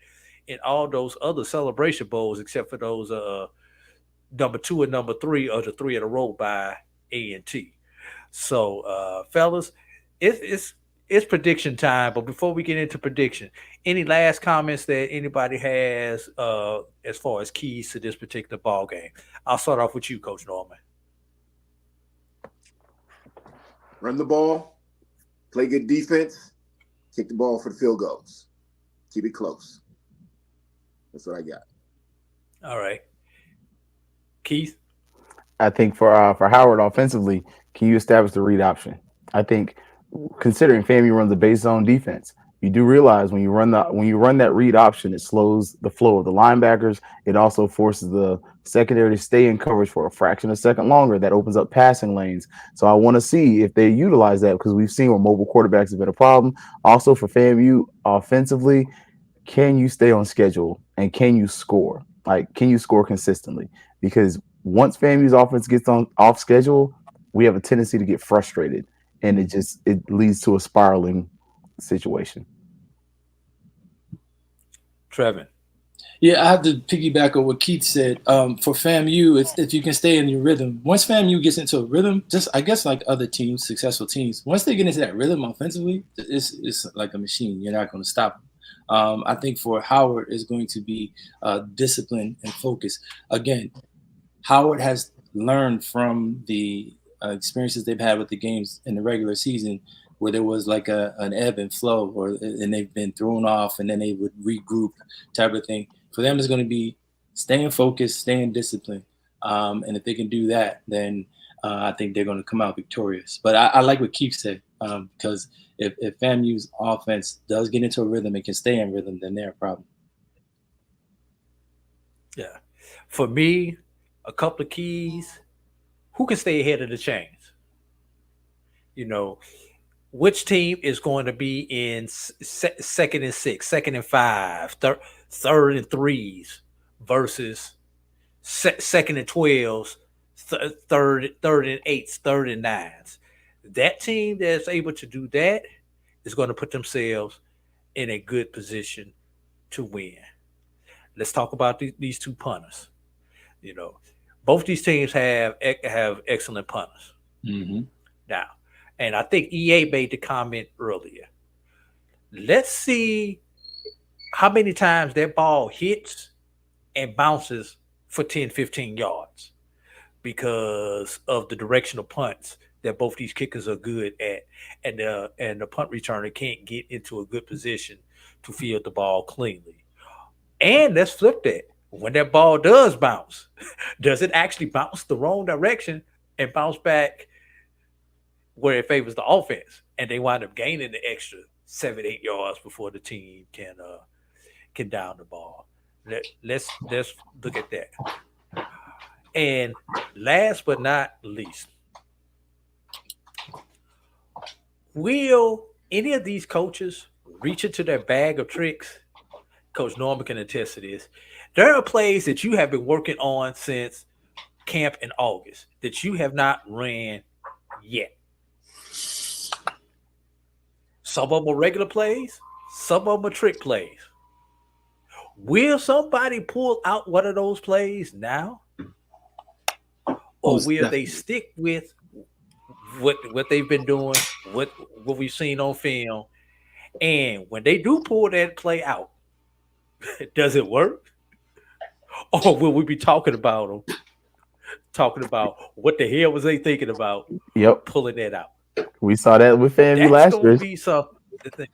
in all those other Celebration Bowls, except for those number 2 and number 3, or the 3 in a row by A&T. So, fellas, it's prediction time. But before we get into prediction, any last comments that anybody has as far as keys to this particular ball game? I'll start off with you, Coach Norman. Run the ball, play good defense, kick the ball for the field goals. Keep it close. That's what I got. All right. Keith? I think for Howard offensively, can you establish the read option? I think considering FAMU runs a base zone defense, you do realize when you run that read option, it slows the flow of the linebackers. It also forces the secondary to stay in coverage for a fraction of a second longer. That opens up passing lanes. So I want to see if they utilize that, because we've seen where mobile quarterbacks have been a problem. Also for FAMU offensively, can you stay on schedule and can you score? Like, can you score consistently? Because once FAMU's offense gets off schedule, we have a tendency to get frustrated, and it leads to a spiraling situation. Trevin. Yeah, I have to piggyback on what Keith said. For FAMU, it's if you can stay in your rhythm. Once FAMU gets into a rhythm, just I guess like other teams, successful teams, once they get into that rhythm offensively, it's like a machine. You're not going to stop them. I think for Howard is going to be discipline and focus. Again, Howard has learned from the experiences they've had with the games in the regular season, where there was like an ebb and flow, and they've been thrown off and then they would regroup type of thing. For them, it's going to be staying focused, staying disciplined. And if they can do that, then I think they're going to come out victorious. But I like what Keith said, because if FAMU's offense does get into a rhythm and can stay in rhythm, then they're a problem. Yeah. For me, a couple of keys. Who can stay ahead of the chains? You know, which team is going to be in 2nd and 6, 2nd and 5, 3rd and 3s versus 2nd and 12s, 3rd and 8s, 3rd and 9s. That team that's able to do that is going to put themselves in a good position to win. Let's talk about these 2 punters. You know, both these teams have excellent punters. Mm-hmm. Now, and I think EA made the comment earlier. Let's see how many times that ball hits and bounces for 10, 15 yards because of the directional punts that both these kickers are good at, and the punt returner can't get into a good position to field the ball cleanly. And let's flip that. When that ball does bounce, does it actually bounce the wrong direction and bounce back where it favors the offense, and they wind up gaining the extra 7-8 yards before the team can down the ball? Let's look at that. And last but not least, will any of these coaches reach into their bag of tricks? Coach Norman can attest to this. There are plays that you have been working on since camp in August that you have not ran yet. Some of them are regular plays, some of them are trick plays. Will somebody pull out one of those plays now? Or will they stick with what they've been doing, what we've seen on film? And when they do pull that play out, does it work? Or will we be talking about them? Talking about what the hell was they thinking about? Yep, pulling that out. We saw that with FAMU last year. Be something.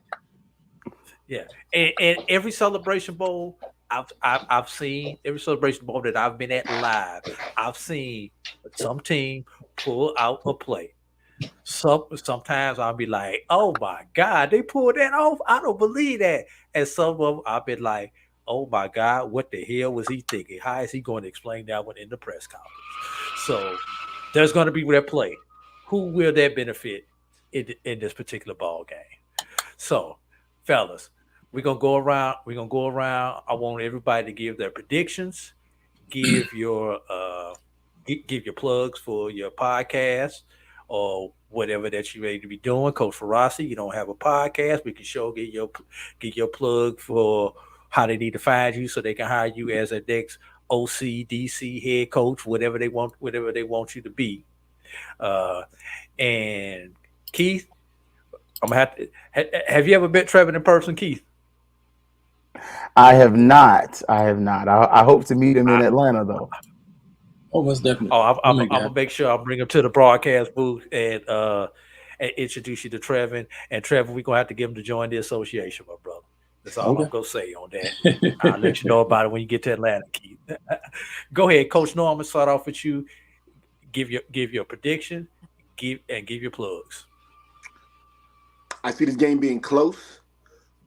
Yeah, and every Celebration Bowl I've seen, every Celebration Bowl that I've been at live, I've seen some team pull out a play. Sometimes I'll be like, oh my God, they pulled that off. I don't believe that. And some of them I've been like, oh my God, what the hell was he thinking? How is he going to explain that one in the press conference? So there's going to be that play. Who will that benefit in this particular ball game? So, fellas, we're gonna go around. I want everybody to give their predictions, give your plugs for your podcast or whatever that you ready to be doing. Coach Ferrazzi, you don't have a podcast, we can get your plug for how they need to find you so they can hire you as a next OC, DC head coach, whatever they want you to be. And Keith, I'm gonna have you ever met Trevin in person, Keith? I have not. I hope to meet him in Atlanta, though. Oh, most definitely. Oh, I'm gonna make sure I bring him to the broadcast booth and introduce you to Trevin. And Trevin, we're gonna have to get him to join the association, my brother. That's all I'm gonna say on that. I'll let you know about it when you get to Atlanta, Keith. Go ahead, Coach Norman. Start off with you. Give your prediction. Give your plugs. I see this game being close.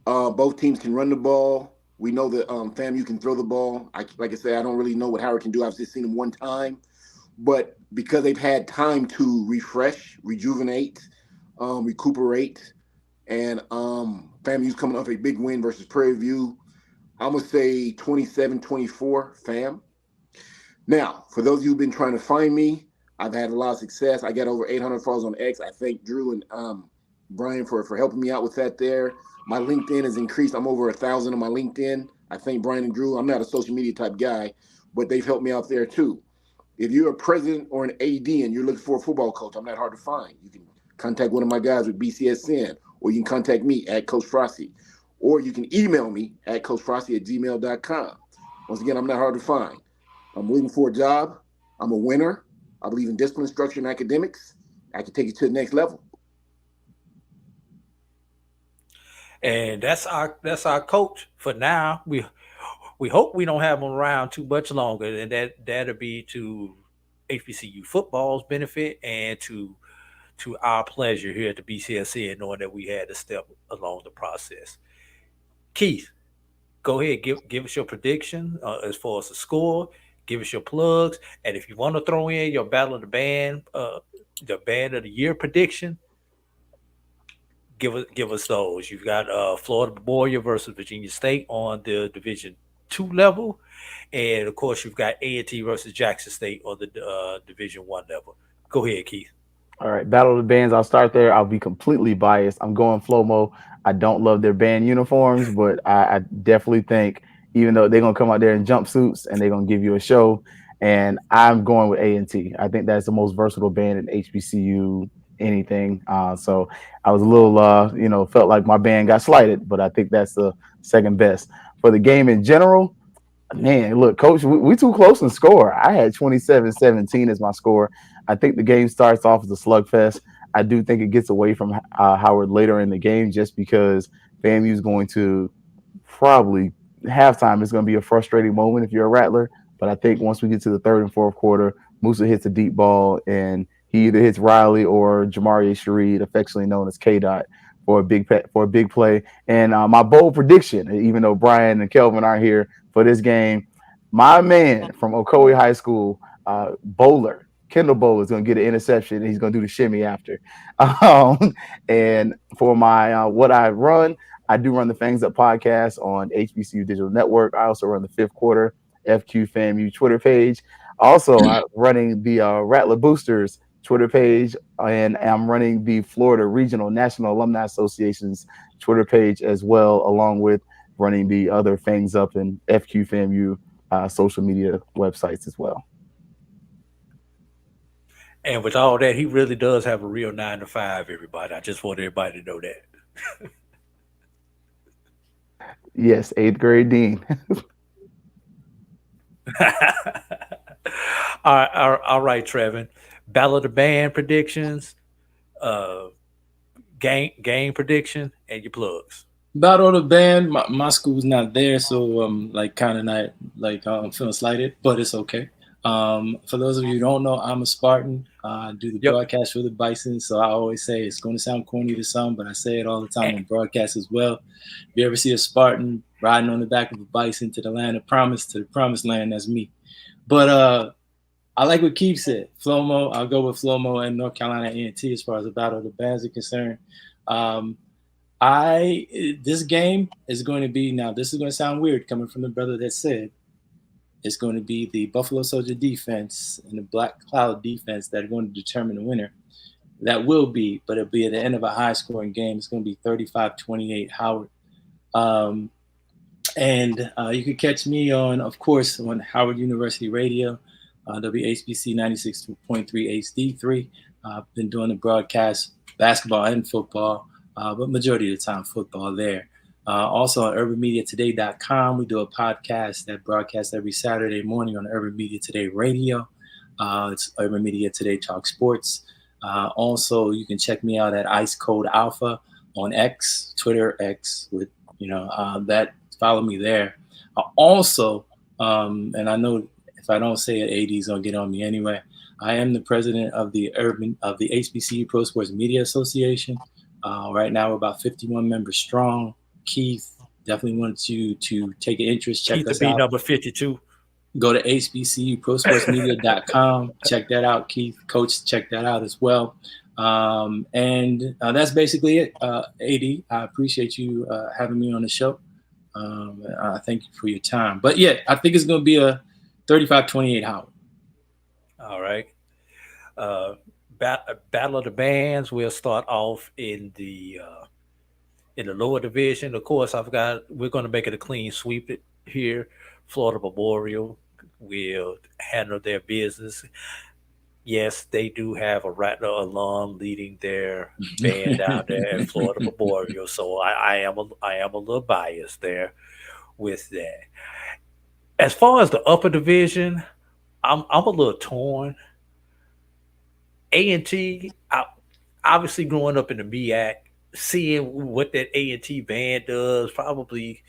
Both teams can run the ball. We know that FAMU can throw the ball. Like I said, I don't really know what Howard can do. I've just seen him one time. But because they've had time to refresh, rejuvenate, recuperate, and FAMU's coming off a big win versus Prairie View, I'm going to say 27-24 FAM. Now, for those of you who've been trying to find me, I've had a lot of success. I got over 800 followers on X. I thank Drew and Brian for helping me out with that there. My LinkedIn has increased. I'm over 1,000 on my LinkedIn. I thank Brian and Drew. I'm not a social media type guy, but they've helped me out there too. If you're a president or an AD and you're looking for a football coach, I'm not hard to find. You can contact one of my guys with BCSN, or you can contact me at Coach Frosty, or you can email me at coachfrosty@gmail.com. Once again, I'm not hard to find. I'm looking for a job. I'm a winner. I believe in discipline, structure, and academics. I can take you to the next level. And that's our coach for now. We hope we don't have him around too much longer, and that'll be to HBCU football's benefit and to our pleasure here at the BCSN, knowing that we had to step along the process. Keith, go ahead, give us your prediction as far as the score. Give us your plugs, and if you want to throw in your Battle of the Band of the Year prediction, give us those. You've got Florida Memorial versus Virginia State on the Division II level, and of course you've got A&T versus Jackson State on the Division I level. Go ahead, Keith. All right, Battle of the Bands. I'll start there. I'll be completely biased. I'm going Flomo. I don't love their band uniforms, but I definitely think, even though they're gonna come out there in jumpsuits and they're gonna give you a show, and I'm going with A&T. I think that's the most versatile band in HBCU anything. So I was a little, felt like my band got slighted, but I think that's the second best. For the game in general, man, look, coach, we too close in score. I had 27-17 as my score. I think the game starts off as a slugfest. I do think it gets away from Howard later in the game just because FAMU is going to probably halftime is going to be a frustrating moment if you're a Rattler. But I think once we get to the third and fourth quarter, Musa hits a deep ball and he either hits Riley or Jamarie Shareed, affectionately known as K-Dot, for a big play. And my bold prediction, even though Brian and Kelvin aren't here for this game, my man from Ocoee High School, Bowler, Kendall Bowler, is going to get an interception and he's going to do the shimmy after. And for my what I run, I do run the Fangs Up podcast on HBCU Digital Network. I also run the Fifth Quarter FQ FAMU Twitter page. Also, I'm running the Rattler Boosters Twitter page, and I'm running the Florida Regional National Alumni Association's Twitter page as well, along with running the other Fangs Up and FQ FAMU social media websites as well. And with all that, he really does have a real 9-to-5, everybody. I just want everybody to know that. Yes, 8th grade dean. All right, Trevin. Battle of the Band predictions, game prediction, and your plugs. Battle of the Band, my school's not there, so kind of not I'm feeling slighted, but it's okay. For those of you who don't know, I'm a Spartan. I do the broadcast for the Bison, so I always say it's going to sound corny to some, but I say it all the time on broadcast as well. If you ever see a Spartan riding on the back of a Bison to the land of promise, to the promised land, that's me. But I like what Keith said. Flomo, I'll go with Flomo and North Carolina A&T as far as the Battle of the Bands are concerned. This game is going to be, now this is going to sound weird coming from the brother that said, it's going to be the Buffalo Soldier defense and the Black Cloud defense that are going to determine the winner. That will be, but it'll be at the end of a high-scoring game. It's going to be 35-28 Howard. And you can catch me on, of course, on Howard University Radio, WHBC 96.3 HD3. I've been doing the broadcast, basketball and football, but majority of the time football there. Also on urbanmediatoday.com, we do a podcast that broadcasts every Saturday morning on Urban Media Today Radio. It's Urban Media Today Talk Sports. Also, you can check me out at Ice Code Alpha on X, Twitter X, with that. Follow me there. Also, and I know if I don't say it, AD's gonna get on me anyway. I am the president of the HBCU Pro Sports Media Association. Right now, we're about 51 members strong. Keith, definitely wants you to take an interest. Check us out. Number 52. Go to hbcuprosportsmedia.com. Check that out, Keith. Coach, check that out as well. And that's basically it. AD, I appreciate you having me on the show. I thank you for your time. But yeah, I think it's going to be a 35-28 Howard. All right. Battle of the Bands. We'll start off in the lower division. Of course, we're going to make it a clean sweep here. Florida Memorial will handle their business. Yes, they do have a Rattler alum leading their band out there at Florida Memorial, so I am a little biased there with that. As far as the upper division, I'm a little torn. A&T, obviously growing up in the MEAC, seeing what that A&T band does, probably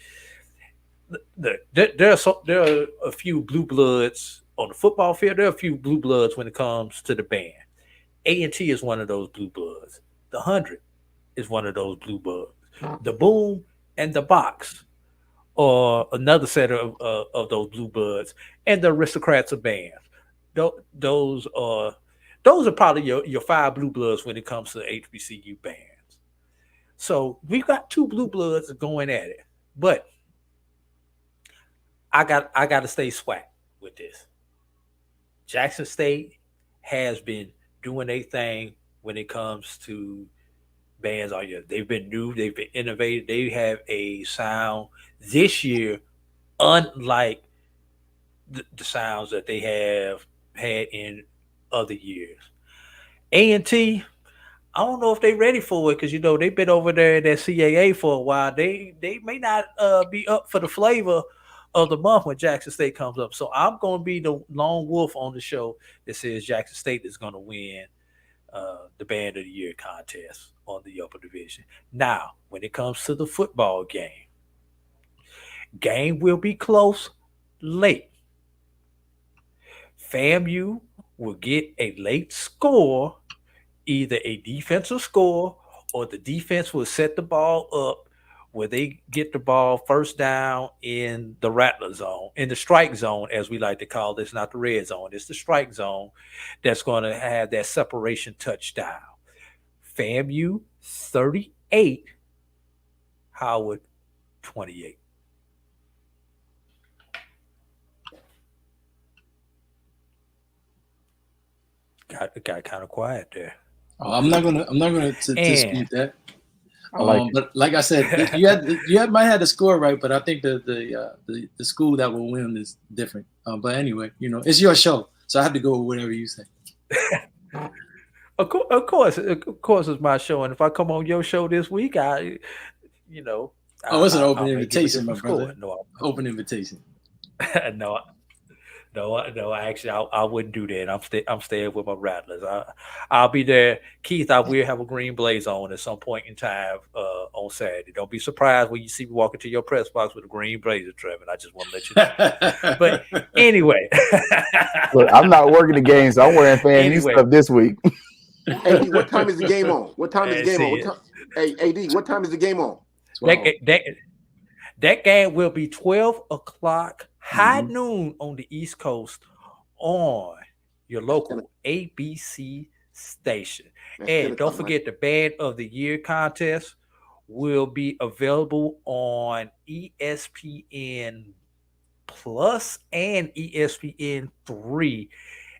there are a few blue bloods on the football field. There are a few blue bloods when it comes to the band. A&T is one of those blue bloods. The 100 is one of those blue bloods. The Boom and the Box are another set of those blue bloods, and the Aristocrats of bands. Those are probably your 5 blue bloods when it comes to HBCU bands. So we've got 2 blue bloods going at it, but I got to stay swag with this. Jackson State has been doing their thing when it comes to bands all year. They've been new, they've been innovative. They have a sound this year unlike the sounds that they have had in other years. A&T, I don't know if they're ready for it because they've been over there in that CAA for a while. They may not be up for the flavor of the month when Jackson State comes up. So I'm going to be the lone wolf on the show that says Jackson State is going to win the Band of the Year contest on the upper division. Now, when it comes to the football game will be close late. FAMU will get a late score, either a defensive score or the defense will set the ball up where they get the ball first down in the rattler zone, in the strike zone, as we like to call this, not the red zone. It's the strike zone that's going to have that separation touchdown. FAMU 38, Howard 28. Got kind of quiet there. Oh, I'm not gonna dispute that. But like I said, you might have the score right, but I think the school that will win is different. But anyway, it's your show, so I have to go with whatever you say. Of course, it's my show, and if I come on your show this week, it's an open invitation, my brother. No, open invitation. No, actually, I wouldn't do that. I'm staying with my Rattlers. I'll be there. Keith, I will have a green blaze on at some point in time on Saturday. Don't be surprised when you see me walk into your press box with a green blazer, Trevor. I just want to let you know. But anyway. Look, I'm not working the game, so I'm wearing FAMU stuff this week. AD, what time is the game on? What time is the game on? Hey, AD, what time is the game on? That game will be 12 o'clock, high noon on the East Coast on your local ABC station. And don't forget, the Band of the Year contest will be available on ESPN Plus and ESPN 3.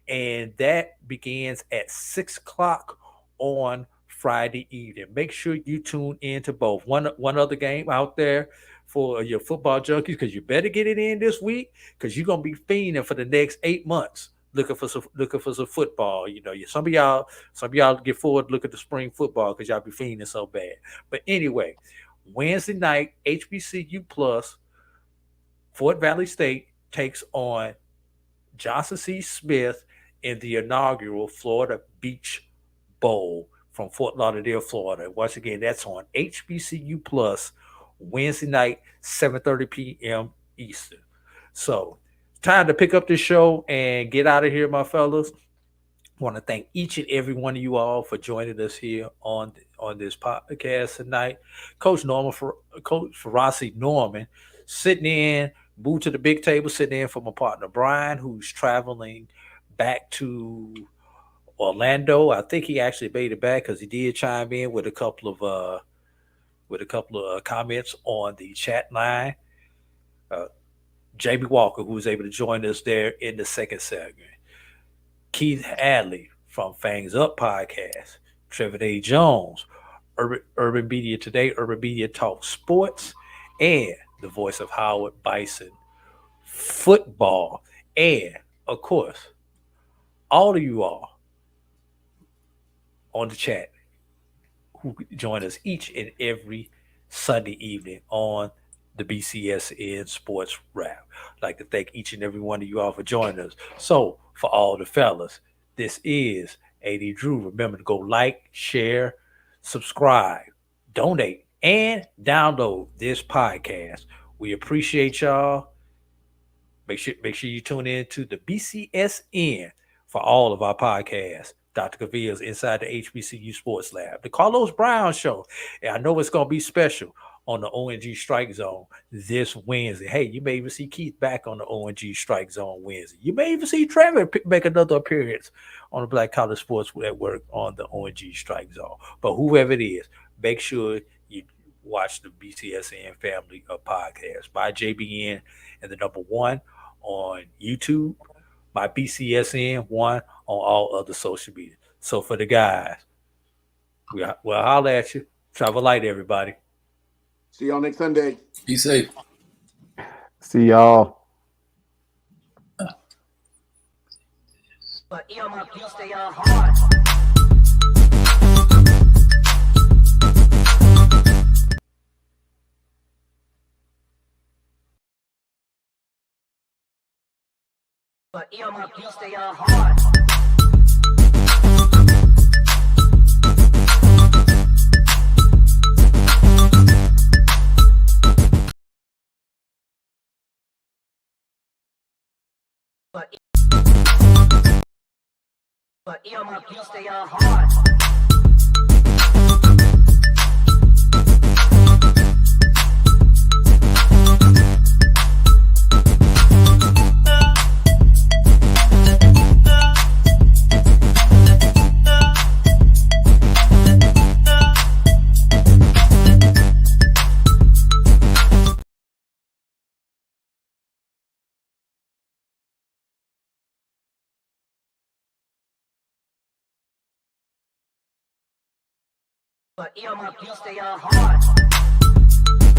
And that begins at 6 o'clock on Friday evening. Make sure you tune in to both. One other game out there for your football junkies, because you better get it in this week, because you're gonna be fiending for the next 8 months looking for some football. Some of y'all get forward, look at the spring football because y'all be fiending so bad. But anyway, Wednesday night, HBCU Plus, Fort Valley State takes on Johnson C. Smith in the inaugural Florida Beach Bowl from Fort Lauderdale, Florida. Once again, that's on HBCU Plus, Wednesday night, 7:30 p.m. Eastern. So, time to pick up this show and get out of here, my fellas. I want to thank each and every one of you all for joining us here on this podcast tonight. Coach Farasi Norman sitting in, moved to the big table, sitting in for my partner Brian, who's traveling back to Orlando. I think he actually made it back because he did chime in with a couple of comments on the chat line. Jamie Walker, who was able to join us there in the second segment. Keith Hadley from Fangs Up Podcast. Trevor A. Jones, Urban Media Today, Urban Media Talk Sports, and the voice of Howard Bison Football. And, of course, all of you all on the chat who join us each and every Sunday evening on the BCSN Sports Wrap. I'd like to thank each and every one of you all for joining us. So, for all the fellas, this is AD Drew. Remember to go like, share, subscribe, donate, and download this podcast. We appreciate y'all. Make sure you tune in to the BCSN for all of our podcasts. Dr. Cavil's Inside the HBCU Sports Lab. The Carlos Brown Show. And I know it's going to be special on the ONG Strike Zone this Wednesday. Hey, you may even see Keith back on the ONG Strike Zone Wednesday. You may even see Trevor make another appearance on the Black College Sports Network on the ONG Strike Zone. But whoever it is, make sure you watch the BCSN family of podcasts. My JBN and the number 1 on YouTube. My BCSN 1 on all other social media. So for the guys, we'll holler at you. Travel light, everybody. See y'all next Sunday. Be safe. See y'all. But stay on hard. But earmuff, you stay on hard. But earmuff, you stay on hard. But earmuff, you stay on hard.